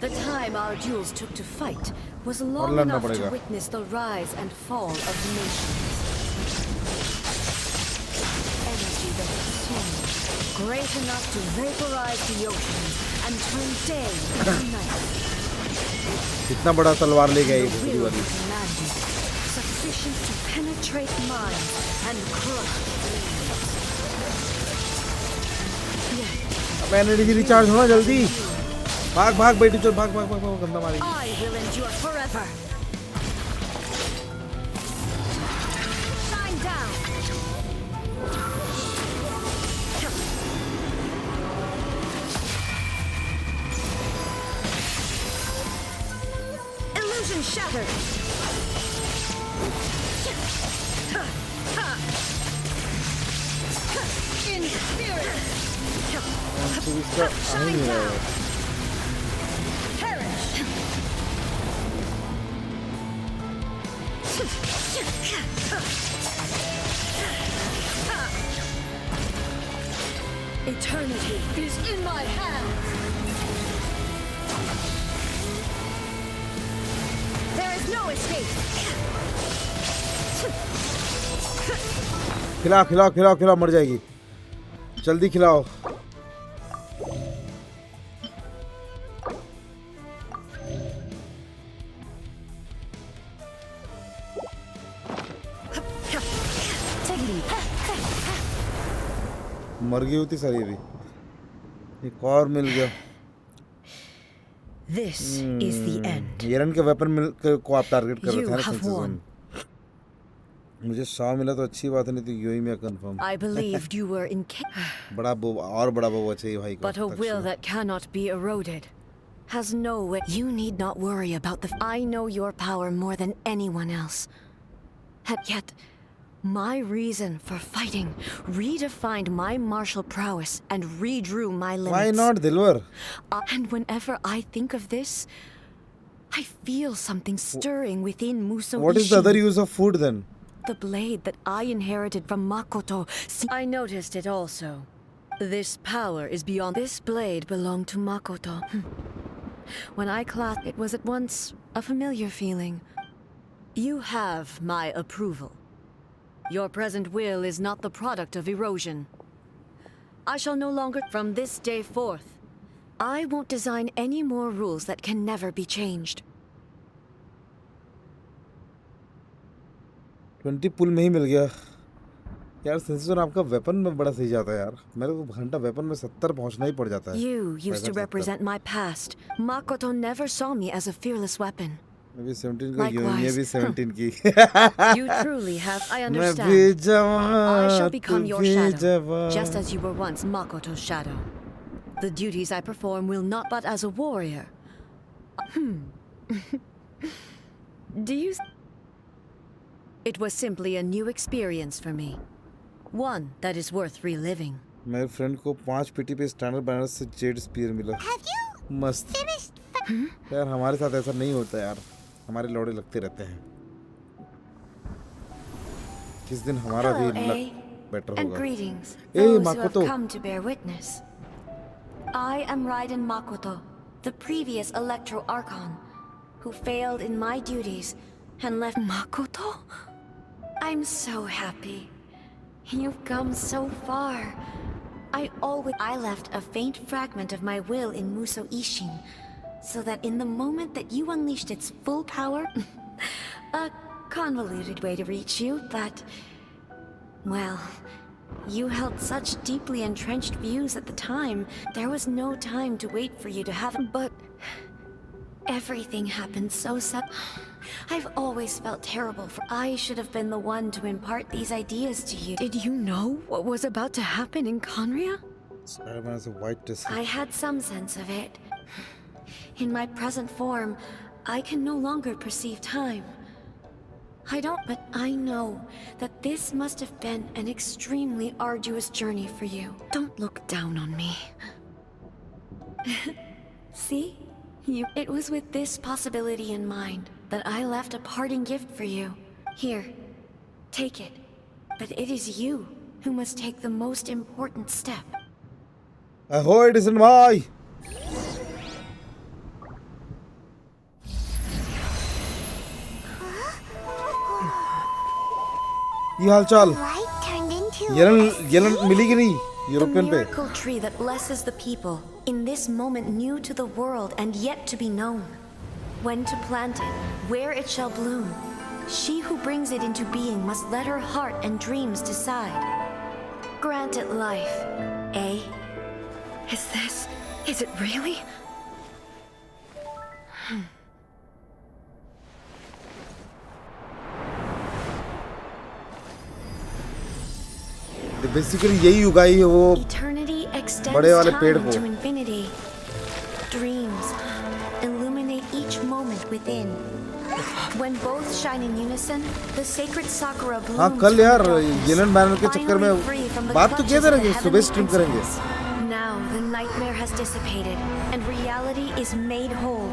The time our duels took to fight was long enough to witness the rise and fall of nations. Energy that consumed, great enough to vaporize the oceans and turn day into night. कितना बड़ा तलवार ले गई ये वाली? Sufficient to penetrate minds and crush dreams. अब energy recharge होना जल्दी. भाग भाग बेटी चल भाग भाग भाग भाग गंदा मारी. I will endure forever. Shine down. Illusion shattered. In spirit. Shine down. Perish. Eternity is in my hands. There is no escape. खिलाओ खिलाओ खिलाओ खिलाओ मर जाएगी. जल्दी खिलाओ. मर गई होती सारी भी. एक और मिल गया. This is the end. Yellen के वेपन मिल को आप टारगेट कर रहे थे ना सेंसेस. मुझे 100 मिला तो अच्छी बात है, नहीं तो यूं मैं confirm. I believed you were in बड़ा और बड़ा बउआ चाहिए भाई को. But a will that cannot be eroded has no way. You need not worry about the. I know your power more than anyone else. And yet, my reason for fighting redefined my martial prowess and redrew my limits. Why not, Dilwar? And whenever I think of this, I feel something stirring within Muso. What is the other use of food then? The blade that I inherited from Makoto. I noticed it also. This power is beyond. This blade belonged to Makoto. When I clasped it was at once a familiar feeling. You have my approval. Your present will is not the product of erosion. I shall no longer. From this day forth, I won't design any more rules that can never be changed. 20 पुल में ही मिल गया यार. Sensation आपका weapon में बड़ा सही जाता है यार. मेरे को घंटा वेपन में 70 पहुंचना ही पड़ जाता है. You used to represent my past. Makoto never saw me as a fearless weapon. अभी 17 का ये भी 17 की. You truly have. I understand. I shall become your shadow, just as you were once Makoto's shadow. The duties I perform will not, but as a warrior. Do you? It was simply a new experience for me. One that is worth reliving. मेरे friend को 5 PT पे standard banner से Z spear मिला. मस्त. यार हमारे साथ ऐसा नहीं होता यार. हमारे लौड़े लगते रहते हैं. किस दिन हमारा भी लक बेटर होगा. And greetings, Hey, those Makoto. who have come to bear witness. I am Raiden Makoto, the previous Electro Archon, who failed in my duties and left Makoto? I'm so happy. You've come so far. I left a faint fragment of my will in Muso Ishin, so that in the moment that you unleashed its full power, a convoluted way to reach you, but, well, you held such deeply entrenched views at the time, there was no time to wait for you to have. But everything happened so suddenly. I've always felt terrible for I should have been the one to impart these ideas to you. Did you know what was about to happen in Conria? Spider-Man has a white disk. I had some sense of it. In my present form, I can no longer perceive time. But I know that this must have been an extremely arduous journey for you. Don't look down on me. See? It was with this possibility in mind that I left a parting gift for you. Here, take it. But it is you who must take the most important step. Ahoy, it isn't my. ये हालचाल Yellen मिली कि नहीं European पे? The miracle tree that blesses the people in this moment new to the world and yet to be known. When to plant it, where it shall bloom. She who brings it into being must let her heart and dreams decide. Grant it life, eh? Is it really? Basically यही उगाई है वो बड़े वाले पेड़ को. Dreams illuminate each moment within. When both shine in unison, the sacred sakura blooms. हाँ कल यार येलन बैनर के चक्कर में बात तो किया था ना कि सुबह स्ट्रीम करेंगे. Now the nightmare has dissipated and reality is made whole.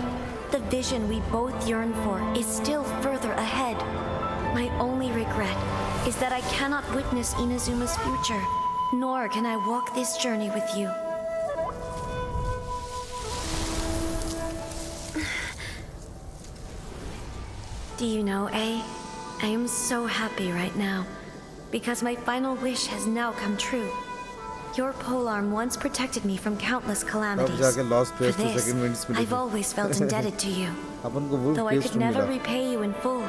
The vision we both yearn for is still further ahead. My only regret is that I cannot witness Inazuma's future, nor can I walk this journey with you. Do you know, I am so happy right now, because my final wish has now come true. Your polearm once protected me from countless calamities. For this, I've always felt indebted to you. Though I could never repay you in full,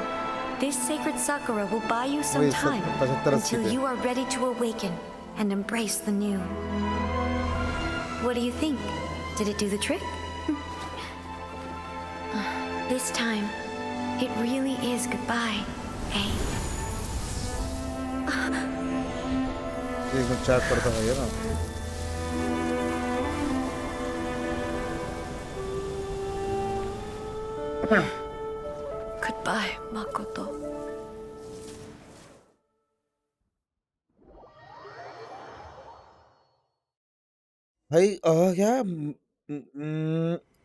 this sacred sakura will buy you some time until you are ready to awaken and embrace the new. What do you think? Did it do the trick? This time, it really is goodbye, eh? Chat करता है ना. Goodbye, Makoto. भाई क्या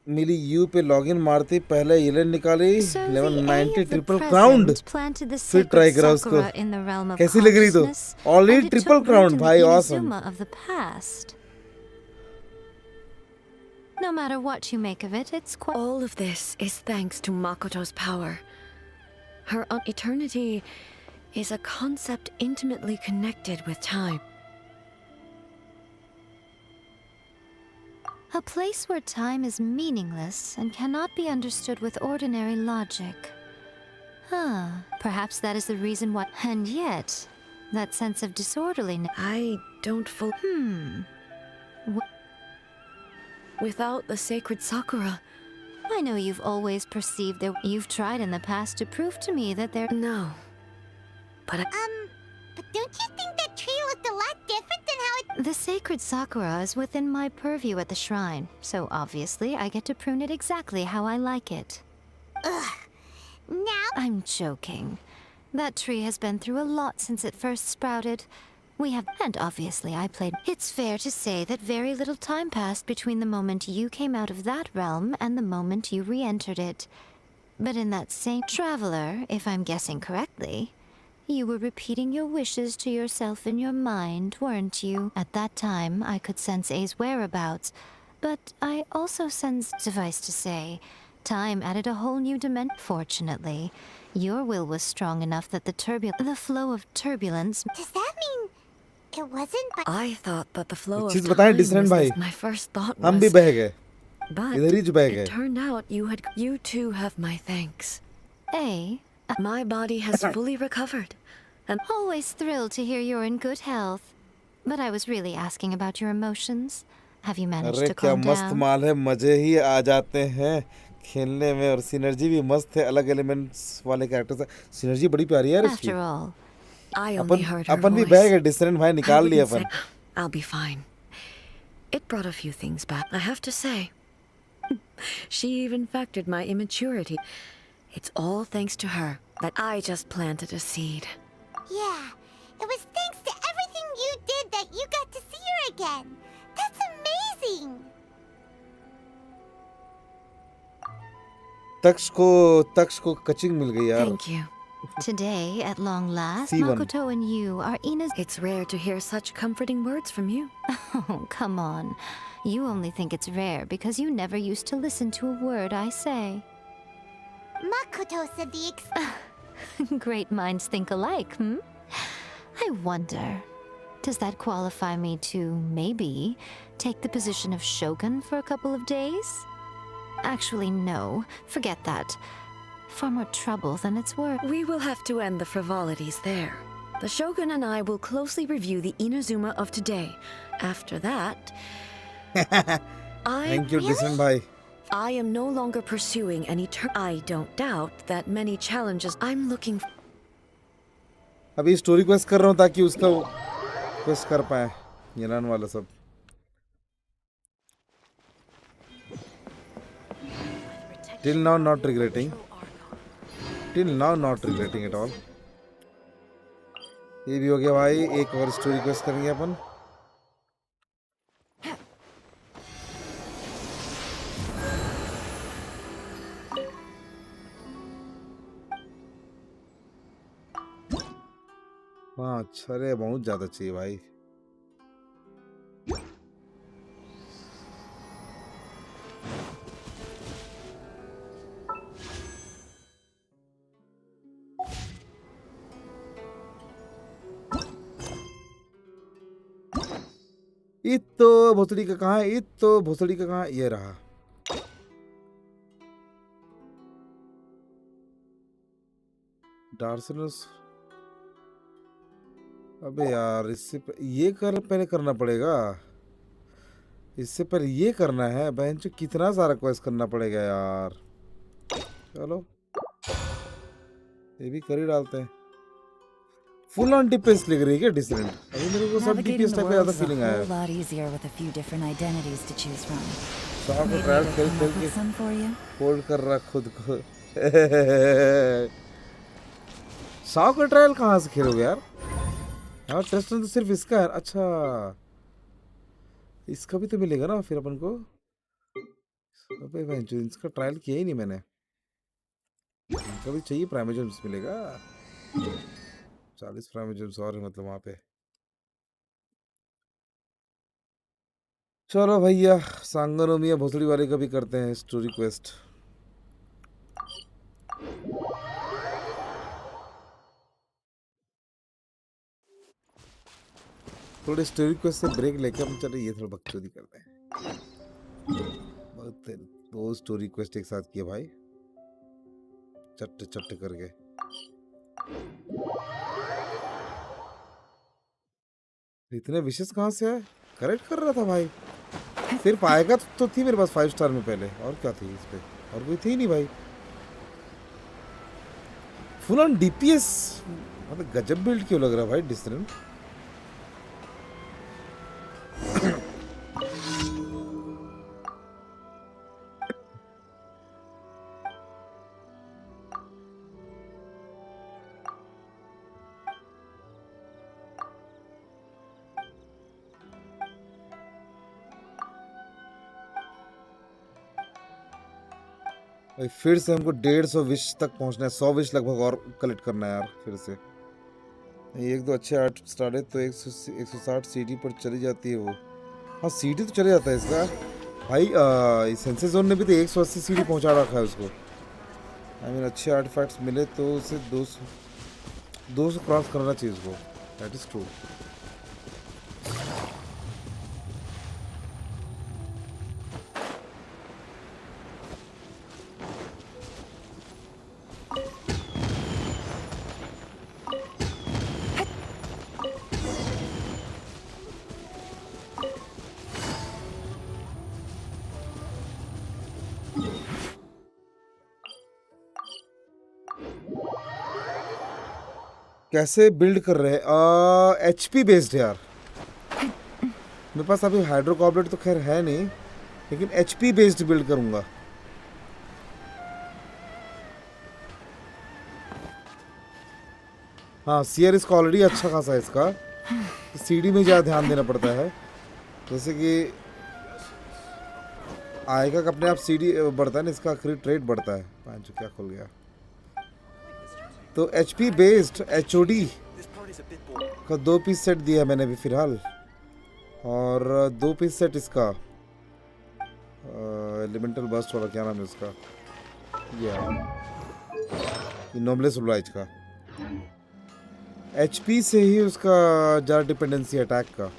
मिली you पे login मारते पहले Yellen निकाली level 90 triple crowned फिर ट्राई करा उसको. कैसी लग रही तो ऑलरेडी ट्रिपल क्राउंड भाई awesome. No matter what you make of it, it's quite... All of this is thanks to Makoto's power. Her eternity is a concept intimately connected with time. A place where time is meaningless and cannot be understood with ordinary logic. Perhaps that is the reason why... And yet, that sense of disorderliness... I don't Without the sacred sakura... I know you've always perceived that you've tried in the past to prove to me that there... No. But but don't you think that tree looked a lot different than how it... The sacred sakura is within my purview at the shrine, so obviously I get to prune it exactly how I like it. Ugh. Now... I'm joking. That tree has been through a lot since it first sprouted. And obviously I played. It's fair to say that very little time passed between the moment you came out of that realm and the moment you re-entered it. But in that same traveler, if I'm guessing correctly, you were repeating your wishes to yourself in your mind, weren't you? At that time, I could sense A's whereabouts, But I also sense, suffice to say, time added a whole new dimension. Fortunately, your will was strong enough that the flow of turbulence. Does that mean it wasn't by... I thought that the flow of चीज time बताएं was डिसरेंट भाई, my first thought हम भी was. बह गए, But इधर ही बह it गए. turned out you too have my thanks. Hey, My body has fully recovered. And always thrilled to hear you're in good health. But I was really asking about your emotions. Have you managed अरे to क्या calm मस्त down? माल है, मजे ही आ जाते हैं खेलने में, और सिनर्जी भी मस्त है, अलग एलिमेंट्स वाले कैरेक्टर्स है, सिनर्जी बड़ी प्यारी है यार इसकी. After all, I only heard her अपन भी voice. बह गए, डिसरेंट भाई I निकाल लिया wouldn't upon. say I'll be fine. It brought a few things back, I have to say. She even factored my immaturity. It's all thanks to her that I just planted a seed. Yeah, it was thanks to everything you did that you got to see her again. That's amazing. Taksha को कचिंग मिल गई यार. Thank you. today, at long last, C1. Makoto and you are Ina's. It's rare to hear such comforting words from you. Oh, come on. You only think it's rare because you never used to listen to a word I say. Makoto said the Great minds think alike, hmm? I wonder, does that qualify me to, maybe, take the position of Shogun for a couple of days? Actually, no. Forget that. Far more trouble than it's worth. We will have to end the frivolities there. The Shogun and I will closely review the Inazuma of today. After that, Thank you, Dishan bhai. I am no longer pursuing any I don't doubt that many challenges I'm looking for. अभी story quest कर रहा हूँ ताकि उसका quest कर पाए येलान वाला सब. Till now not regretting. Till now not regretting at all. ये भी हो गया भाई, एक और स्टोरी क्वेस्ट करेंगे अपन. हाँ अच्छा रे, बहुत ज्यादा चाहिए भाई. इतो भोसड़ी का कहाँ है, इतो भोसड़ी का कहाँ है? ये रहा. डार्सनस. अबे यार, इससे ये पहले करना पड़ेगा. इससे पहले ये करना है. बहन चो, कितना सारा क्वेस्ट करना पड़ेगा यार. चलो ये भी कर ही डालते हैं. फुल ऑन डीपीएस लग रही है क्या डिसेंट? अभी मेरे को सब डीपीएस टाइप का ज्यादा फीलिंग आया है. साफ को ट्रायल खेल के होल्ड कर रहा खुद को. साफ का ट्रायल कहाँ से खेलोगे यार? हाँ, टेस्ट तो सिर्फ इसका है. अच्छा, इसका भी तो मिलेगा ना फिर अपन को. अबे भाई, जो इसका ट्रायल किया ही नहीं मैंने. इनका भी चाहिए, प्राइमेजम्स मिलेगा. 40 प्राइमेजम्स और है मतलब वहाँ पे. चलो भैया, सांगनोमिया भोसड़ी वाले का भी करते हैं स्टोरी क्वेस्ट. थोड़े स्टोरी क्वेस्ट से ब्रेक लेके हम चले, ये थोड़ा बकचोदी करते हैं. बहुत 2 स्टोरी क्वेस्ट एक साथ किए भाई, चट्टे चट्टे करके. इतने विशेष कहाँ से है? करेक्ट कर रहा था भाई. सिर्फ आएगा तो थी मेरे पास 5 स्टार में पहले, और क्या थी इस पे? और कोई थी नहीं भाई. Full on DPS. मतलब गजब बिल्ड क्यों लग रहा भाई डिस्टेंट. फिर से हमको 150 विश तक पहुंचना है. 100 विश लगभग और कलेक्ट करना है यार फिर से. एक दो अच्छे 8 स्टार है तो 160 सीडी पर चली जाती है वो. हाँ, सीडी तो चले जाता है इसका. भाई सेंसर जोन ने भी तो 180 सीढ़ी पहुंचा रखा है उसको। आई मीन अच्छे आर्टिफैक्ट्स मिले तो उसे 200 क्रॉस करना चाहिए उसको। That is true. कैसे बिल्ड कर रहे हैं? एचपी बेस्ड यार। मेरे पास अभी हाइड्रोकॉर्बलेट तो खैर है नहीं, लेकिन एचपी बेस्ड बिल्ड करूंगा। हाँ सीआर इसका ऑलरेडी अच्छा खासा है इसका, सीडी में ज़्यादा ध्यान देना पड़ता है। जैसे कि आएगा अपने आप सीडी बढ़ता है ना, इसका क्रिट रेट बढ़ता है। जो क्या खुल गया तो HP बेस्ड HOD का 2 पीस सेट दिया मैंने अभी फिलहाल, और 2 पीस सेट इसका एलिमेंटल बर्स्ट वाला, क्या नाम है उसका, ये नोबलेस ओब्लाइज का। HP से ही उसका ज़्यादा डिपेंडेंसी अटैक का,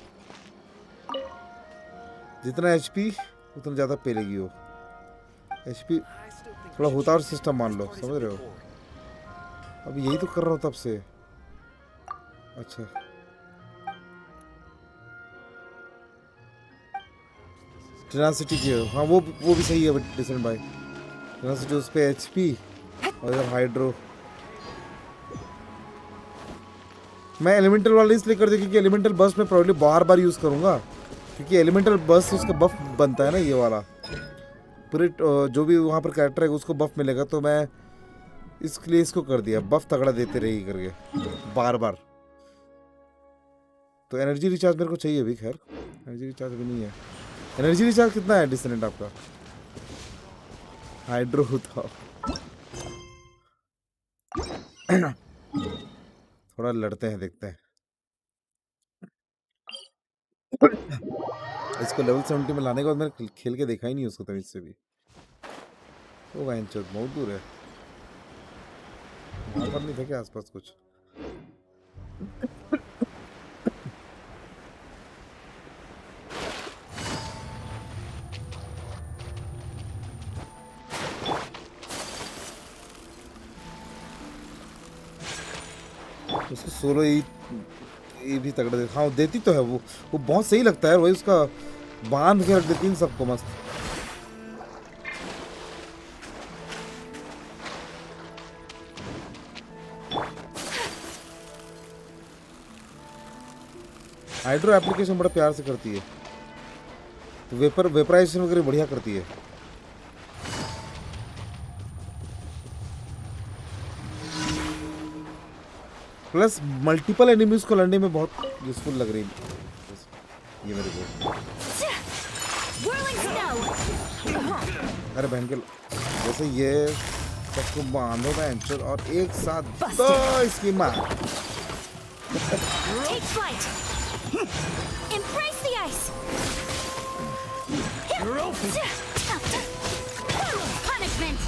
जितना HP उतना ज़्यादा पेलेगी वो। HP थोड़ा होता और सिस्टम मान लो, समझ रहे हो। अब यही तो कर रहा हूँ तब से। अच्छा टेनासिटी की, हाँ वो भी सही है डिसेंट भाई। टेनासिटी उस पे HP और इधर हाइड्रो। मैं एलिमेंटल वाला इसलिए कर दिया क्योंकि एलिमेंटल बस्ट में प्रॉब्लम बार बार यूज़ करूँगा, क्योंकि एलिमेंटल बस्ट उसका बफ बनता है ना, ये वाला पूरे जो भी वहाँ पर कैरेक्टर है उसको बफ मिलेगा। तो मैं इसके लिए इसको कर दिया, बफ तगड़ा देते रही करके बार बार। तो एनर्जी रिचार्ज मेरे को चाहिए अभी, खैर एनर्जी रिचार्ज भी नहीं है। एनर्जी रिचार्ज कितना है डिसेंट आपका? हाइड्रो होता थोड़ा लड़ते हैं, देखते हैं। इसको लेवल 70 में लाने के बाद मैंने खेल के देखा ही नहीं उसको तमीज से भी। वो बहुत दूर है, वहाँ पर नहीं था क्या आसपास कुछ? उसको सोलो ये भी तगड़ा दे, हाँ देती तो है वो बहुत सही लगता है। वही उसका बांध के रख देती है सबको मस्त। हाइड्रो एप्लीकेशन बड़ा प्यार से करती है, तो वेपराइजेशन वगैरह बढ़िया करती है। प्लस मल्टीपल एनिमीज को लड़ने में बहुत यूजफुल लग रही है ये मेरे को। अरे बहन के जैसे ये सबको बांधो बेंचर और एक साथ तो इसकी माँ। Embrace the ice. You're open. Punishment.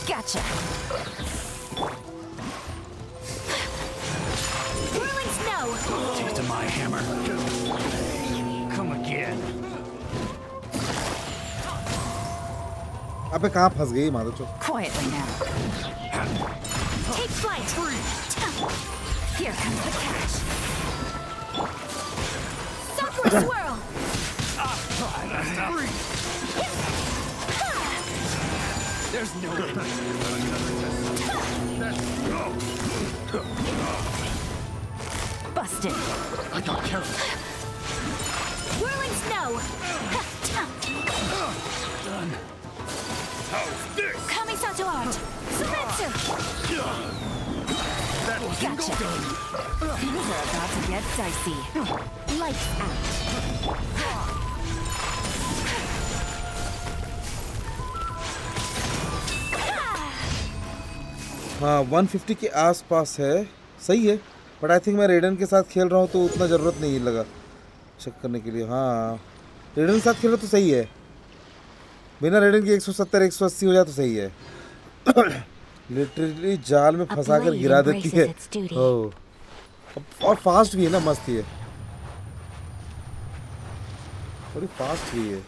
Gotcha. Whirling snow. Taste of my hammer. Come again. अबे कहाँ फंस गई माधव चो? Quietly now. Take flight. Here comes the catch. Southward swirl. There's no way. Busted. I got careless. Whirling snow. Done. How's this? Kamisato art. Sumetsu. That was Gotcha. done. Things are about to get dicey. Lights out. हाँ 150 के आसपास है, सही है। But I think मैं रेडन के साथ खेल रहा हूँ तो उतना ज़रूरत नहीं लगा चेक करने के लिए। हाँ रेडन के साथ खेलो तो सही है, बिना रेडन की 170 180 हो जाए तो सही है। लिटरली जाल में फंसा कर गिरा देती है। ओ और फास्ट भी है ना, मस्त ही है, थोड़ी फास्ट भी है।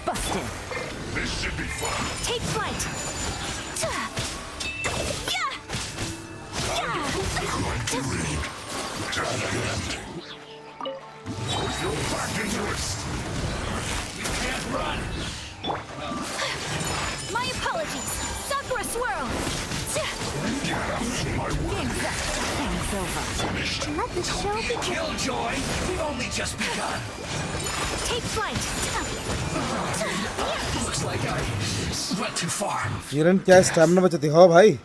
Busted. This should be fun. Take flight. You're back into it. You can't run. My apologies. Sakura swirl. My work. Thing's over. Let the show begin. Killjoy, we've only just begun. Take flight. Looks like I went too far. किरण क्या stamina बचती हो भाई?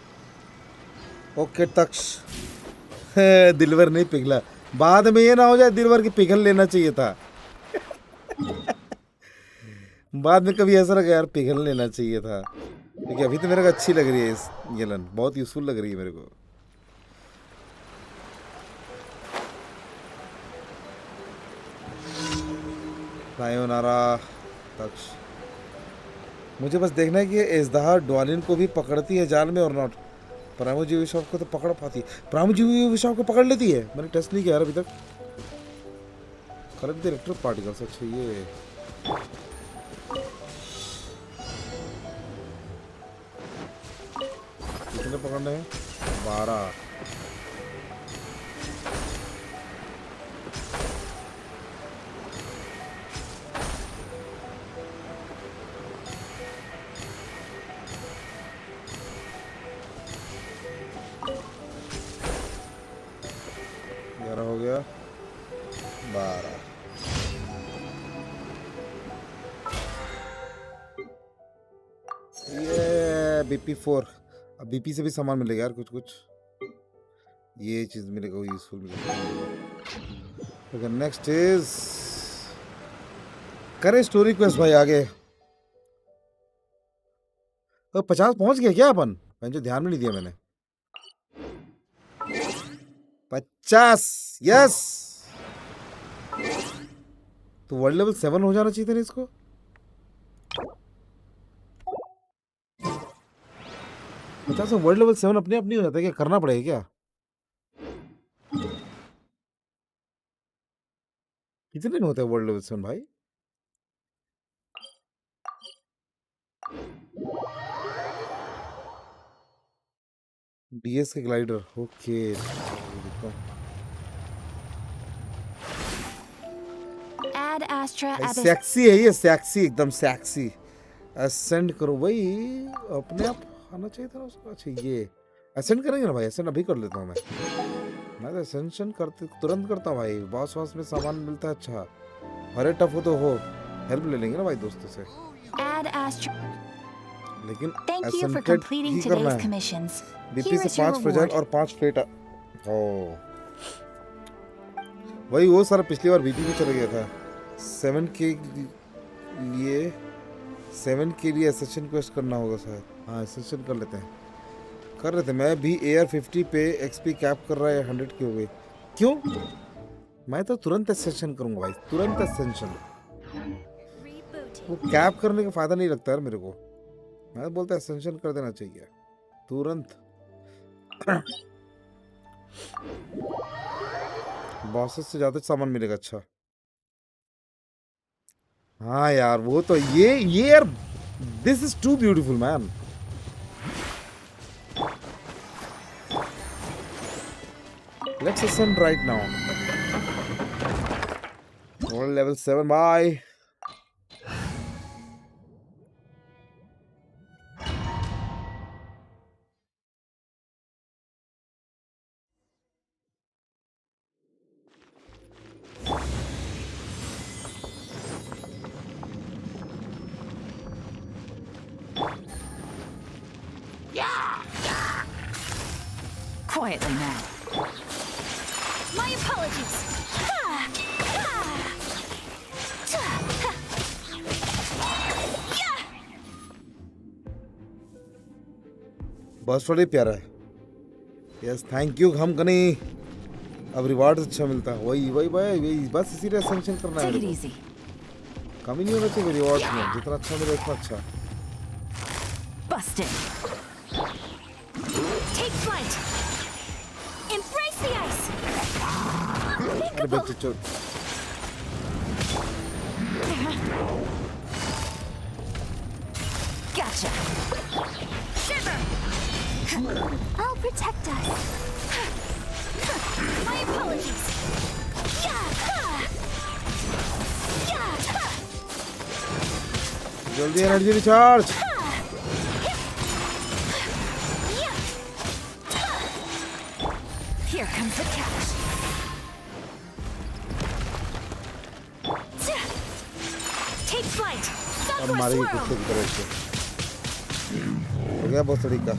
Okay Taksha दिलवर नहीं पिघला, बाद में ये ना हो जाए दिलवर की पिघल लेना चाहिए था। बाद में कभी ऐसा लगा यार पिघल लेना चाहिए था, क्योंकि अभी तो मेरे को अच्छी लग रही है इस येलन, बहुत यूजफुल लग रही है मेरे को। सायोनारा तक्ष, मुझे बस देखना है कि एजदहा डॉलिन को भी पकड़ती है जाल में और नॉट। प्रामुजीवी विशाव को तो पकड़ पाती है, प्रामुजीवी विशाव को पकड़ लेती है। मैंने टेस्ट नहीं किया यार अभी तक। कलेक्ट द इलेक्ट्रो पार्टिकल्स, अच्छा ये कितने पकड़ने हैं? 12। हो गया 12। ये BP4, अब BP से भी सामान मिलेगा यार कुछ कुछ, ये चीज मिलेगा, वो यूजफुल मिलेगा। नेक्स्ट इज करें स्टोरी क्वेस्ट भाई आगे। तो 50 पहुंच गया क्या अपन? मैंने जो ध्यान में नहीं दिया मैंने। 50 यस, तो वर्ल्ड लेवल 7 हो जाना चाहिए था ना इसको। अच्छा वर्ल्ड लेवल 7 अपने आप नहीं हो जाता क्या? करना पड़ेगा क्या? कितने में होता है वर्ल्ड लेवल 7 भाई? डीएस के glider, okay Add Astra sexy है ये, सेक्सी एकदम सेक्सी। असेंड करो भाई, अपने आप आना चाहिए था उसको। अच्छा ये असेंड करेंगे ना भाई, असेंड अभी कर लेता हूँ मैं तो असेंशन करते तुरंत करता हूँ भाई। बॉस वॉस में सामान मिलता है अच्छा, अरे टफ हो तो हो हेल्प ले लेंगे ना भाई दोस्तों से। Add Astra. लेकिन Thank you for completing today's commissions. BP से 5 फ्रेजाइल और 5 प्लेट। ओ वही वो सारा पिछली बार बीपी में चला गया था। 7 के लिए एसेशन क्वेस्ट करना होगा शायद। हाँ एसेशन कर लेते हैं, कर रहे थे। मैं भी AR50 पे XP कैप कर रहा है, 100 की हो गई। क्यों? मैं तो तुरंत एसेशन करूंगा भाई, तुरंत एसेशन। वो कैप करने का फायदा नहीं लगता यार मेरे को। मैं बोलता एसेशन कर देना चाहिए तुरंत। बॉसेस से ज्यादा सामान मिलेगा। अच्छा हाँ यार वो तो ये यार, this is too beautiful man. Let's ascend right now. Only level 7. Bye. Quietly now. My apologies. बस थोड़ी प्यारा है. यस थैंक यू हम कने. अब रिवार्ड अच्छा मिलता है. वही वही भाई बस इसीलिए सेंक्शन करना है. कमी नहीं होना चाहिए रिवार्ड में. जितना अच्छा मिले उतना अच्छा. Busted. Take flight. Embrace the ice. अरे बच्चे चोर. Gotcha. Shiver. I'll protect us. My apologies. जल्दी energy recharge. Here comes the catch. Take flight. अब मारेगी कुत्ते की तरह से. हो गया बहुत तरीका.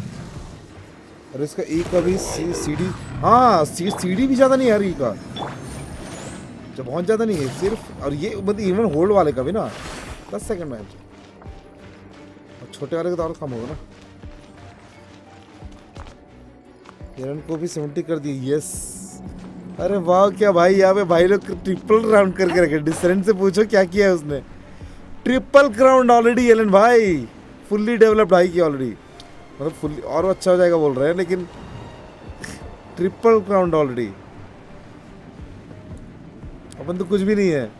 और इसका ई का भी सीडी. हाँ सीडी भी ज़्यादा नहीं है ई का. जब बहुत ज़्यादा नहीं है सिर्फ. और ये मतलब इवन होल्ड वाले का भी ना 10 सेकंड में. और छोटे वाले का तो और कम होगा ना. येलन को भी 70 कर दिए. यस. अरे वाह क्या भाई. यहाँ पे भाई लोग ट्रिपल राउंड करके रखे. डिसरेंट से पूछो क्या किया है उसने. ट्रिपल क्राउन ऑलरेडी येलन भाई. फुल्ली डेवलप्ड हाई की ऑलरेडी. मतलब फुल्ली और अच्छा हो जाएगा बोल रहे हैं लेकिन ट्रिपल क्राउन ऑलरेडी. अपन तो कुछ भी नहीं है.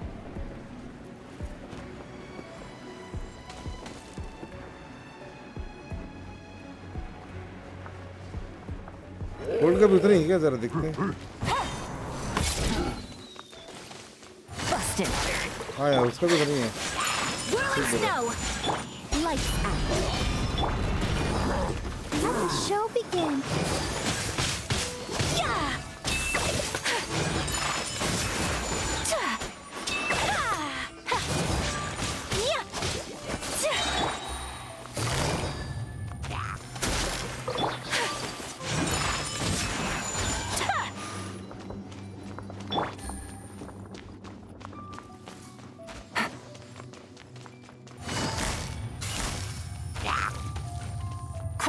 होल्ड का भी उतना ही क्या जरा देखते हैं. हाँ यार उसका भी उतना ही है. Let the show begin.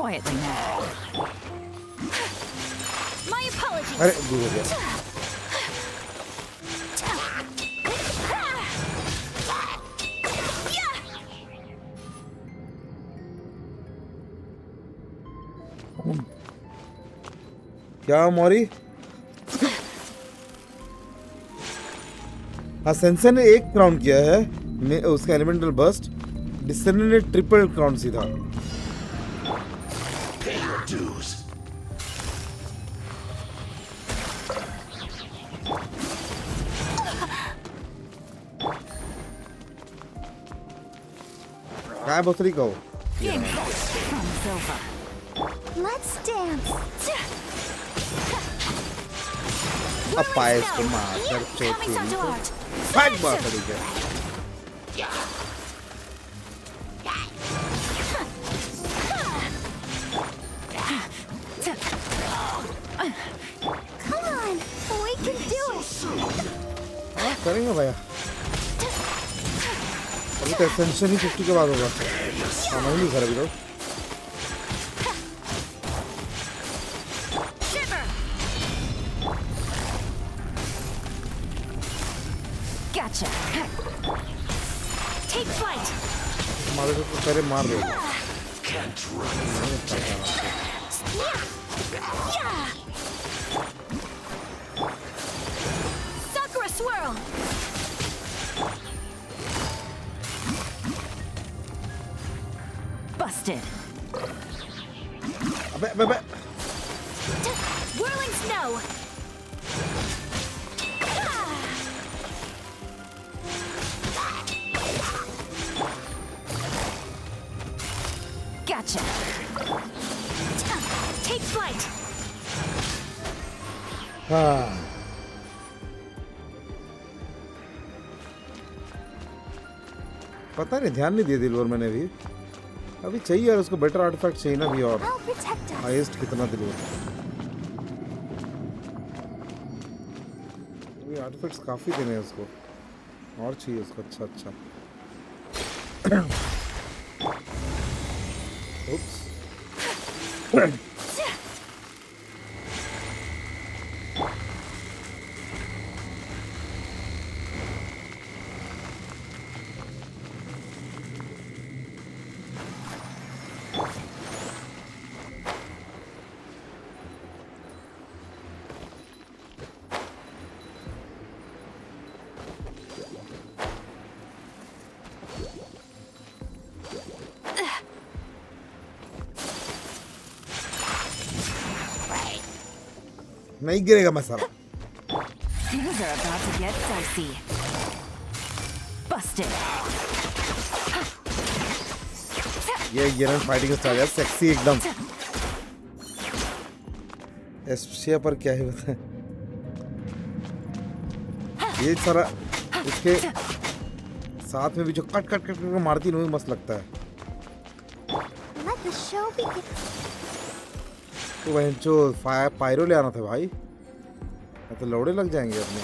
Quietly now. My apologies. अरे दूर हो गया. क्या मौरी. हाँ सेंसर ने एक क्राउन किया है उसका एलिमेंटल बर्स्ट. डिसर्न ने ट्रिपल क्राउन सीधा. काय बसरी का हो. Let's dance. अब पाए इसको मार कर चोटी. फाइट बात करी क्या. Come on, we can do it. हाँ करेंगे भैया. अभी तो एक्सटेंशन ही 50 के बाद होगा. हाँ मैं नहीं कर अभी तो. Gotcha. Take flight. मारे तो पहले मार दे. Sakura swirl. Busted. अबे. Whirling snow. हाँ पता नहीं, ध्यान नहीं दिया दिलवर मैंने अभी चाहिए यार उसको, बेटर आर्टिफैक्ट चाहिए ना अभी। और हाईएस्ट कितना दिलवर, अभी आर्टिफैक्ट्स काफी देने हैं उसको, और चाहिए उसको। अच्छा अच्छा उप्स नहीं गिरेगा मैं सारा। Things are about to get dicey. Busted. ये येलन फाइटिंग स्टाइल है, सेक्सी एकदम। एस्पिया पर क्या है बता, ये सारा इसके साथ में भी जो कट कट कट कर मारती है, मस्त लगता है। तो वह जो पायरो ले आना था भाई, तो लौड़े लग जाएंगे अपने।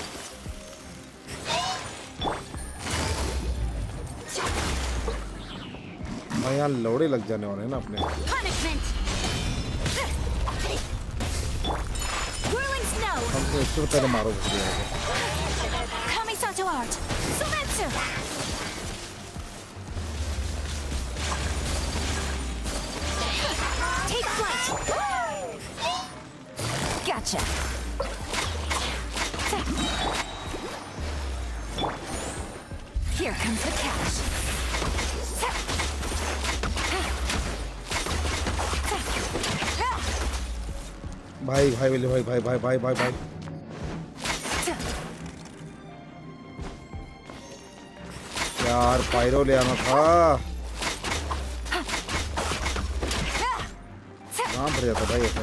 भाई यहाँ लौड़े लग जाने वाले हैं ना अपने। हम तो इससे पहले मारो Gotcha. Here comes the cash. भाई भाई भाई भाई भाई भाई भाई भाई भाई यार पायरो ले आना था, कहाँ भर जाता भाई ऐसा।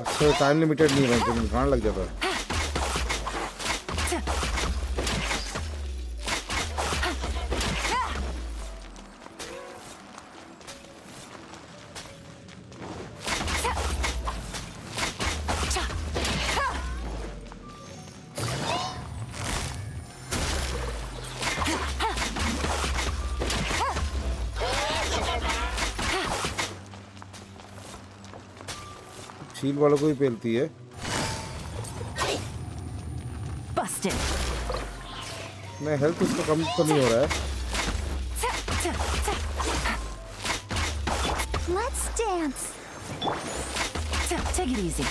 अच्छा टाइम लिमिटेड नहीं है, तो कहाँ लग जाता है। शील वालों को ही पेलती है। मैं हेल्थ उसका कम नहीं हो रहा है। Let's dance. Take it easy.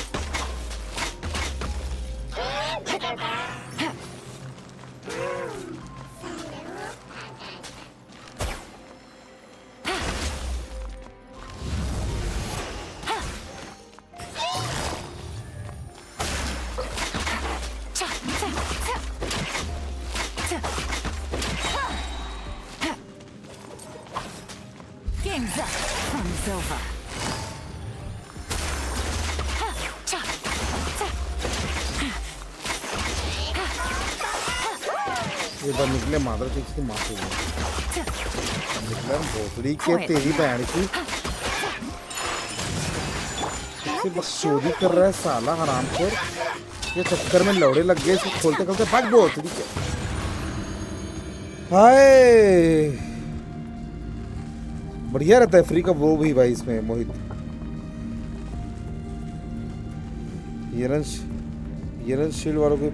Game's up. Fun's over. ये बार निकले मादर चीज की माँ को निकले भोसड़ी के तेरी बहन की इससे बकचोदी कर रहा है साला हरामखोर। ये चक्कर में लौड़े लग गए, इसको खोलते खोलते भाग भोसड़ी के। हाय बढ़िया रहता है फ्री का वो भी भाई इसमें मोहित। येलन शील्ड वालों को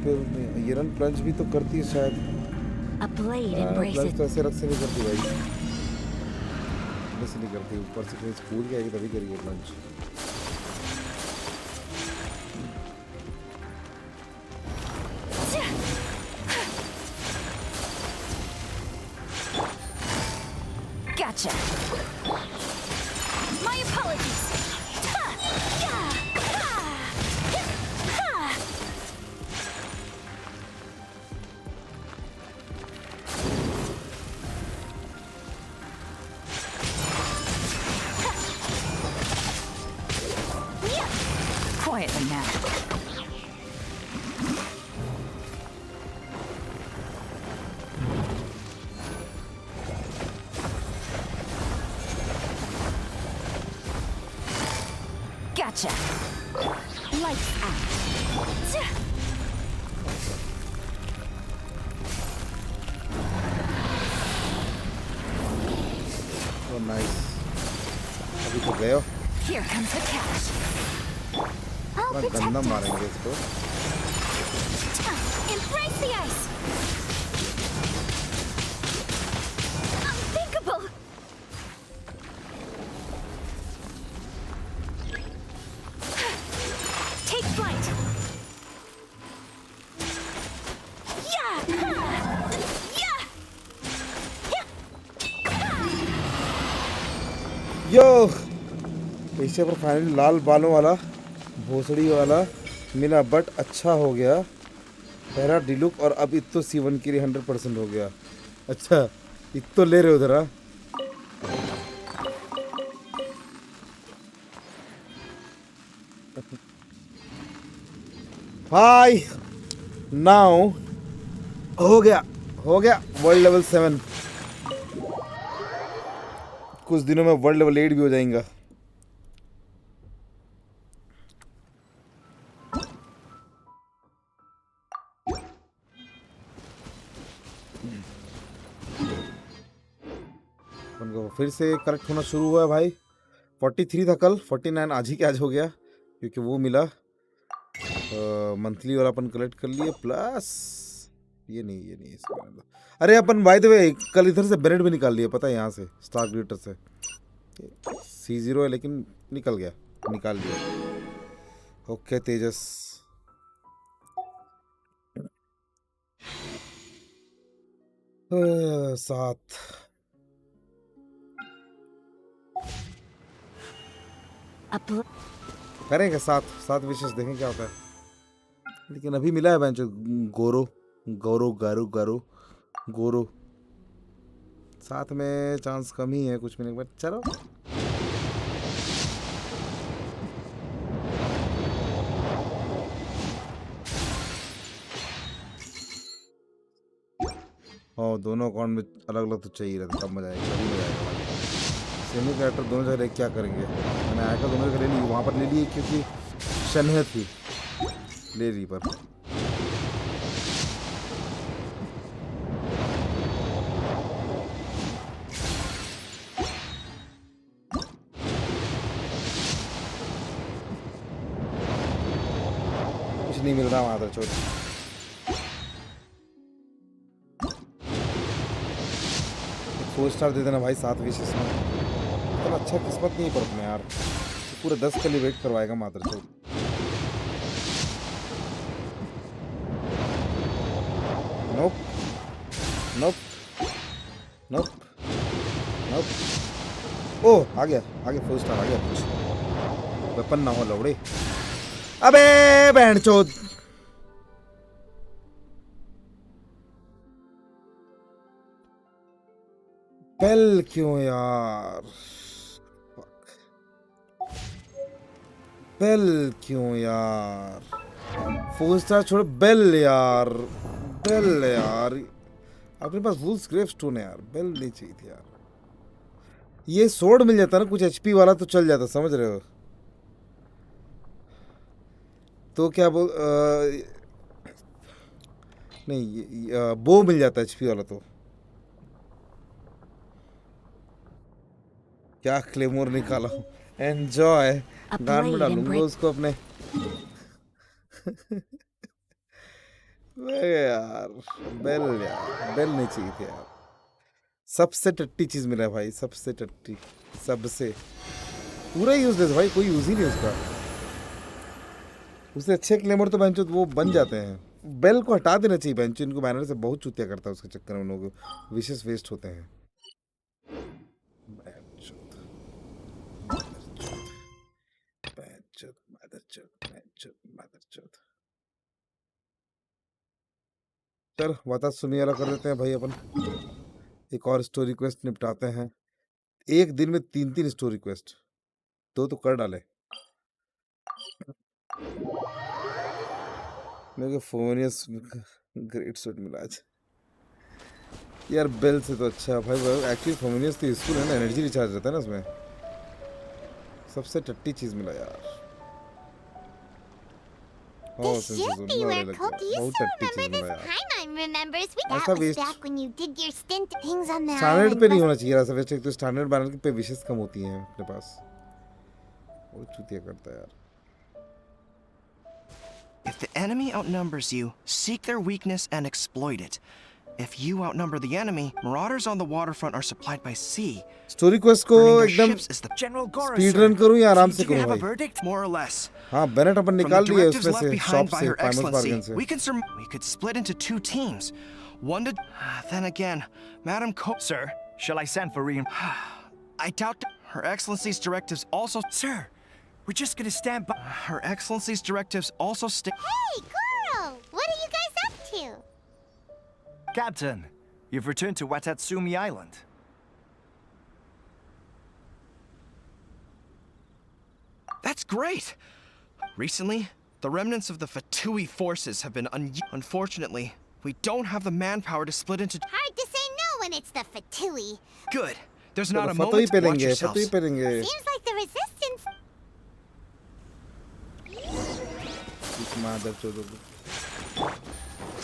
येलन प्लंज भी तो करती है शायद। प्लंज तो ऐसे रख से नहीं करती भाई, ऐसे नहीं करती, ऊपर से कहीं स्कूल के आएगी तभी करेगी plunge. Gotcha. My apologies. Gotcha. Lights out. Oh nice. अभी तो गए हो. Here comes the cash. मैं गंदा मारेंगे इसको. Embrace the ice. Unthinkable. Take flight. Yeah. Yeah. यो पीछे पर फाइनली लाल बालों वाला भोसड़ी वाला मिला, बट अच्छा हो गया. पहला डिलुक और अब इतो C1 के लिए 100% हो गया. अच्छा इतो ले रहे हो जरा. हाय नाउ हो गया वर्ल्ड लेवल 7. कुछ दिनों में वर्ल्ड लेवल 8 भी हो जाएगा. उनको फिर से करेक्ट होना शुरू हुआ है भाई. 43 था कल, 49 आज ही के आज हो गया क्योंकि वो मिला. मंथली वाला अपन कलेक्ट कर लिए, प्लस ये नहीं इसमें. अरे अपन बाय द वे कल इधर से ब्रेड भी निकाल लिया, पता है, यहाँ से स्टार ग्लिटर से. C0 है लेकिन निकल निकाल लिया. ओके तेजस. सात करेंगे. सात विशेष देखें क्या होता है. लेकिन अभी मिला है बेंच गोरो. साथ में चांस कम ही है कुछ मिलने के बाद. चलो हाँ, दोनों अकाउंट में अलग अलग तो चाहिए रहता, तब मजा आएगा. तभी मजा आएगा भाई. सेमी कैरेक्टर दोनों जगह क्या करेंगे. मैंने आया था दोनों जगह ले ली, वहाँ पर ले लिए क्योंकि शनह थी ले ली. पर कुछ नहीं मिल रहा वहाँ पर. छोड़ 4 स्टार दे देना भाई 7 विशेष में. इतना अच्छा किस्मत नहीं पर अपने यार. तो पूरे 10 के लिए वेट करवाएगा मात्र. छोड़ नोप. ओह आ गया 4 स्टार आ गया. कुछ वेपन ना हो लौड़े. अबे बहन चोद. बेल क्यों यार. बेल क्यों यार. 4 स्टार छोड़. बेल यार. अपने पास वुल्स ग्रेव स्टोन है यार. बेल नहीं चाहिए थी यार. ये सोड मिल जाता ना कुछ HP वाला तो चल जाता, समझ रहे हो. तो क्या बोल नहीं बो मिल जाता HP वाला तो. क्या क्लेमोर निकाला. एंजॉय. गान में डालूंगा उसको अपने. यार बेल नहीं चाहिए थी यार. सबसे टट्टी चीज मिला भाई. सबसे टट्टी. सबसे पूरा यूजलेस भाई. कोई यूज ही नहीं उसका. उससे अच्छे क्लेमर तो बेंचो वो बन जाते हैं. बेल को हटा देना चाहिए बेंचो. इनको बैनर से बहुत चूतिया करता है उसके चक्कर में लोग विशेष वेस्ट होते हैं. चल वाता सुनी वाला कर देते हैं भाई अपन. एक और स्टोरी क्वेस्ट निपटाते हैं. एक दिन में 3 स्टोरी क्वेस्ट. 2 तो कर डाले. मेरे को फोनियस ग्रेट सूट मिला आज यार. बेल से तो अच्छा भाई. एक्चुअली फोनियस तो यूजफुल है ना. एनर्जी रिचार्ज रहता है ना उसमें. सबसे टट्टी चीज मिला यार. This should be where Cookie still remember this Paimon remembers. That was back when you did your stint things on the island. Standard पे नहीं होना चाहिए ऐसा वेस्ट, एक तो स्टैंडर्ड बैनर पे विशेष कम होती हैं अपने पास, और चूतिया करता है यार. If the enemy outnumbers you, seek their weakness and exploit it. If you outnumber the enemy, marauders on the waterfront are supplied by sea. Story quest को एकदम स्पीड रन करूं या आराम से करूं भाई? More or less. हाँ, Bennett अपन निकाल दिए उसमें से, शॉप से, फाइनल बार्गेन से. We could split into 2 teams. One to... Then again, Madam Sir, shall I send for I doubt... Her Excellency's directives also... Sir, we're just gonna stand by... Her Excellency's directives also Hey, girl! What are you guys up to? Captain, you've returned to Watatsumi Island. That's great! Recently, the remnants of the F2P forces have been Unfortunately, we don't have the manpower to split into... Hard to say no when it's the F2P. Good. There's not a moment to watch yourselves. Seems like the resistance...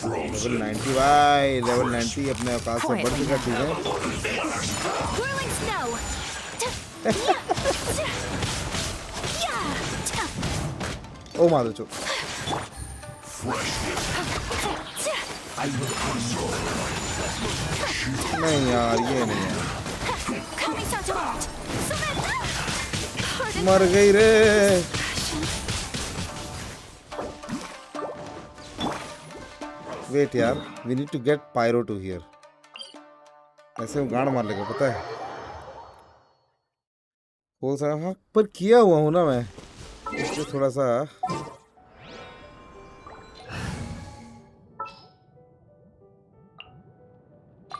level 90 भाई, level 90 अपने औकात से बढ़ चुका चीज़ है. ओ मारो चो. नहीं यार, ये नहीं है. मर गई रे. Wait यार, we need to get pyro to here. ऐसे वो गाड़ मार लेगा, पता है? हो सा हाँ, पर किया हुआ हूँ ना मैं. इसलिए थोड़ा सा.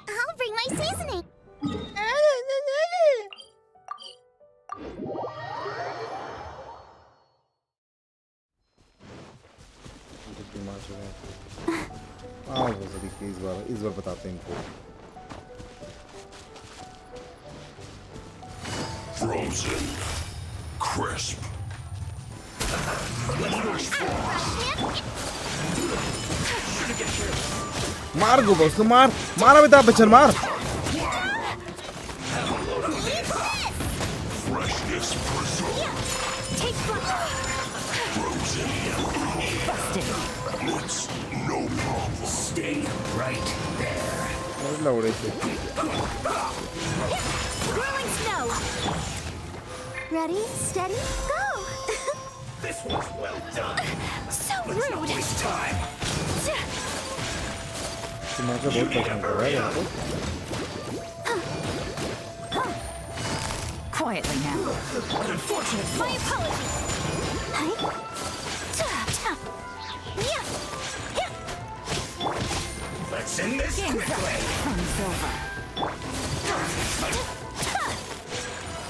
I'll bring my seasoning. हाँ वो सभी इस बार बताते हैं इनको. Frozen, crisp. मार गो बॉस को, मार मारा अमिताभ बच्चन, मार. Freshness preserved. Frozen. It's no problem. Stay right there. Whirling snow. Ready, steady, go! This was well done. So rude. Let's not waste time. तुम्हारा बहुत पसंद कर रहा है यार. Quietly now. Unfortunate. My apologies. Let's end this quickly. Fun's over.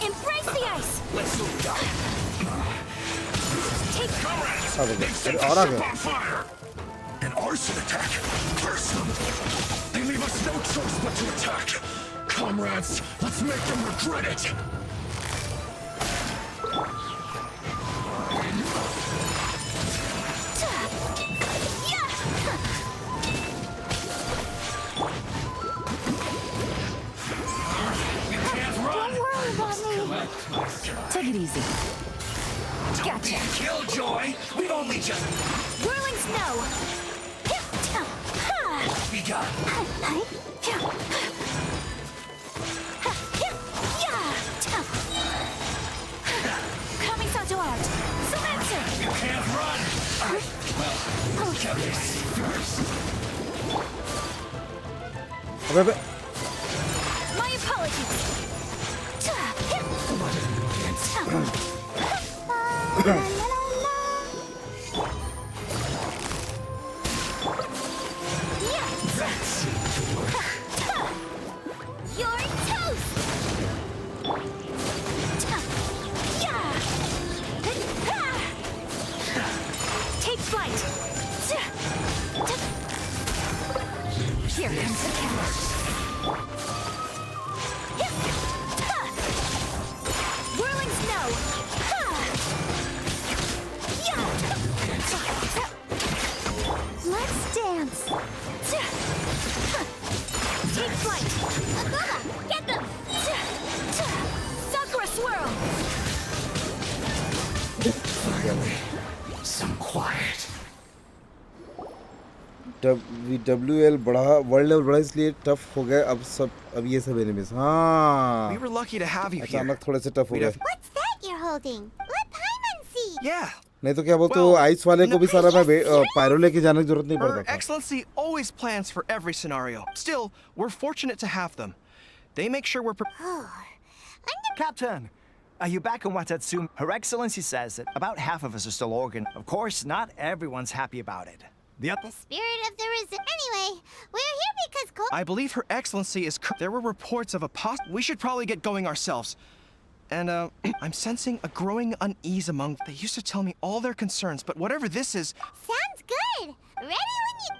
Embrace the ice. Let's move up. Take Comrades, make them ship on fire. An arson attack. Curse them. They leave us no choice but to attack. Comrades, let's make them regret it. Take it easy. Gotcha. Killjoy, we've only just... Whirling snow. We got... Kamisato out. Semancer. You can't run. Well, let's get this first. My apologies. You're toast! Take flight. Here comes the camera. Whirling snow. Dance! Take flight! Akuma, get them! Sakura swirl! Some quiet. WL बढ़ा world level बढ़ा इसलिए tough हो गया अब ये सब enemies हाँ We were lucky to have you here. अचानक थोड़े से टफ हो गए What's that you're holding? Let Paimon see. Yeah. नहीं तो क्या बोलते हो आइस वाले को भी सारा मैं पायरो लेके जाने की जरूरत नहीं Her पड़ता था Excellency always plans for every scenario. Still, we're fortunate to have them. They make sure we're Captain, are you back on Watatsumi? Her Excellency says that about half of us are still organ. Of course, not everyone's happy about it. The spirit of the Anyway, we're here because I believe Her Excellency is There were reports of a We should probably get going ourselves. And, I'm sensing a growing unease among... They used to tell me all their concerns, but whatever this is... Sounds good. Ready when you...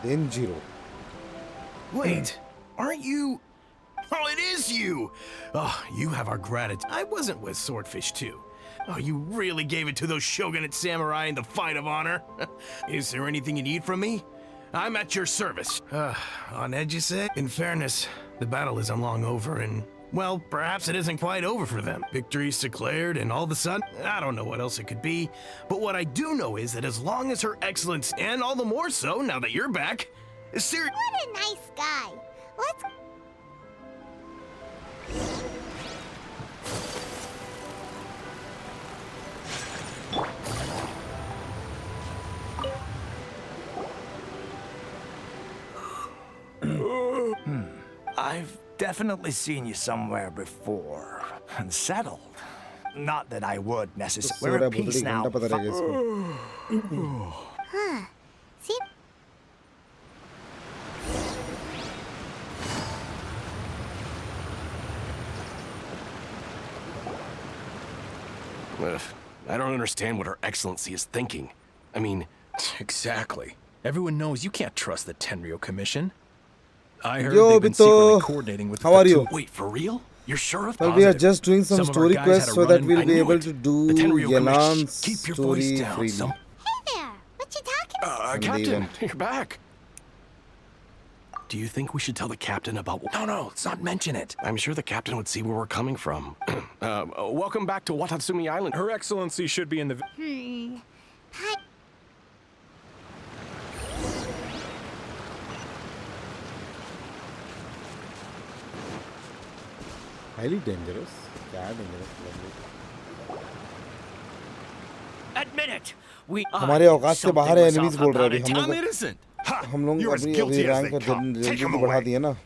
Then zero. Wait, aren't you... Oh, it is you! Oh, you have our gratitude. I wasn't with Swordfish too. Oh, you really gave it to those shogunate samurai in the fight of honor? Is there anything you need from me? I'm at your service. On edge, you say? In fairness, the battle isn't long over and... Well, perhaps it isn't quite over for them. Victory's declared and all of a sudden, I don't know what else it could be. But what I do know is that as long as Her Excellency, and all the more so now that you're back, What a nice guy. Let's... I've definitely seen you somewhere before. Unsettled. Not that I would necessarily. We're at peace now. Huh. See? I don't understand what Her Excellency is thinking. I mean... Exactly. Everyone knows you can't trust the Tenryo Commission. I heard Yo, they've been Bito. secretly coordinating with How are you? Wait, for real? You're sure of Well, that? we are just doing some Some of our story guys quests had a so that run-in. we'll I be knew able it. to do The Tenryo Commission. Yelan's Keep your voice story down. freely. Hey there. What you talking Captain, you're back. Do you think we should tell the captain about... No, let's not mention it. I'm sure the captain would see where we're coming from. Welcome back to Watatsumi Island. Her Excellency should be in the... Hi. Highly dangerous. क्या dangerous? Admit it. We हमारे औकात से बाहर है enemies बोल रहे हैं I'm innocent. हम लोग अपनी रैंक को जल्दी बढ़ा दिए ना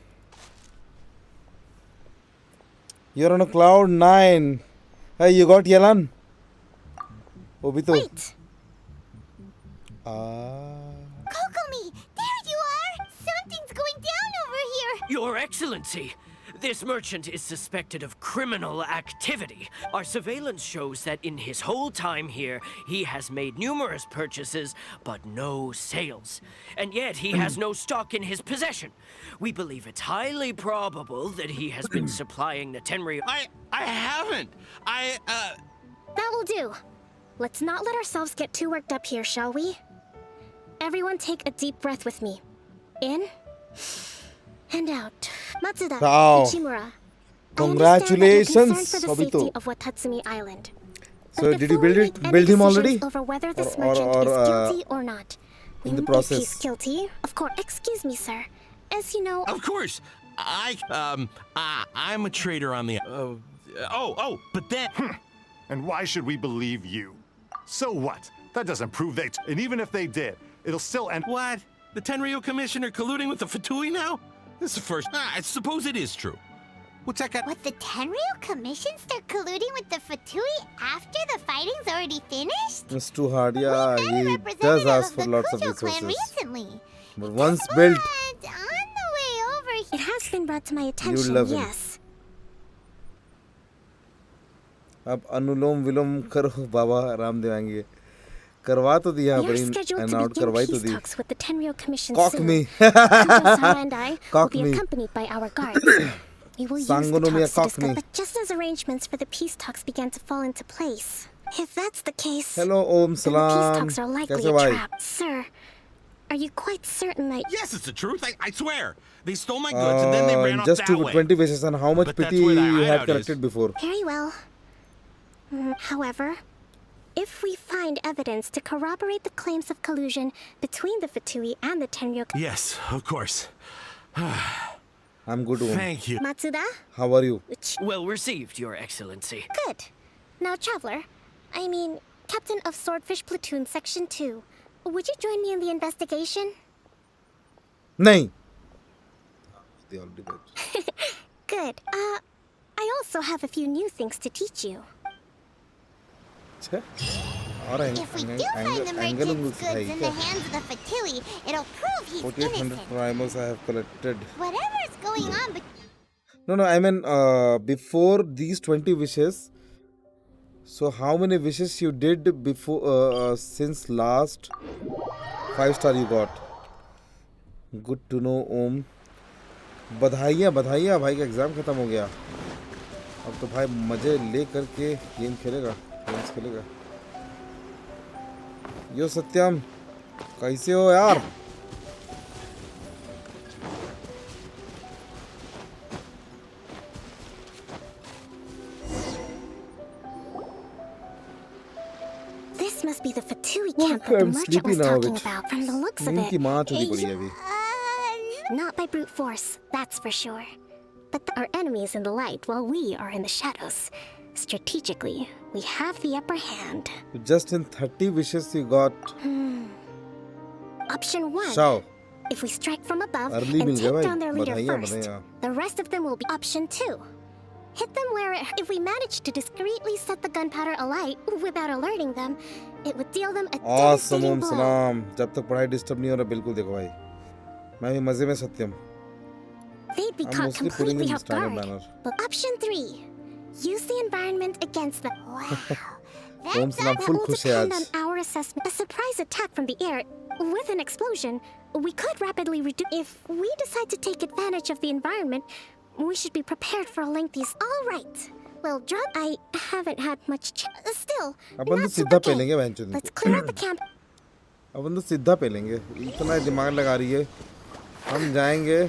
You're on a cloud 9. Hey, you got Yelan? Obito. Wait. Kokomi, there you are. Something's going down over here. Your Excellency, this merchant is suspected of criminal activity. Our surveillance shows that in his whole time here, he has made numerous purchases, but no sales. And yet he has no stock in his possession. We believe it's highly probable that he has been supplying the Tenryo... I haven't. That will do. Let's not let ourselves get too worked up here, shall we? Everyone take a deep breath with me. In and out. Matsuda, Wow. Ichimura. Congratulations, I understand that you're concerned for the safety Obito. of Watatsumi Island. So But did you before we build make it? any Build him decisions already? over whether this Or- merchant or, is guilty or not. We in the may process? He's guilty. Of course. Excuse me, sir. As you know, Of course. I'm a traitor on the... but then... And why should we believe you? So what? That doesn't prove they... And even if they did, it'll still end... What? The Tenryo Commissioner colluding with the Fatui now? This is the first... I suppose it is true. What's that got... What, the Tenryo Commission start colluding with the Fatui after the fighting's already finished? It's too hard. Yeah, he does ask for lots of resources. Recently. But once built, But on the way over here... it has been brought to my attention, love him. yes. अब अनुलोम विलोम करो बाबा रामदेव आएंगे करवा तो दिया You're पर scheduled to out begin करवाई तो peace the talks with the Tenryo Commission Cock soon. me. Kujo-sama and I will Cock be me. accompanied by our guards. We will use the Sangonomiya talks to cock discuss, me. but just as arrangements for the peace talks began to fall into place. If that's the case, Hello Om then the peace Salam talks are likely कैसे a भाई trap. Sir, are you quite certain that... Yes, it's the truth. I swear. They stole my goods and then they ran off just that to way. 20 basis and how much But pity that's where the you had hideout collected is. before Very well. However, if we find evidence to corroborate the claims of collusion between the Fatui and the Tenryo... Yes, of course. I'm good Om. Thank you. Matsuda? How are you Well received, Your Excellency. Good. Now, Traveler, I mean, Captain of Swordfish Platoon Section 2, would you join me in the investigation? नहीं they already did. Good. I also have a few new things to teach you. अच्छा और If we do find the merchant's goods in the hands of the Fatui, it'll prove he's 4800 innocent. primals I have collected Whatever's going on, but no I mean before these 20 wishes so how many wishes you did before since last 5-star you got good to know Om बधाइयाँ बधाइयाँ भाई का exam खत्म हो गया अब तो भाई मजे ले करके गेम खेलेगा गेम्स खेलेगा यो सत्यम कैसे हो यार This must be the Fatui camp that the I'm merchant was sleepy now, talking bitch. about. From the looks of नींद की it, माँ चुदी पड़ी है अभी not by brute force, that's for sure. But our enemies in the light, while we are in the shadows. Strategically, we have the upper hand. just in 30 wishes you got Option 1. Shao If we strike from above Early and मिल गया take भाई down their leader बधाइयाँ first, बधाइयाँ the rest of them will be option 2. Hit them where if we manage to discreetly set the gunpowder alight without alerting them, it would deal them a awesome devastating Om blow. Salam जब तक पढ़ाई disturb नहीं हो रहा बिल्कुल देखो भाई मैं भी मजे में सत्यम They'd be I'm caught mostly putting completely in off standard guard. manner But option 3. Use the environment against them. Om Salam That full will खुश है depend आज on our assessment. A surprise attack from the air with an explosion, we could rapidly reduce. If we decide to take advantage of the environment, we should be prepared for a lengthy. All right. Well, drop. I haven't had much. Still, अपन तो not so सीधा okay. पेलेंगे बहनचोद Let's clear out the camp. अपन तो सीधा पेलेंगे इतना दिमाग लगा रही है हम जाएंगे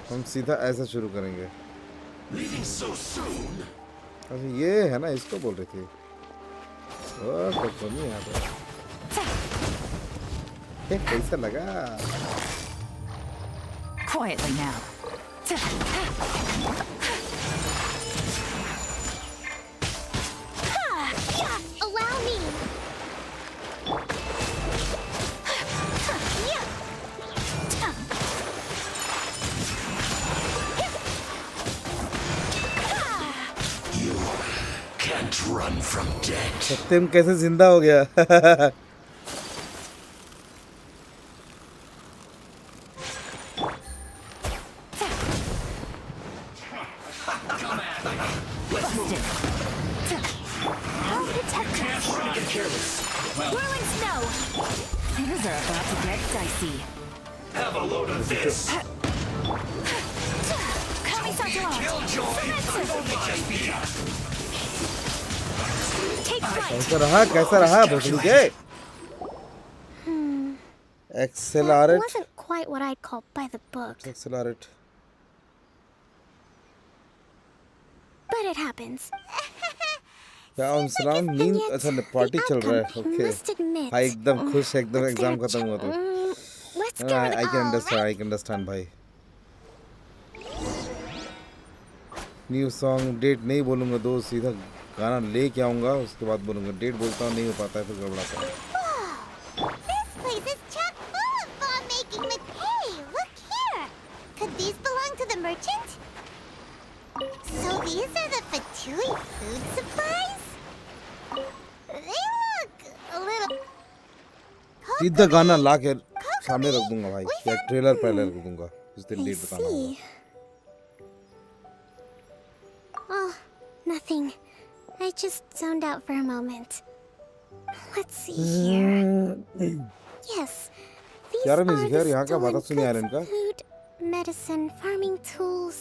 हम सीधा ऐसा शुरू करेंगे Leaving so soon. अच्छा ये है ना इसको बोल रही थी ओह कुछ नहीं यहाँ पे कैसा लगा Quietly now. Allow me. You can't run from death. सत्यम कैसे जिंदा हो गया Whirling snow. Things are about to get dicey. Have a load of this. Take flight. कैसा रहा भोसड़ी के That accelerate wasn't quite what I'd call by the book. Accelerate But it happens. क्या ओम सलाम नींद अच्छा पार्टी चल रहा है ओके हाँ एकदम खुश एकदम एग्जाम खत्म हुआ तो Let's go. I can understand भाई न्यू सॉन्ग डेट नहीं बोलूँगा दोस्त सीधा गाना लेके आऊँगा उसके बाद बोलूँगा डेट बोलता हूँ नहीं हो पाता है फिर गड़बड़ाता है this place is chock full of bomb-making Hey, look here! Could these belong to the merchant? So these are the Fatui food supplies? They look a little... सीधा गाना ला के सामने रख दूंगा भाई या ट्रेलर पहले रख दूंगा जिस दिन डेट बताना होगा Oh, nothing. I I just zoned out for a moment. Let's see here. Yes, these क्या are म्यूजिक है यार यहाँ the का? बात stolen सुनिए goods, आयरन का. food, medicine, farming tools,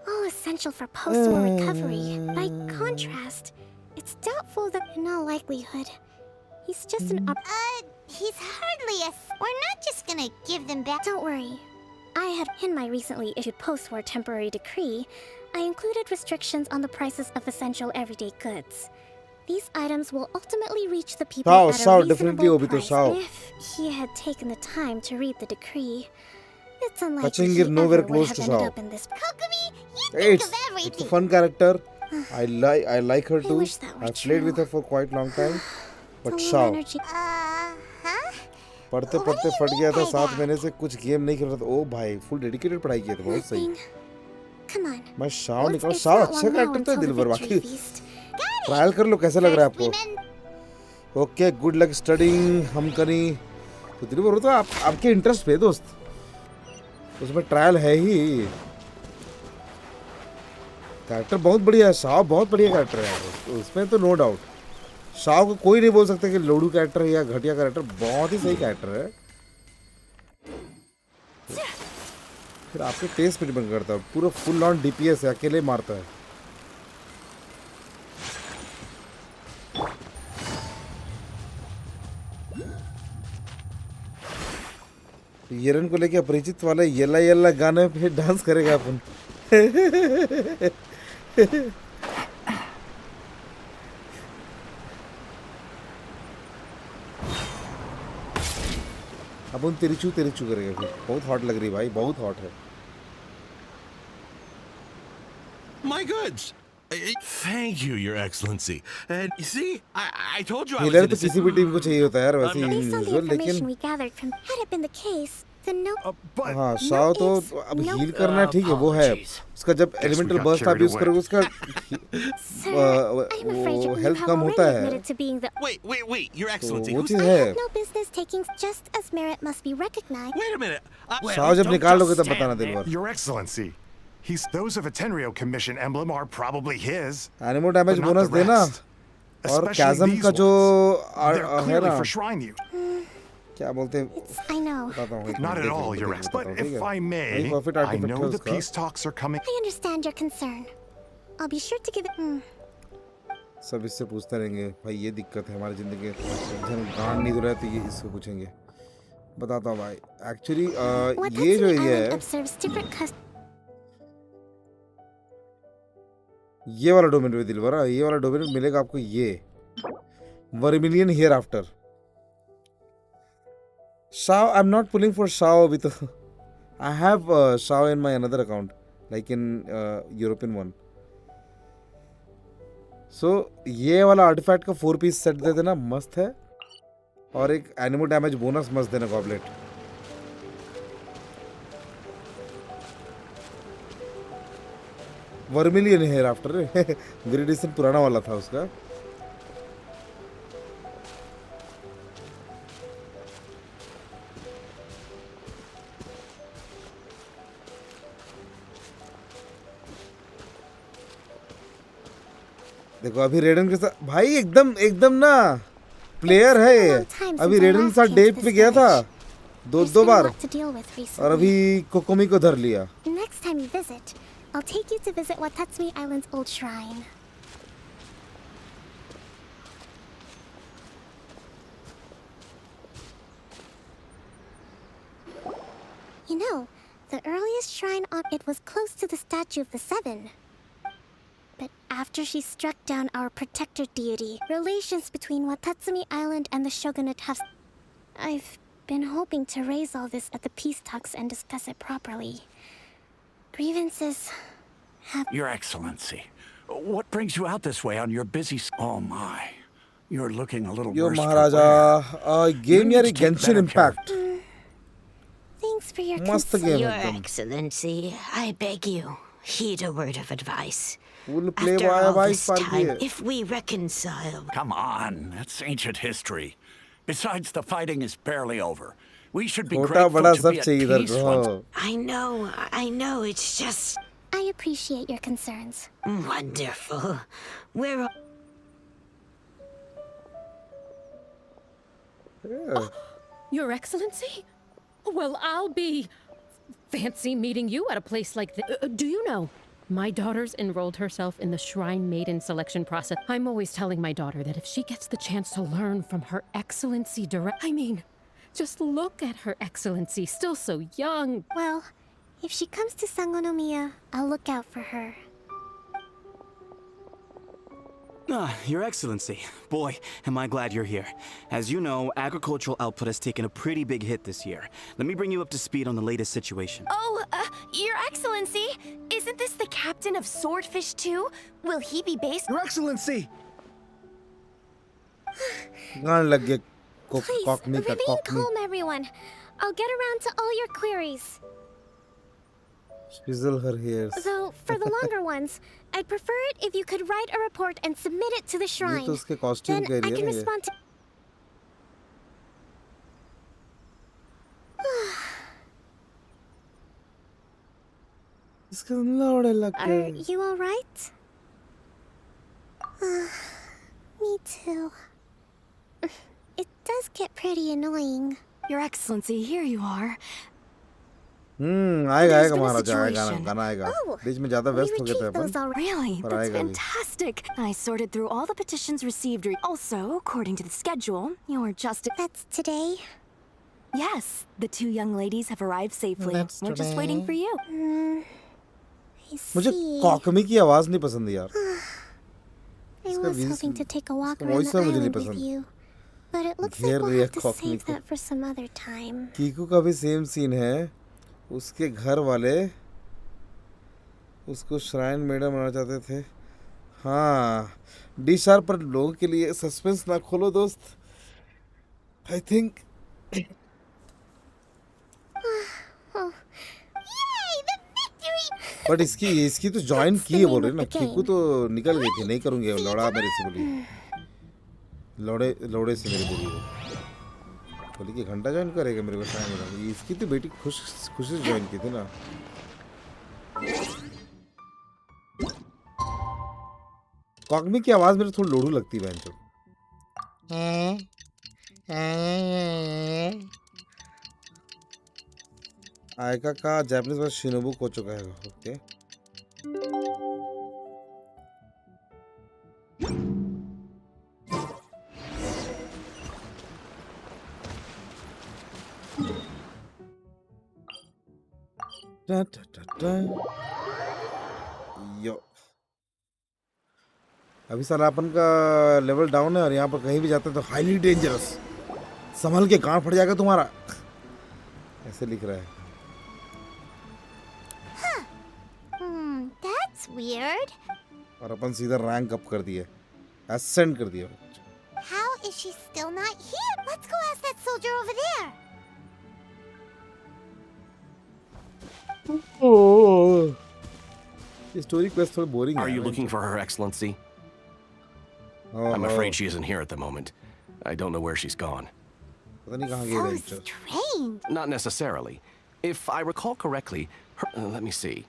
all essential for post-war recovery. By contrast, it's doubtful that in all likelihood, he's just an he's hardly a... We're not just gonna give them back. Don't worry. I have, in my recently issued post-war temporary decree, I included restrictions on the prices of essential everyday goods. These items will ultimately reach the people at a reasonable price. If he had taken the time to read the decree, it's unlikely he ever would have ended up in this. Kokomi, you think of everything. It's a fun character. I like her too. I've played with her for quite long time. But Shao. पढ़ते पढ़ते फट गया था 7 महीने से कुछ game नहीं खेल रहा था. ओ भाई फुल डेडिकेटेड पढ़ाई किया था. बहुत सही. मैं शाओ निकाल. शाओ अच्छा कैरेक्टर था दिलबर. बाकी ट्रायल कर लो कैसा लग रहा है आपको. Okay good luck studying. हम करें तो दिलबर तो आपके इंटरेस्ट पे दोस्त. उसमें ट्रायल है ही. कैरेक्टर बहुत बढ़िया है. शाओ बहुत बढ़िया कैरेक्टर है. उसमें तो नो डाउट. शाओ को कोई नहीं बोल सकता कि लोडू कैरेक्टर है या घटिया कैरेक्टर. बहुत ही सही कैरेक्टर है. फिर आपके टेस्ट पे डिपेंड करता है. पूरा फुल ऑन डीपीएस है. अकेले मारता है. येलन को लेके अपरिचित वाले येला येला गाने पे डांस करेगा अपन. अपन तिरचू करेगा. फिर बहुत हॉट लग रही भाई. बहुत हॉट है. My goods. Thank you, Your Excellency. And you see, I told you I was healer तो किसी भी टीम को चाहिए होता है यार वैसे ही. लेकिन we gathered from had it been the case, then no. हाँ शाओ तो अब हील करना ठीक है वो है. उसका जब एलिमेंटल बर्स्ट आप यूज करोगे उसका वो हेल्थ कम होता है. Wait, Your Excellency. वो चीज है. No business taking just as merit must be recognized. Wait a minute. Shao जब निकाल लोगे तब बताना दिलबर. Your Excellency. Those of a Tenryo Commission emblem are probably his. Anemo damage bonus देना. और कैज़म का जो है ना क्या बोलते हैं. I know. Not at all, Your Excellency. But if I may, I know the peace talks are coming. I understand your concern. I'll be sure to give it. सब इससे पूछते रहेंगे भाई. ये दिक्कत है हमारी जिंदगी. जन गांड नहीं धुला तो ये इससे पूछेंगे. बताता हूँ भाई. एक्चुअली ये जो है ये वाला डोमेन पे दिलबर. ये वाला डोमेन मिलेगा आपको. ये vermilion here after. Shao, I'm not pulling for Shao with. I have Shao in my another account, like in European one. So ये वाला आर्टिफैक्ट का 4 पीस सेट दे देना. मस्त है. और एक एनिमो डैमेज बोनस मस्त देना. Goblet vermilion hereafter. Very decent पुराना वाला था उसका. देखो अभी रेडन के साथ भाई एकदम ना प्लेयर है. अभी रेडन के साथ डेट पे गया था 2 बार. और अभी कोकोमी को धर लिया. Next time you visit, I'll take you to visit Watatsumi Island's old shrine. You know, the earliest shrine on it was close to the statue of the Seven. But after she struck down our protector deity, relations between Watatsumi Island and the shogunate have... I've been hoping to raise all this at the peace talks and discuss it properly. Grievances have... Your Excellency, what brings you out this way on your busy... Oh my, you're looking a little worse. Yo, Maharaja, game yaar Genshin Impact. Thanks for your concern. Your Excellency, I beg you, heed a word of advice. We'll play After all by this time, if we reconcile... Come on, that's ancient history. Besides, the fighting is barely over. We should be grateful to be at peace once. I know, it's just... I appreciate your concerns. Wonderful. Where are... Your Excellency? Well, I'll be... Fancy meeting you at a place like this. Do you know? My daughter's enrolled herself in the Shrine Maiden selection process. I'm always telling my daughter that if she gets the chance to learn from Her Excellency just look at Her Excellency, still so young. Well, if she comes to Sangonomiya, I'll look out for her. Your Excellency. Boy, am I glad you're here. As you know, agricultural output has taken a pretty big hit this year. Let me bring you up to speed on the latest situation. Oh, Your Excellency, isn't this the captain of Swordfish 2? Will he be based? Your Excellency! Please, remain calm, everyone. I'll get around to all your queries. Swizzle her hairs. Though, for the longer ones, I'd prefer it if you could write a report and submit it to the shrine. Then I can respond to... Are you alright? Me too. It does get pretty annoying. Your Excellency, here you are. आएगा महाराजा आएगा गाना आएगा बीच में ज़्यादा व्यस्त हो गए थे अपन Really? That's fantastic. I sorted through all the petitions received. Also, according to the schedule, you're just... That's today? Yes. The 2 young ladies have arrived safely. We're just waiting for you. मुझे कॉकमी की आवाज़ नहीं पसंद यार I was hoping to take a walk around the island with you, but it looks like we'll have to save that for some other time. Kiku का भी same scene है उसके घर वाले उसको श्राइन मेडम बनाना चाहते थे हाँ डी शार्प पर लोगों के लिए सस्पेंस ना खोलो दोस्त आई थिंक बट इसकी तो ज्वाइन की है बोल रहे ना कीकू तो निकल गई थी नहीं करूँगी लौड़ा मेरे से बोली लौड़े से मेरी बोली बोली कि घंटा ज्वाइन करेगा मेरे को टाइम इसकी तो बेटी खुशी से ज्वाइन की थी ना कॉकमी की आवाज़ मेरे थोड़ी लोड़ू लगती है बहन आयका का जापानीज में शिनोबु कोचो का है ओके यो अभी साला अपन का लेवल डाउन है और यहाँ पर कहीं भी जाते हैं तो हाईली डेंजरस संभल के गांड फट जाएगा तुम्हारा ऐसे लिख रहा है That's weird. और अपन सीधा रैंक अप कर दिया असेंड कर दिया How is she still not here? Let's go ask that soldier over there. Oh. This story quest is boring. Are you looking for Her Excellency? I'm afraid she isn't here at the moment. I don't know where she's gone. So strange. Not necessarily. If I recall correctly, let me see.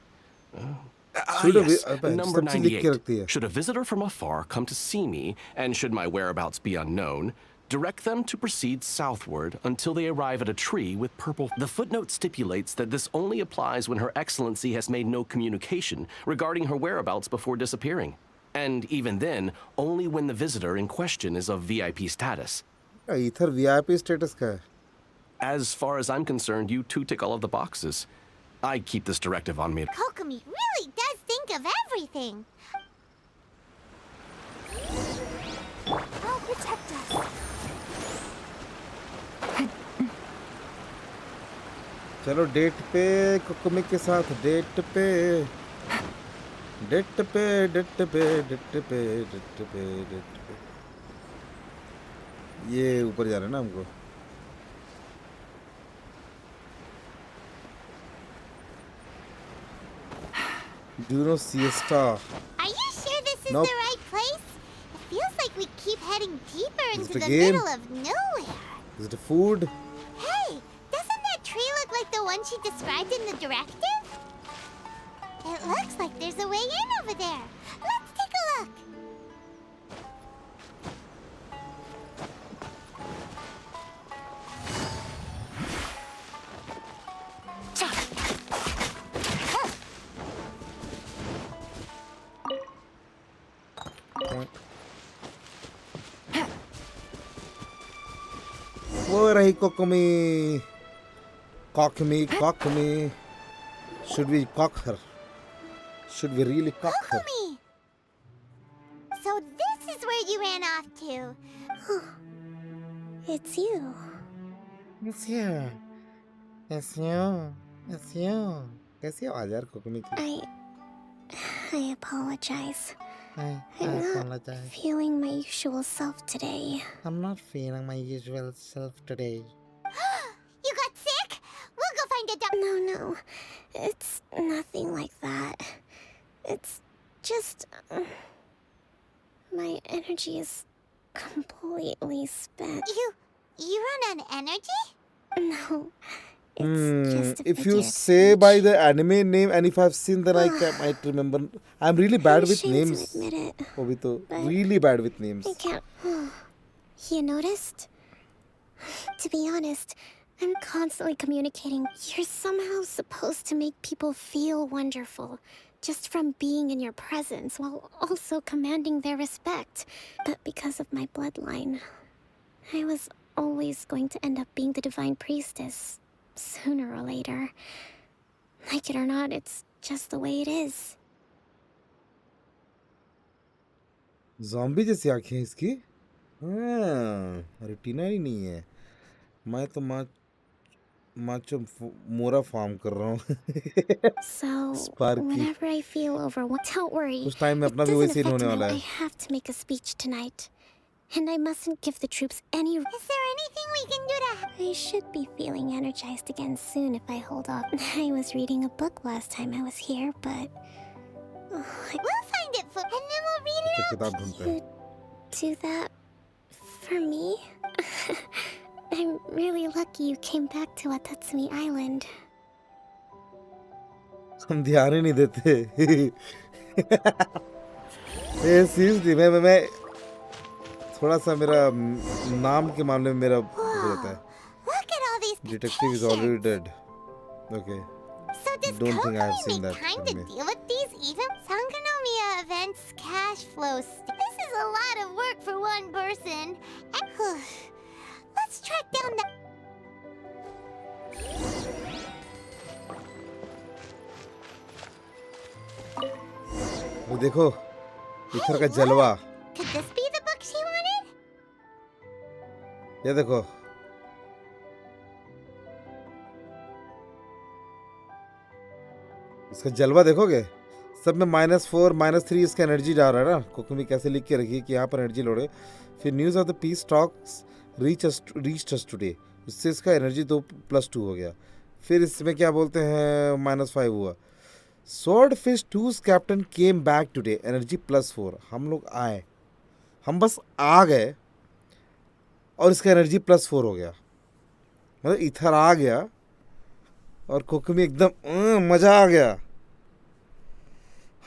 Number 98. Should a visitor from afar come to see me, and should my whereabouts be unknown, direct them to proceed southward until they arrive at a tree with purple... The footnote stipulates that this only applies when Her Excellency has made no communication regarding her whereabouts before disappearing. And even then, only when the visitor in question is of VIP status. Ether VIP status ka hai? As far as I'm concerned, you two tick all of the boxes. I keep this directive on me. Kokomi really does think of everything. I'll protect us. चलो date पे कोकोमी के साथ date पे ये ऊपर जा रहे हैं ना हमको Do you know siesta? Are you sure this is Nope. the right place? It feels like we keep heading deeper Is into it a the game? middle of nowhere. Is it food? Hey, doesn't that tree look like the one she described in the directive? It looks like there's a way in over there. Let's take a look. वो रही Kokumi. Kokumi. Should we cock her? Should we really cock her? Kokumi! So this is where you ran off to. It's you. It's you. It's you. It's you. कैसी आवाज यार Kokumi की? I apologize. I I'm not apologize. feeling my usual self today. I'm not feeling my usual self today. You got sick? We'll go find a doctor. No. It's nothing like that. It's just... my energy is completely spent. You run on energy? No. It's just a If you figure of say by the anime name and if I've seen then I might remember. I'm really bad with ashamed names. to admit it, Obito. but Really bad with names. I can't... You noticed? To be honest, I'm constantly communicating. You're somehow supposed to make people feel wonderful, just from being in your presence, while also commanding their respect. But because of my bloodline, I was always going to end up being the divine priestess, sooner or later. Like it or not, it's just the way it is. Zombie जैसी आँखें हैं इसकी? हाँ, retina ही नहीं है. मैं तो macho मोरा फार्म कर रहा हूँ. So, Sparky. whenever I feel overwhelmed, don't worry. कुछ टाइम में It अपना भी doesn't वैसे ही affect होने my वाला I है. have to make a speech tonight. And I mustn't give the troops any... Is there anything we can do to... I should be feeling energized again soon if I hold off. I was reading a book last time I was here, but... We'll find it for... And then we'll read it out. किताब ढूंढते हैं. Do that for me? I'm really lucky you came back to Watatsumi Island. हम ध्यान ही नहीं देते. ये seriously मैं थोड़ा सा मेरा नाम के मामले में मेरा हो जाता है. Look at all these Detective is already dead. Okay. So does Don't think I have Kokumi seen make that time to anime. deal with these even? Sangonomiya events cash flow. This is a lot of work for one person. Let's track down the... वो देखो ether का जलवा. Could this be the book she wanted? ये देखो. इसका जलवा देखोगे? सब में -4 -3 इसका एनर्जी जा रहा है ना. कोकुमी कैसे लिख के रखी है कि यहाँ पर एनर्जी लोड है. फिर news of the peace talks reached us today. इससे इसका एनर्जी 2+2 हो गया. फिर इसमें क्या बोलते हैं -5 हुआ. Sword fish 2's captain came back today energy +4. हम लोग आए, हम बस आ गए और इसका एनर्जी +4 हो गया. मतलब इथर आ गया और कोकुमी एकदम मज़ा आ गया.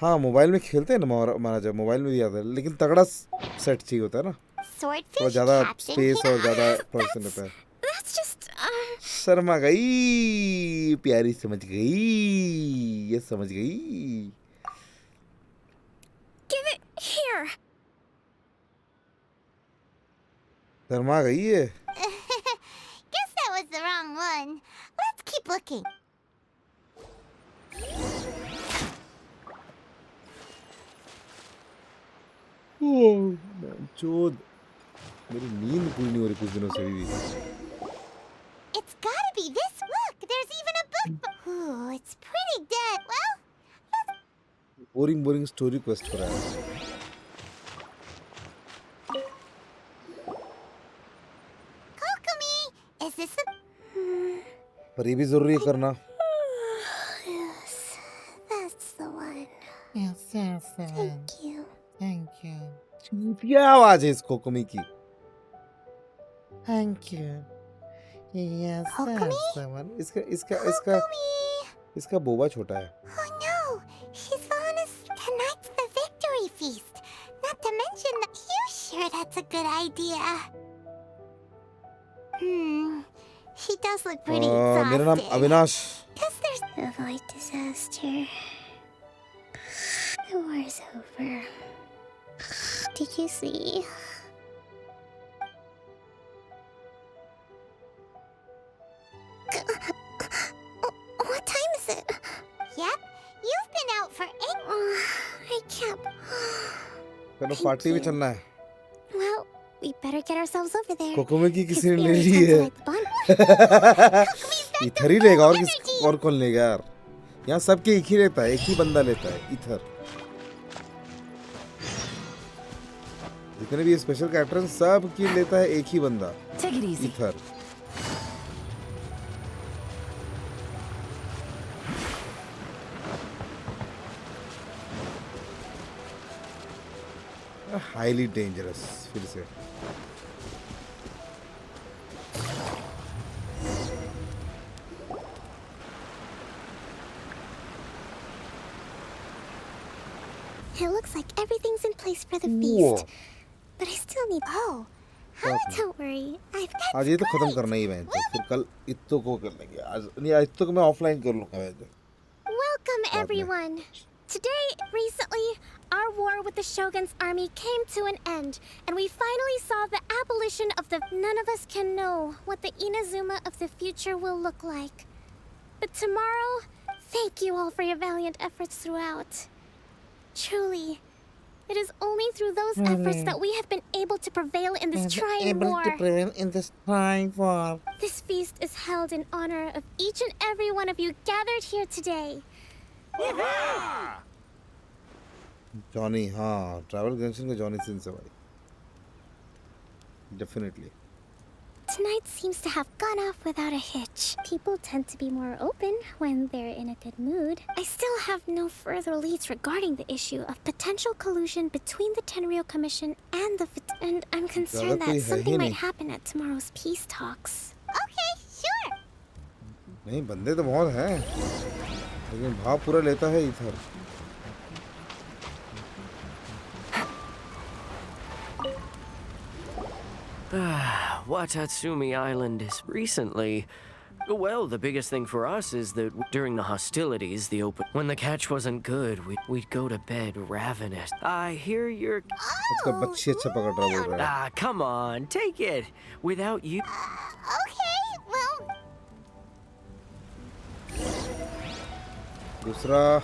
हाँ मोबाइल में खेलते हैं ना माना जाए, मोबाइल में भी आता है, लेकिन तगड़ा सेट चाहिए होता है ना. और ज़्यादा स्पेस और ज़्यादा प्रोडक्शन होता है. That's just... शर्मा गई, प्यारी समझ गई, ये समझ गई. Give it here. शर्मा गई है. Guess that was the wrong one. Let's keep looking. चोद, मेरी नींद पूरी नहीं हो रही कुछ दिनों से भी. It's gotta be this. Look, there's even a book. Ooh, it's pretty dead. Well, boring story quest हो रहा है. Kokumi, is this the... पर ये भी जरूरी है करना. Yes, that's the one. Yes. Thank you. Thank you. क्या आवाज है इस कोकुमी की? Thank you. Yes, Kokumi? that's the one. इसका बोबा छोटा है. Oh no, that's a good idea. She does look pretty मेरा नाम exhausted. Avinash. Guess there's avoid disaster. The war's over. Did you see? What time is it? Yep, you've been out for 8. I can't. चलो party भी चलना है. Well, we better get ourselves over there. कोकोमे की किसी ने ले It's ली time to है. light the bonfire. Ether ही लेगा और किस और कौन लेगा यार? यहाँ सबके एक ही रहता है, एक ही बंदा लेता है इथर. जितने भी स्पेशल कैरेक्टर हैं सब की लेता है एक ही बंदा. इथर. हाईली डेंजरस फिर से. It looks like everything's in place for the feast. But I still need. Oh, don't worry. आज ये तो खत्म करना ही है. फिर कल इत्तो को कर लेंगे. आज नहीं आज इत्तो को मैं ऑफलाइन कर लूँगा. Welcome, everyone. Today, recently, our war with the Shogun's army came to an end, and we finally saw the abolition of the. None of us can know what the Inazuma of the future will look like. But tomorrow, thank you all for your valiant efforts throughout. Truly, it is only through those efforts that we have been able to prevail in this trying war. This feast is held in honor of each and every one of you gathered here today. Johnny हाँ travel Genshin का Johnny Singh से भाई. Definitely. Tonight seems to have gone off without a hitch. People tend to be more open when they're in a good mood. I still have no further leads regarding the issue of potential collusion between the Tenryou Commission and the and I'm concerned that something might happen at tomorrow's peace talks. Okay, sure. नहीं बंदे तो बहुत हैं लेकिन भाव पूरा लेता है इधर. Watatsumi Island is recently. Well, the biggest thing for us is that during the hostilities, when the catch wasn't good, we'd go to bed ravenous. I hear you're. Ah, come on, take it. Without you. Okay, well. दूसरा.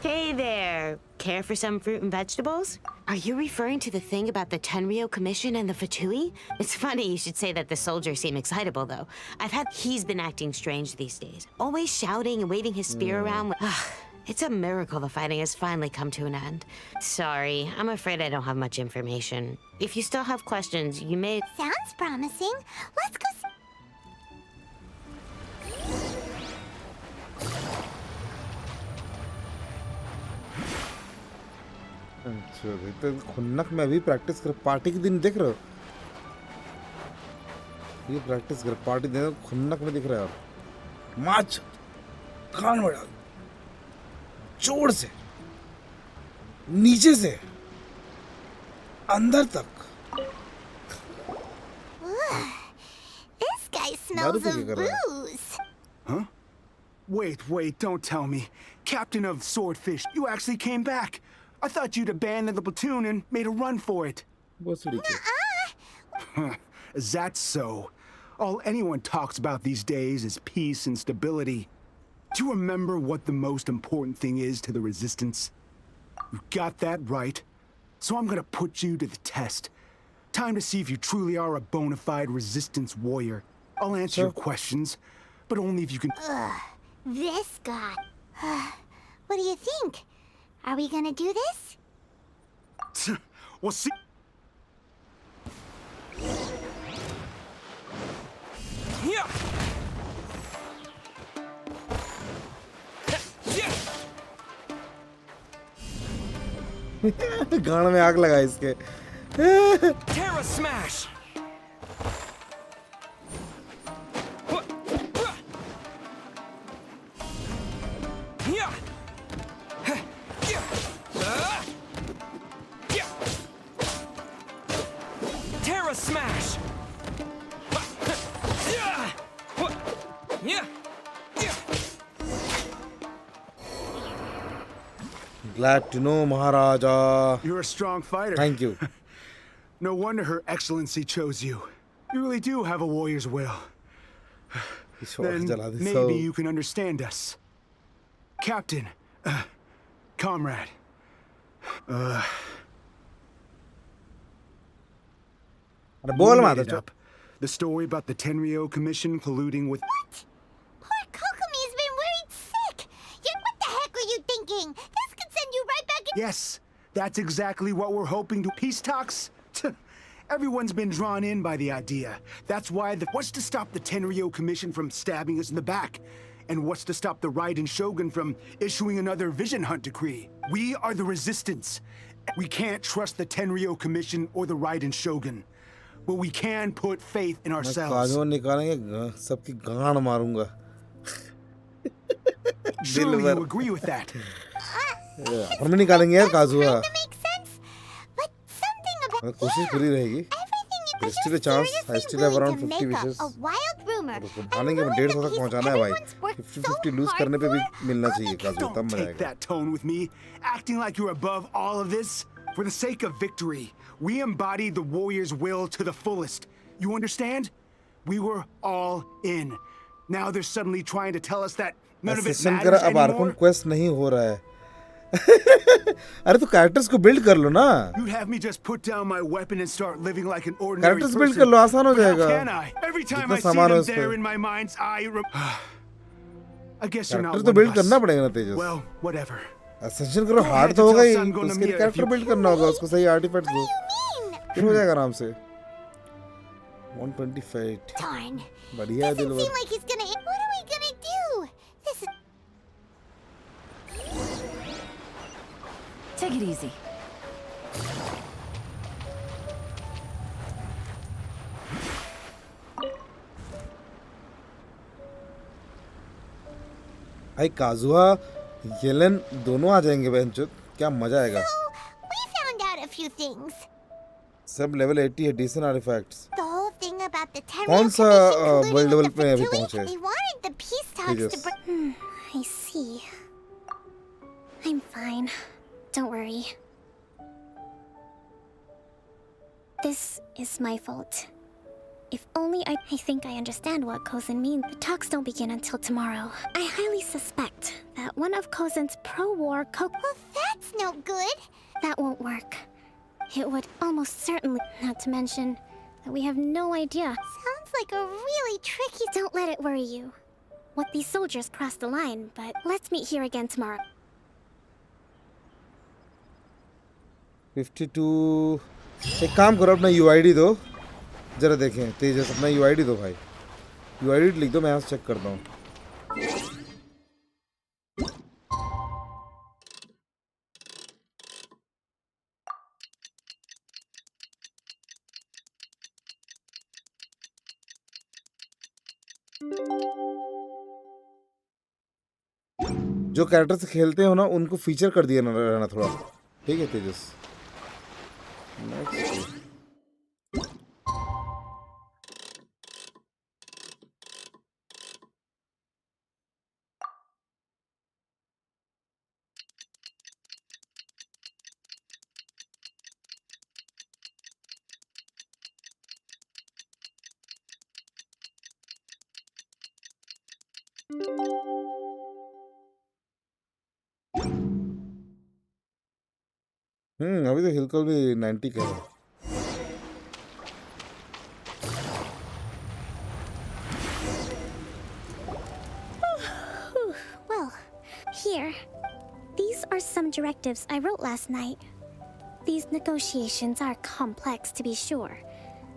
Hey there. Care for some fruit and vegetables? Are you referring to the thing about the Tenryou Commission and the F2P? It's funny you should say that the soldiers seem excitable, though. He's been acting strange these days. Always shouting and waving his spear around. It's a miracle the fighting has finally come to an end. Sorry, I'm afraid I don't have much information. If you still have questions, you may... Sounds promising. Let's go. तो खुन्नक में अभी practice कर party के दिन देख रहे हो ये प्रैक्टिस कर पार्टी दिन खुन्नक में दिख रहा है माच कान में डाल जोर से नीचे से अंदर तक This guy smells of booze. Huh? Wait, don't tell me. Captain of Swordfish, you actually came back. I thought you'd abandoned the platoon and made a run for it. Is that so? All anyone talks about these days is peace and stability. Do you remember what the most important thing is to the Resistance? You got that right. So I'm gonna put you to the test. Time to see if you truly are a bona fide Resistance warrior. I'll answer your questions, but only if you can... This guy. What do you think? Are we gonna do this? We'll see. Yeah. गान में आग लगा इसके. Terra smash. Karma Smash! Glad to know, Maharaja. You're a strong fighter. Thank you. No wonder Her Excellency chose you. You really do have a warrior's will. Then maybe you can understand us. Captain, comrade. The story about the Tenryo Commission colluding with... What? Poor Kokomi's been worried sick. What the heck are you thinking? This could send you right back in... Yes, that's exactly what we're hoping to... Peace talks? Everyone's been drawn in by the idea. That's why what's to stop the Tenryo Commission from stabbing us in the back? And what's to stop the Raiden Shogun from issuing another Vision Hunt decree? We are the Resistance. We can't trust the Tenryo Commission or the Raiden Shogun. But we can put faith in ourselves. Surely you agree with that? कोशिश पूरी रहेगी. There's still a chance. I still have around 50 wishes. मानेंगे 150 तक पहुंचाना है भाई. 50-50 lose करने पे भी मिलना चाहिए काजू. तब मजा आएगा. Take that tone with me, acting like you're above all of this. For the sake of victory, we embodied the warrior's will to the fullest. You understand? We were all in. Now they're suddenly trying to tell us that none of it matters अब Arkan quest नहीं हो रहा है. अरे तो characters को build कर लो ना. You'd have me just put down my weapon and start living like an ordinary person. Characters build कर लो, आसान हो जाएगा. Can I? Every time I see them there in my mind's eye, I guess you're not one of us. Character तो build करना पड़ेगा ना तेजस. Well, whatever. Ascension करो, hard तो होगा ही. उसके लिए कैरेक्टर बिल्ड करना होगा, उसको सही आर्टिफैक्ट्स दो. फिर हो जाएगा आराम से. 125. Darn. बढ़िया है दिलवर. Seem like he's gonna... What are we gonna do? This is... Take it easy. भाई काजुआ, येलन दोनों आ जाएंगे बहनचोद. क्या मजा आएगा. We found out a few things. सब लेवल 80 है, decent artifacts. The whole thing about the Tenryo कौन सा वर्ल्ड लेवल पे अभी पहुंचे? They wanted the peace talks to... I see. I'm fine. Don't worry. This is my fault. If only I think I understand what Kozen means. The talks don't begin until tomorrow. I highly suspect that one of Kozen's pro-war Well, that's no good. That won't work. It would almost certainly... Not to mention that we have no idea. Sounds like a really tricky... Don't let it worry you. What these soldiers crossed the line, but let's meet here again tomorrow. 52. एक काम करो, अपना UID दो. जरा देखें तेजस, अपना UID दो भाई. UID लिख दो, मैं यहाँ से चेक करता हूँ. जो कैरेक्टर से खेलते हो ना, उनको फीचर कर दिया ना रहना थोड़ा. ठीक है तेजस. नेक्स्ट अभी तो हिलकल भी 90 का है. Well, here. These are some directives I wrote last night. These negotiations are complex, to be sure.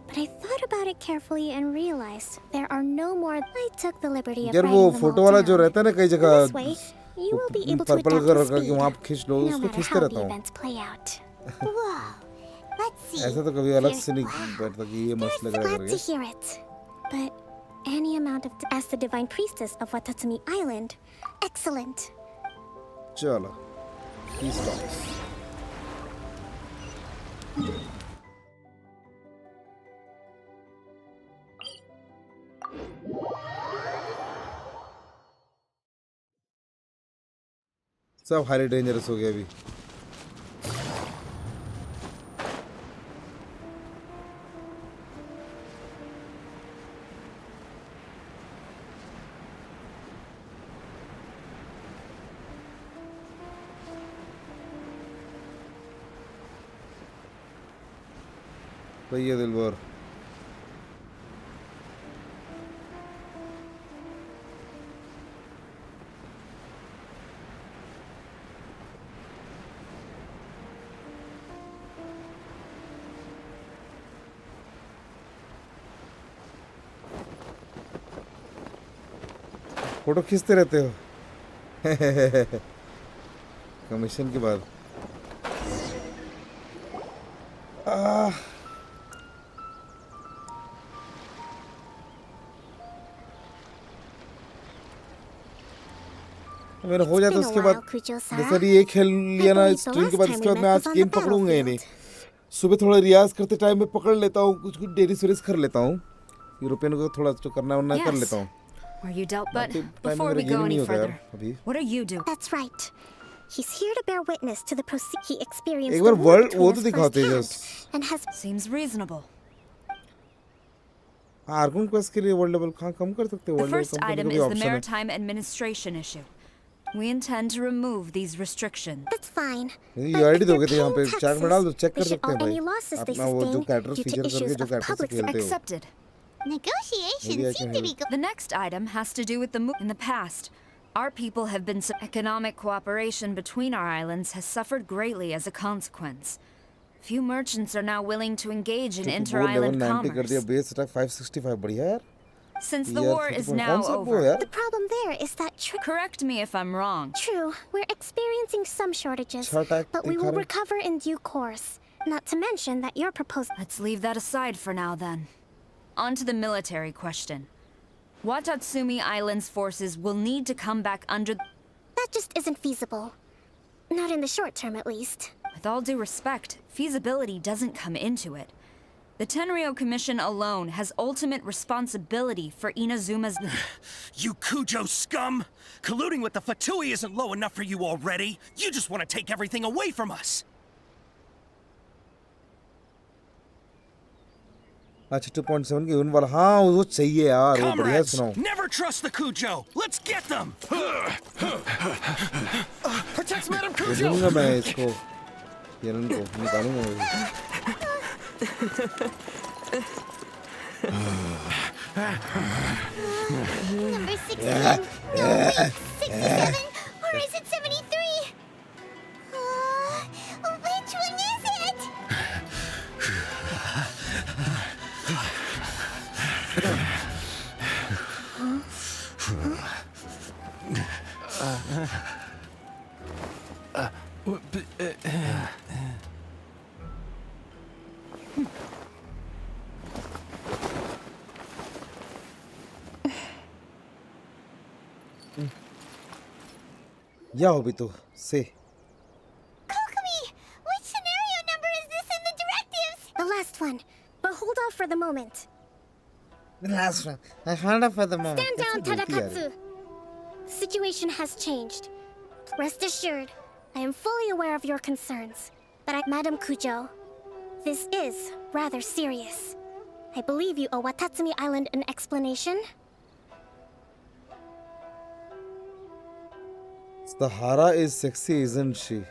But I thought about it carefully and realized there are no more... I took the liberty of writing them all down. Photo वाला जो रहता है ना कई जगह, This way, you will be able to adapt to speed, no matter how the events play out. Whoa. Let's see. ऐसा तो कभी अलग से नहीं बैठता कि ये मसले Glad करके. to hear it. But any amount of... As the divine priestess of Watatsumi Island, excellent. चलो. Peace talks. सब हाईली डेंजरस हो गया अभी। सही है दिलबर। फोटो खींचते रहते हो कमीशन के बाद। मेरा हो जाता उसके बाद जैसे ये खेल लिया ना स्ट्रीम के बाद, इसके बाद मैं आज गेम पकड़ूंगा ही नहीं। सुबह थोड़ा रियाज करते टाइम में पकड़ लेता हूँ, कुछ कुछ डेली सीरीज कर लेता हूँ, यूरोपियन को थोड़ा जो करना वरना कर लेता हूँ। But before we go any further, what are you doing? That's right. He's here to bear witness to the he experienced एक बार the war वर्ल्ड between वो us तो दिखाते हैं firsthand just. and has Seems reasonable. हाँ Arkan quest के लिए world level कम कर सकते हैं। The वर्ल्ड लेवल first कम करने item का भी is the ऑप्शन है। maritime administration issue. We intend to remove these restrictions. That's fine. ये आईडी दोगे तो यहाँ पे चैट में डाल दो, चेक कर we should सकते हैं all any भाई losses they अपना वो जो sustain character due to feature issues करके जो of कैरेक्टर से public खेलते हो। Accepted. Negotiations seem to be The next item has to do with the in the past. Our people have been economic cooperation between our islands has suffered greatly as a consequence. Few merchants are now willing to engage in inter-island level 90 कर दिया, commerce. Base attack 565 बढ़िया यार। Since the यार, war is कौन now सा वो over. यार? The problem there is that Correct me if I'm wrong. True, we're experiencing some shortages, but we will recover in due course. Not to mention that your proposal. Let's leave that aside for now then. On to the military question. Watatsumi Island's forces will need to come back under... That just isn't feasible. Not in the short term, at least. With all due respect, feasibility doesn't come into it. The Tenryou Commission alone has ultimate responsibility for Inazuma's... You Kujo scum! Colluding with the Fatui isn't low enough for you already! You just want to take everything away from us! अच्छा 2.7 की यून वाला, हाँ वो चाहिए यार, वो बढ़िया सुनाओ। Never trust the Kujo! Let's get them! Protect Madam Kujo! दूंगा मैं इसको, येलन को निकालूंगा मैं। Number 16. No, wait, 67? Or is it 73? Which one is it? या हो भी तो से Kokomi, which scenario number is this in the directives? The last one, but hold off for the moment. the last one I found up for the moment. Stand down, Tadakatsu. The situation has changed. Rest assured, I am fully aware of your concerns. But Madam Kujo, this is rather serious. I believe you owe Watatsumi Island an explanation. Sahara is sexy, isn't she?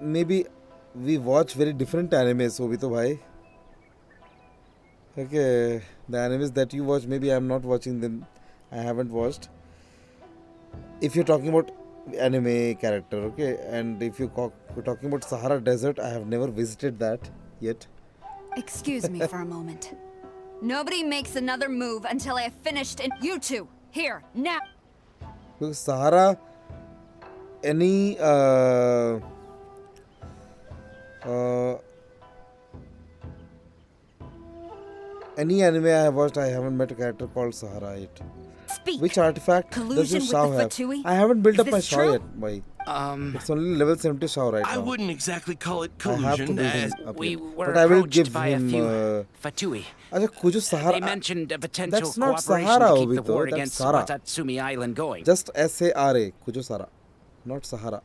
Maybe we watch very different animes, so to bhai. Okay, the animes that you watch, maybe I'm not watching them. I haven't watched. If you're talking about anime character, okay, and if you're talking about Sahara Desert, I have never visited that yet. Excuse me for a moment. Nobody makes another move until I have finished in... You two, here, now! Because Sahara, any anime I have watched, I haven't met a character called Sahara yet. Speak. Which artifact does your Collusion Shao with the have? Fatui? I haven't built Is up my this Shao true? yet, boy. It's only level 70 Shao right I now. wouldn't exactly call it I have to collusion, build as him up We here. were But I will approached give by a him. few Fatui. अच्छा कुछ Sahara. They mentioned a potential That's not cooperation Sahara, to keep the Obito. war That's against Sahara. Watatsumi Island going. Just SARA, कुछ Sahara, not Sahara.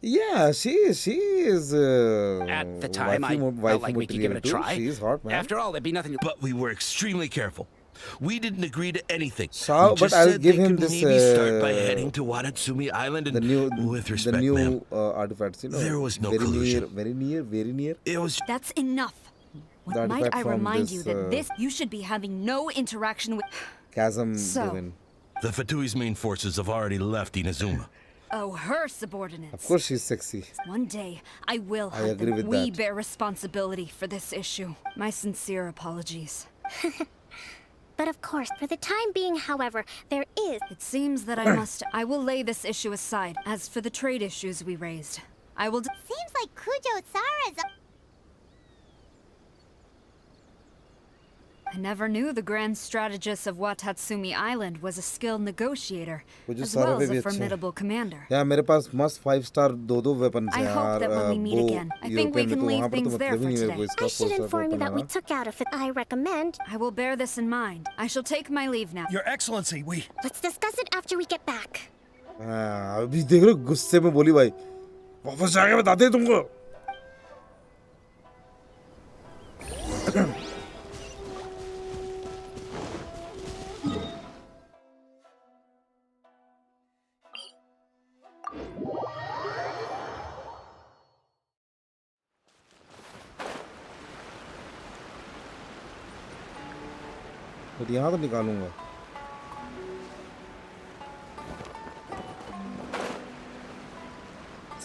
Yeah, she is. At the time, I felt like we could give it a try. She's hot, man. After all, there'd be nothing. But we were extremely careful. We didn't agree to anything. Shao, we just but I'll said give they him could this. maybe start by heading to Watatsumi Island, and with respect, the new ma'am, artifacts. You know, there was no very collusion. very near. It was. That's enough. The Might artifact I from remind you this, that this you should be having no interaction with. chasm So- given. The Fatui's main forces have already left Inazuma. Oh, her subordinates. Of course, she's sexy. One day, I will I hunt agree them. with We that. bear responsibility for this issue. My sincere apologies. But of course, for the time being, however, there is. It seems that I will lay this issue aside. As for the trade issues we raised, I will. Seems like Kujo Sara's. I never knew the grand strategist of Watatsumi Island was a skilled negotiator, कुछ as सारा well पे as भी a अच्छा है. formidable commander. यार मेरे पास मस्त 5-star दो weapons I हैं hope यार. that when we meet again, I think we can leave things there for today. I should inform you that we took out a fit. I recommend. I will bear this in mind. I shall take my leave now. Your Excellency, we. Let's discuss it after we get back. हाँ, अभी देख रहे हो गुस्से में बोली भाई. वापस जाके बताते हैं तुमको. तो यहाँ तो निकालूंगा.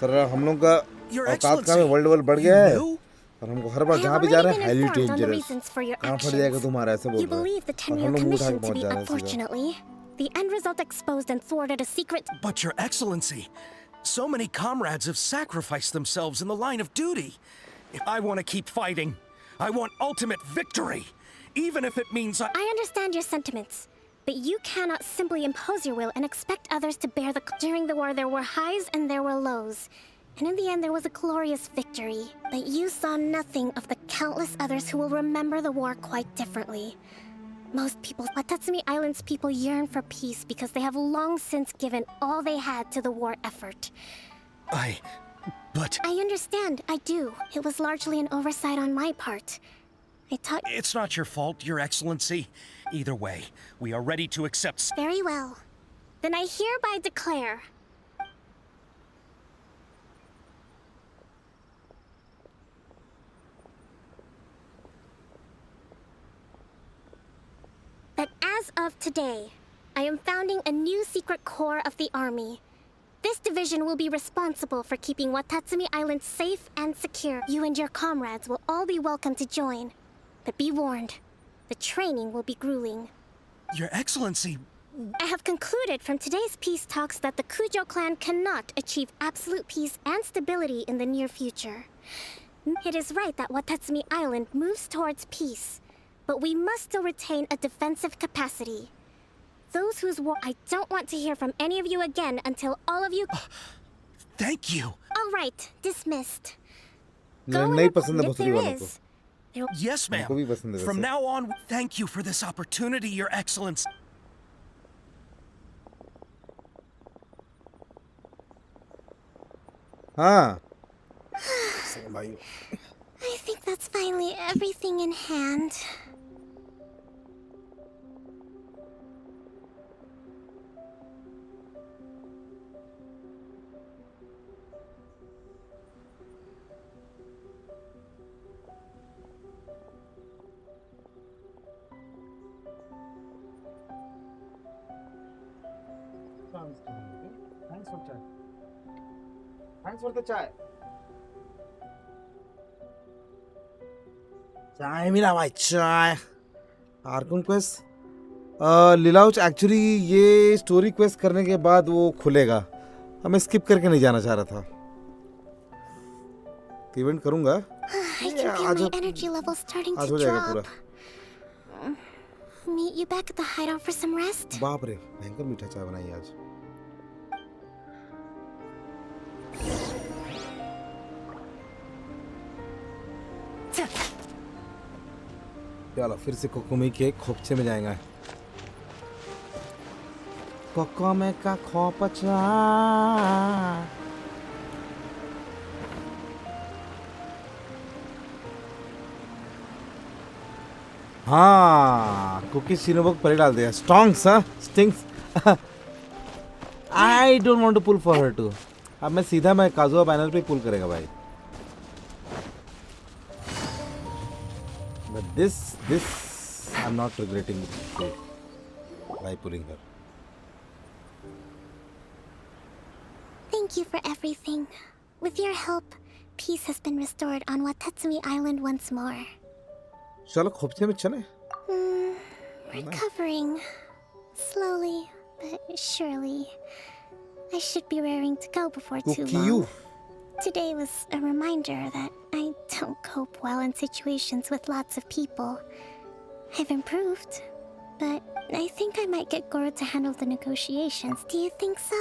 सर हम लोग का औकात का में वर्ल्ड बढ़ गया है और हमको हर बार जहाँ भी जा रहे हैं हाईली डेंजरस. कहाँ फट जाएगा तुम्हारा ऐसे बोल You रहे believe the हैं. और Tenryo हम लोग मुंह उठा Commission के to पहुँच be, जा रहे हैं सीधा. unfortunately, the end result exposed and thwarted a secret. But Your Excellency, so many comrades have sacrificed themselves in the line of duty. I want to keep fighting. I want ultimate victory, even if it means I understand your sentiments, but you cannot simply impose your will and expect others to bear the. During the war, there were highs and there were lows. And in the end, there was a glorious victory. But you saw nothing of the countless others who will remember the war quite differently. Most people, Watatsumi Island's people yearn for peace because they have long since given all they had to the war effort. But... I understand, I do. It was largely an oversight on my part. I taught... It's not your fault, Your Excellency. Either way, we are ready to accept... Very well. Then I hereby declare... that as of today, I am founding a new secret corps of the army. This division will be responsible for keeping Watatsumi Island safe and secure. You and your comrades will all be welcome to join. But be warned, the training will be grueling. Your Excellency... I have concluded from today's peace talks that the Kujo clan cannot achieve absolute peace and stability in the near future. It is right that Watatsumi Island moves towards peace, but we must still retain a defensive capacity. Those whose war... I don't want to hear from any of you again until all of you... Thank you. All right, dismissed. नहीं पसंद है If भोसड़ी there वालों को. is... Yes, ma'am. हमको भी पसंद है From वैसे. now on, thank you for this opportunity, Your Excellency. हाँ. I think that's finally everything in hand. Thanks for chai. Thanks for the chai. चाय मिला भाई चाय. आर्कन क्वेस्ट लीलाउच एक्चुअली ये स्टोरी क्वेस्ट करने के बाद वो खुलेगा. हमें स्किप करके नहीं जाना चाह रहा था. इवेंट करूंगा. I can feel my energy level starting आज to हो जाएगा drop. पूरा. meet you back at the hideout for some rest? बाप रे, भयंकर मीठा चाय बनाई आज। चलो फिर से कोकोमी के खोपचे में जाएंगे। कोकोमे का खोपचा। हाँ, कुकी सिनोबक परे डाल दिया। स्टॉन्ग्स, हाँ, stings. I don't want to pull for her too. अब मैं सीधा काजुआ बैनर पे पुल करेगा भाई। But this I'm not regretting by pulling her. Thank you for everything. With your help, peace has been restored on Watatsumi Island once more. चलो खोपचे में चले। Recovering. Slowly, but surely. I should be raring to go before too long. Today was a reminder that I don't cope well in situations with lots of people. I've improved, but I think I might get Goro to handle the negotiations. Do you think so?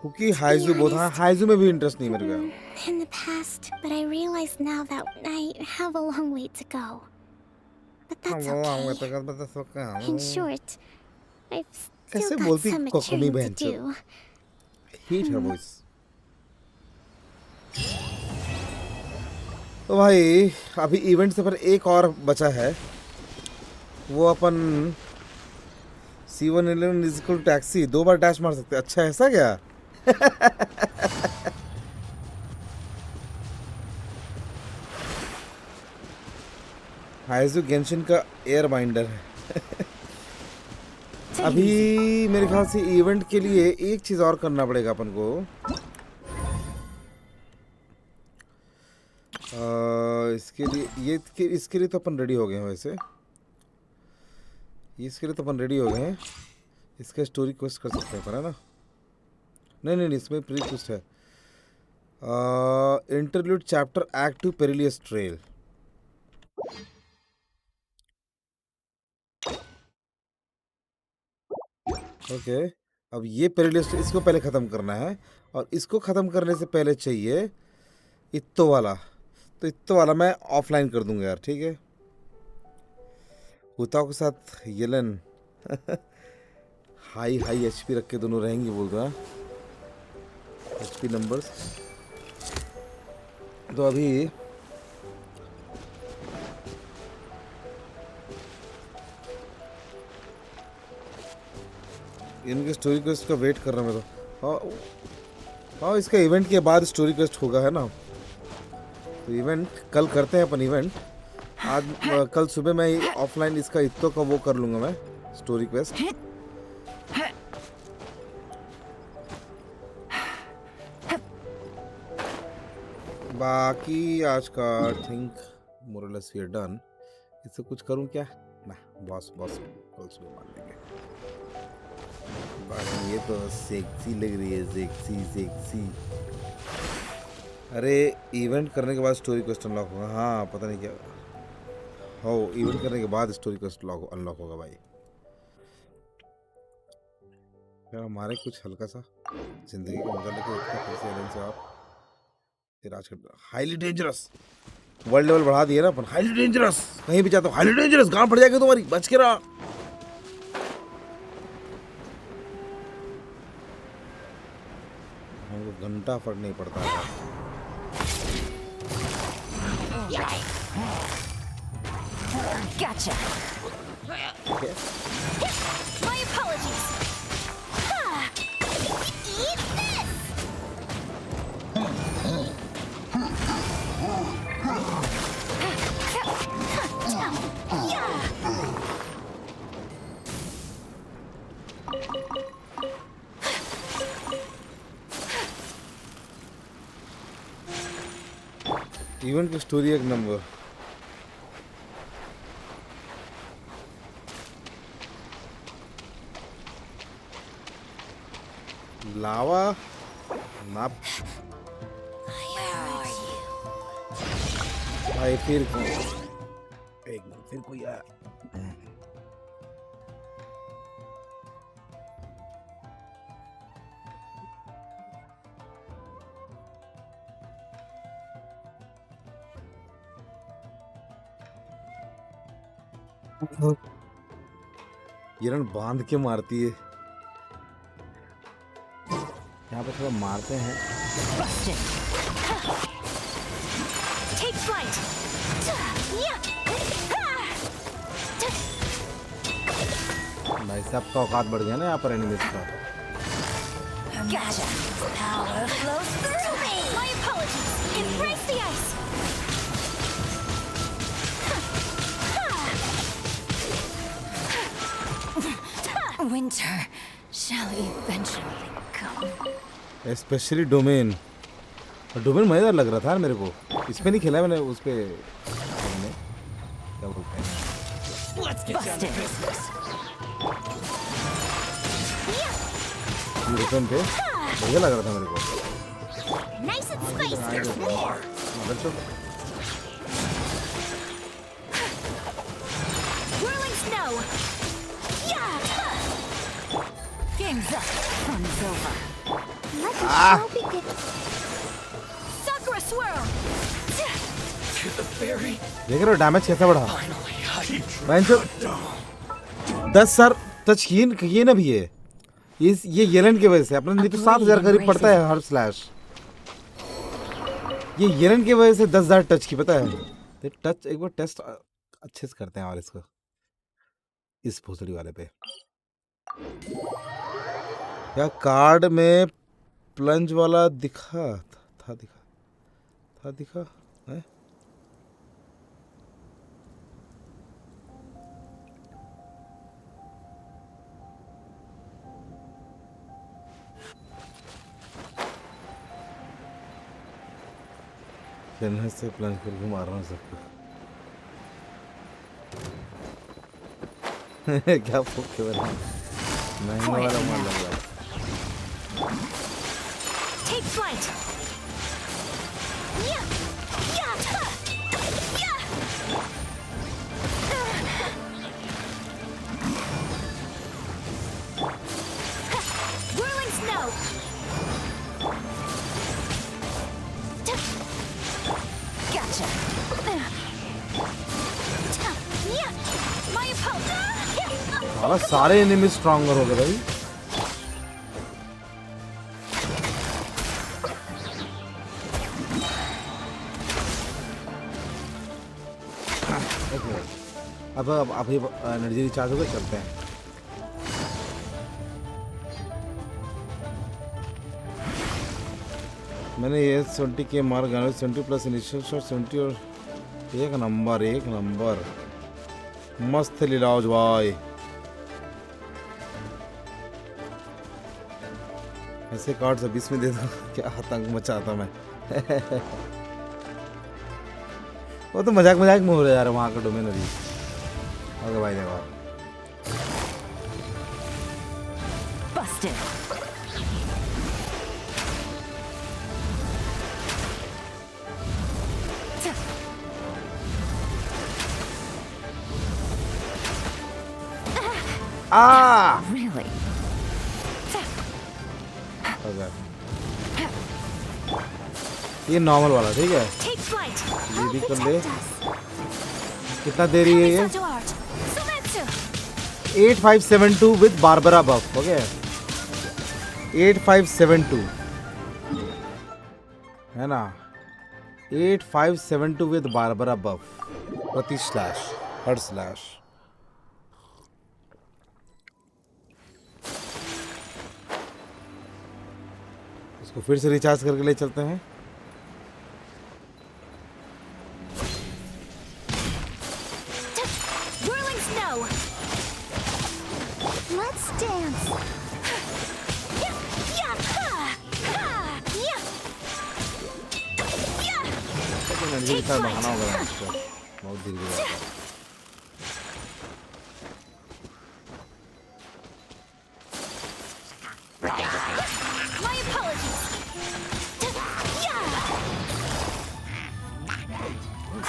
Kuki Heizou बहुत हाँ हाइजू में भी interest नहीं मेरे को। In the past, but I realize now that I have a long way to go. But that's okay. In short, I've still got some maturing to do. Hate her voice. तो भाई अभी event से पर एक और बचा है, वो अपन C111 इक्वल टैक्सी 2 बार डैश मार सकते हैं। अच्छा ऐसा क्या? हाइजू गेंशिन का एयर बाइंडर है। अभी मेरे ख्याल से इवेंट के लिए एक चीज और करना पड़ेगा अपन को। इसके लिए इसके लिए तो अपन रेडी हो गए हैं वैसे। इसके लिए तो अपन रेडी हो गए हैं। इसका स्टोरी क्वेस्ट कर सकते हैं अपन, है ना? नहीं इसमें प्री क्वेस्ट है। Interlude chapter act 2 perilous trail. Okay अब ये पेरिलियस इसको पहले ख़त्म करना है, और इसको ख़त्म करने से पहले चाहिए इत्तो वाला। तो इत्तो वाला मैं ऑफलाइन कर दूंगा यार, ठीक है? हुताओ के साथ येलन हाई एचपी रख के दोनों रहेंगे बोल रहा। एचपी नंबर्स तो अभी इनके स्टोरी क्वेस्ट का वेट कर रहा हूँ मैं तो। हाँ इसका इवेंट के बाद स्टोरी क्वेस्ट होगा, है ना? तो इवेंट कल करते हैं अपन इवेंट। आज कल सुबह मैं ऑफलाइन इसका इत्तो का वो कर लूँगा मैं, स्टोरी क्वेस्ट। बाकी आज का आई थिंक मोर और लेस वी आर डन। इससे कुछ करूँ क्या? ना बॉस कल सुबह मान लेंगे। बाकी ये तो सेक्सी लग रही है, सेक्सी। अरे इवेंट करने के बाद स्टोरी क्वेस्ट अनलॉक होगा। हाँ पता नहीं क्या हो, इवेंट करने के बाद स्टोरी क्वेस्ट अनलॉक होगा भाई। यार हमारे कुछ हल्का सा जिंदगी का मजा लेके उठना फिर से एलन से। और फिर आज हाईली डेंजरस वर्ल्ड लेवल बढ़ा दिया ना अपन। हाईली डेंजरस कहीं भी जाता हूँ, हाईली डेंजरस गांड पड़ जाएगी तुम्हारी, बच के रहा। हमको घंटा फर्क नहीं पड़ता है। Gotcha. Okay. My apologies. Eat this. Event की स्टोरी एक नंबर। लावा ना भाई फिर एक मिनट फिर कोई आया। येलन बांध के मारती है। यहाँ पे थोड़ा मारते हैं। Take flight. भाई साहब का औकात बढ़ गया ना यहाँ पर एनिमीज का। Gotcha. Power flows through me. My apologies. Embrace the ice. Winter shall eventually come. Specially domain. Domain मजेदार लग रहा था मेरे को। इस पे नहीं खेला मैंने, उस पे क्या बोलते हैं। Let's get down to business. European पे बढ़िया लग रहा था मेरे को। Nice and spicy. There's more. Whirling snow. Yeah. Game's up. Fun's over. Let the show begin. Sakura swirl. To the fairy. देख रहे हो डैमेज कैसा बढ़ा। भाई जो 10,000 टच किए ना भी ये येलन की वजह से। अपने नहीं तो 7,000 करीब पड़ता है हर स्लैश। ये येलन की वजह से 10,000 टच की, पता है। तो टच एक बार टेस्ट अच्छे से करते हैं और इसको इस भोसड़ी वाले पे। क्या कार्ड में प्लंज वाला दिखा था है? जन्नत से प्लंज करके मार रहा हूँ सबको। क्या फूक के बना महंगा वाला मार लग रहा है। Take flight. Yeah. Yeah. Yeah. Whirling snow. Gotcha. Yeah. My opponent. सारे एनिमी स्ट्रॉन्गर हो गए भाई। अब अभी एनर्जी रिचार्ज हो गई, चलते हैं। मैंने ये 70 के मार गाने 70 प्लस इनिशियल शॉट 70 और एक नंबर मस्त लीलाओज भाई। ऐसे कार्ड्स 20 में दे दो क्या आतंक मचाता मैं। वो तो मजाक में हो रहा है यार वहाँ का डोमेन अभी। ओके भाई देखो Busted. Really? ये नॉर्मल वाला ठीक है। Take flight. ये भी कर ले। कितना दे रही है ये? 8572 विद बारबरा बफ। ओके 8572 है ना। 8572 विद बारबरा बफ प्रति स्लैश हर स्लैश। इसको फिर से रिचार्ज करके ले चलते हैं। Whirling snow. Let's dance. Energy के साथ बहाना होगा इसको बहुत धीरे धीरे। My apologies.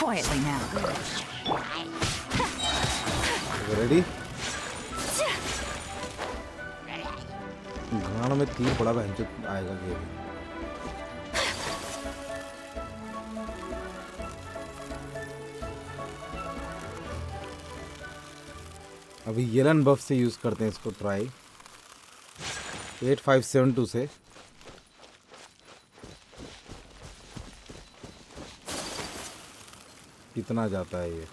Quietly now. Ready? गाना में 3 पड़ा बहन जो आएगा गेम। अभी येलन बफ से यूज़ करते हैं इसको ट्राई 8572 से। कितना जाता है ये?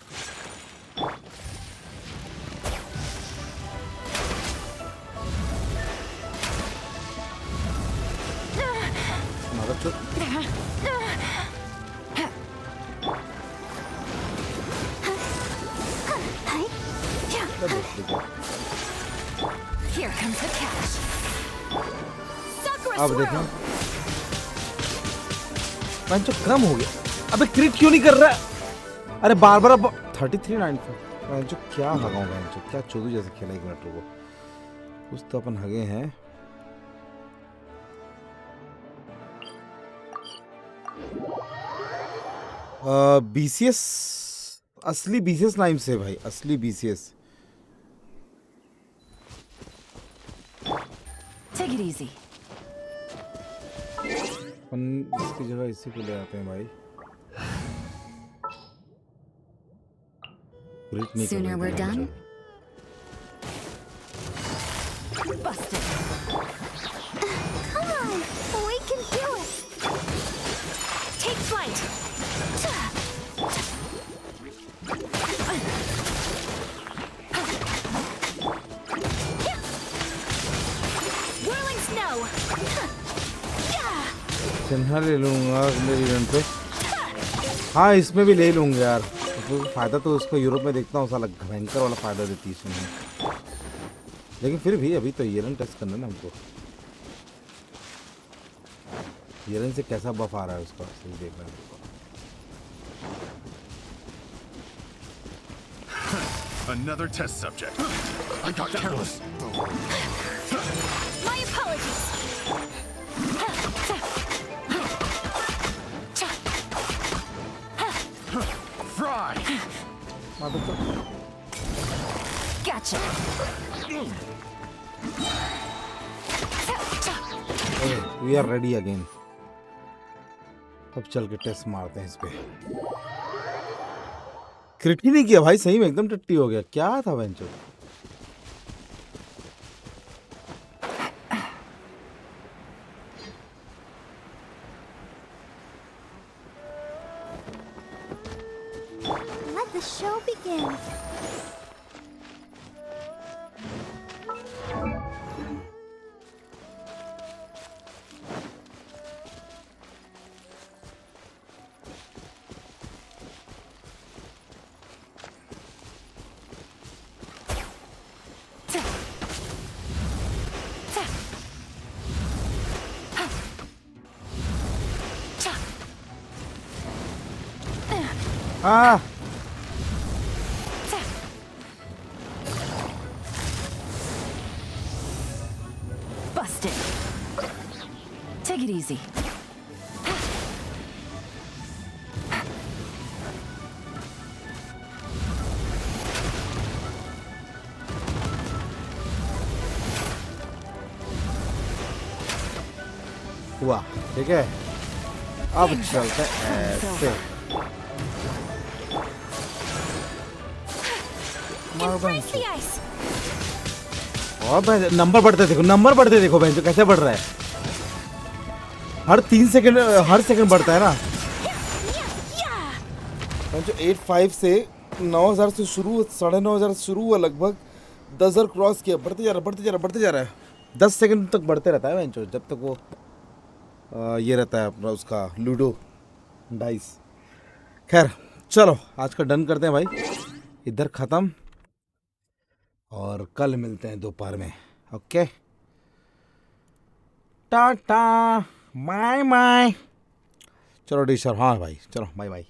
Here comes the catch. अब देखो मैं जो कम हो गया। अबे क्रिट क्यों नहीं कर रहा है? अरे बार बार 3394 मैं जो क्या हगाऊं मैं जो क्या चोदू जैसे खेला। 1 मिनट रुको, कुछ तो अपन हगे हैं। BCS असली BCS नाइम से भाई, असली BCS। Take it easy. अपन इसकी जगह इसी को ले आते हैं भाई। Sooner we're done. Busted. Come on, we can do it. Take flight. Whirling snow. चिन्हा ले लूंगा मेरी रन पे। हाँ इसमें भी ले लूंगा यार, फायदा तो उसको यूरोप में देखता हूँ, साला भयंकर वाला फायदा देती है इसमें। लेकिन फिर भी अभी तो येलन टेस्ट करना ना हमको। येलन से कैसा बफ आ रहा है उसका सही देखना है। Another test subject. I got careless. My apologies. Fry. Gotcha. We are ready again. अब चल के टेस्ट मारते हैं इस पे। क्रिट ही नहीं किया भाई, सही में एकदम टट्टी हो गया। क्या था बेंचो? Let the show begin. Ah! Busted. Take it easy. हुआ ठीक है, अब चलते हैं ऐसे। और नंबर बढ़ते देखो, नंबर बढ़ते देखो बहन, कैसे बढ़ रहा है। हर 3 सेकंड, हर सेकंड बढ़ता है ना। जो 85 से 9000 से शुरू, 9500 से शुरू हुआ, लगभग 10,000 क्रॉस किया, बढ़ते जा रहा, बढ़ते जा रहा, बढ़ते जा रहा है। 10 सेकंड तक बढ़ते रहता है बहन, जब तक वो ये रहता है अपना उसका लूडो डाइस। खैर चलो आज का डन करते हैं भाई, इधर ख़त्म, और कल मिलते हैं दोपहर में। Okay tata bye bye. चलो डी सर, हाँ भाई चलो बाय बाय।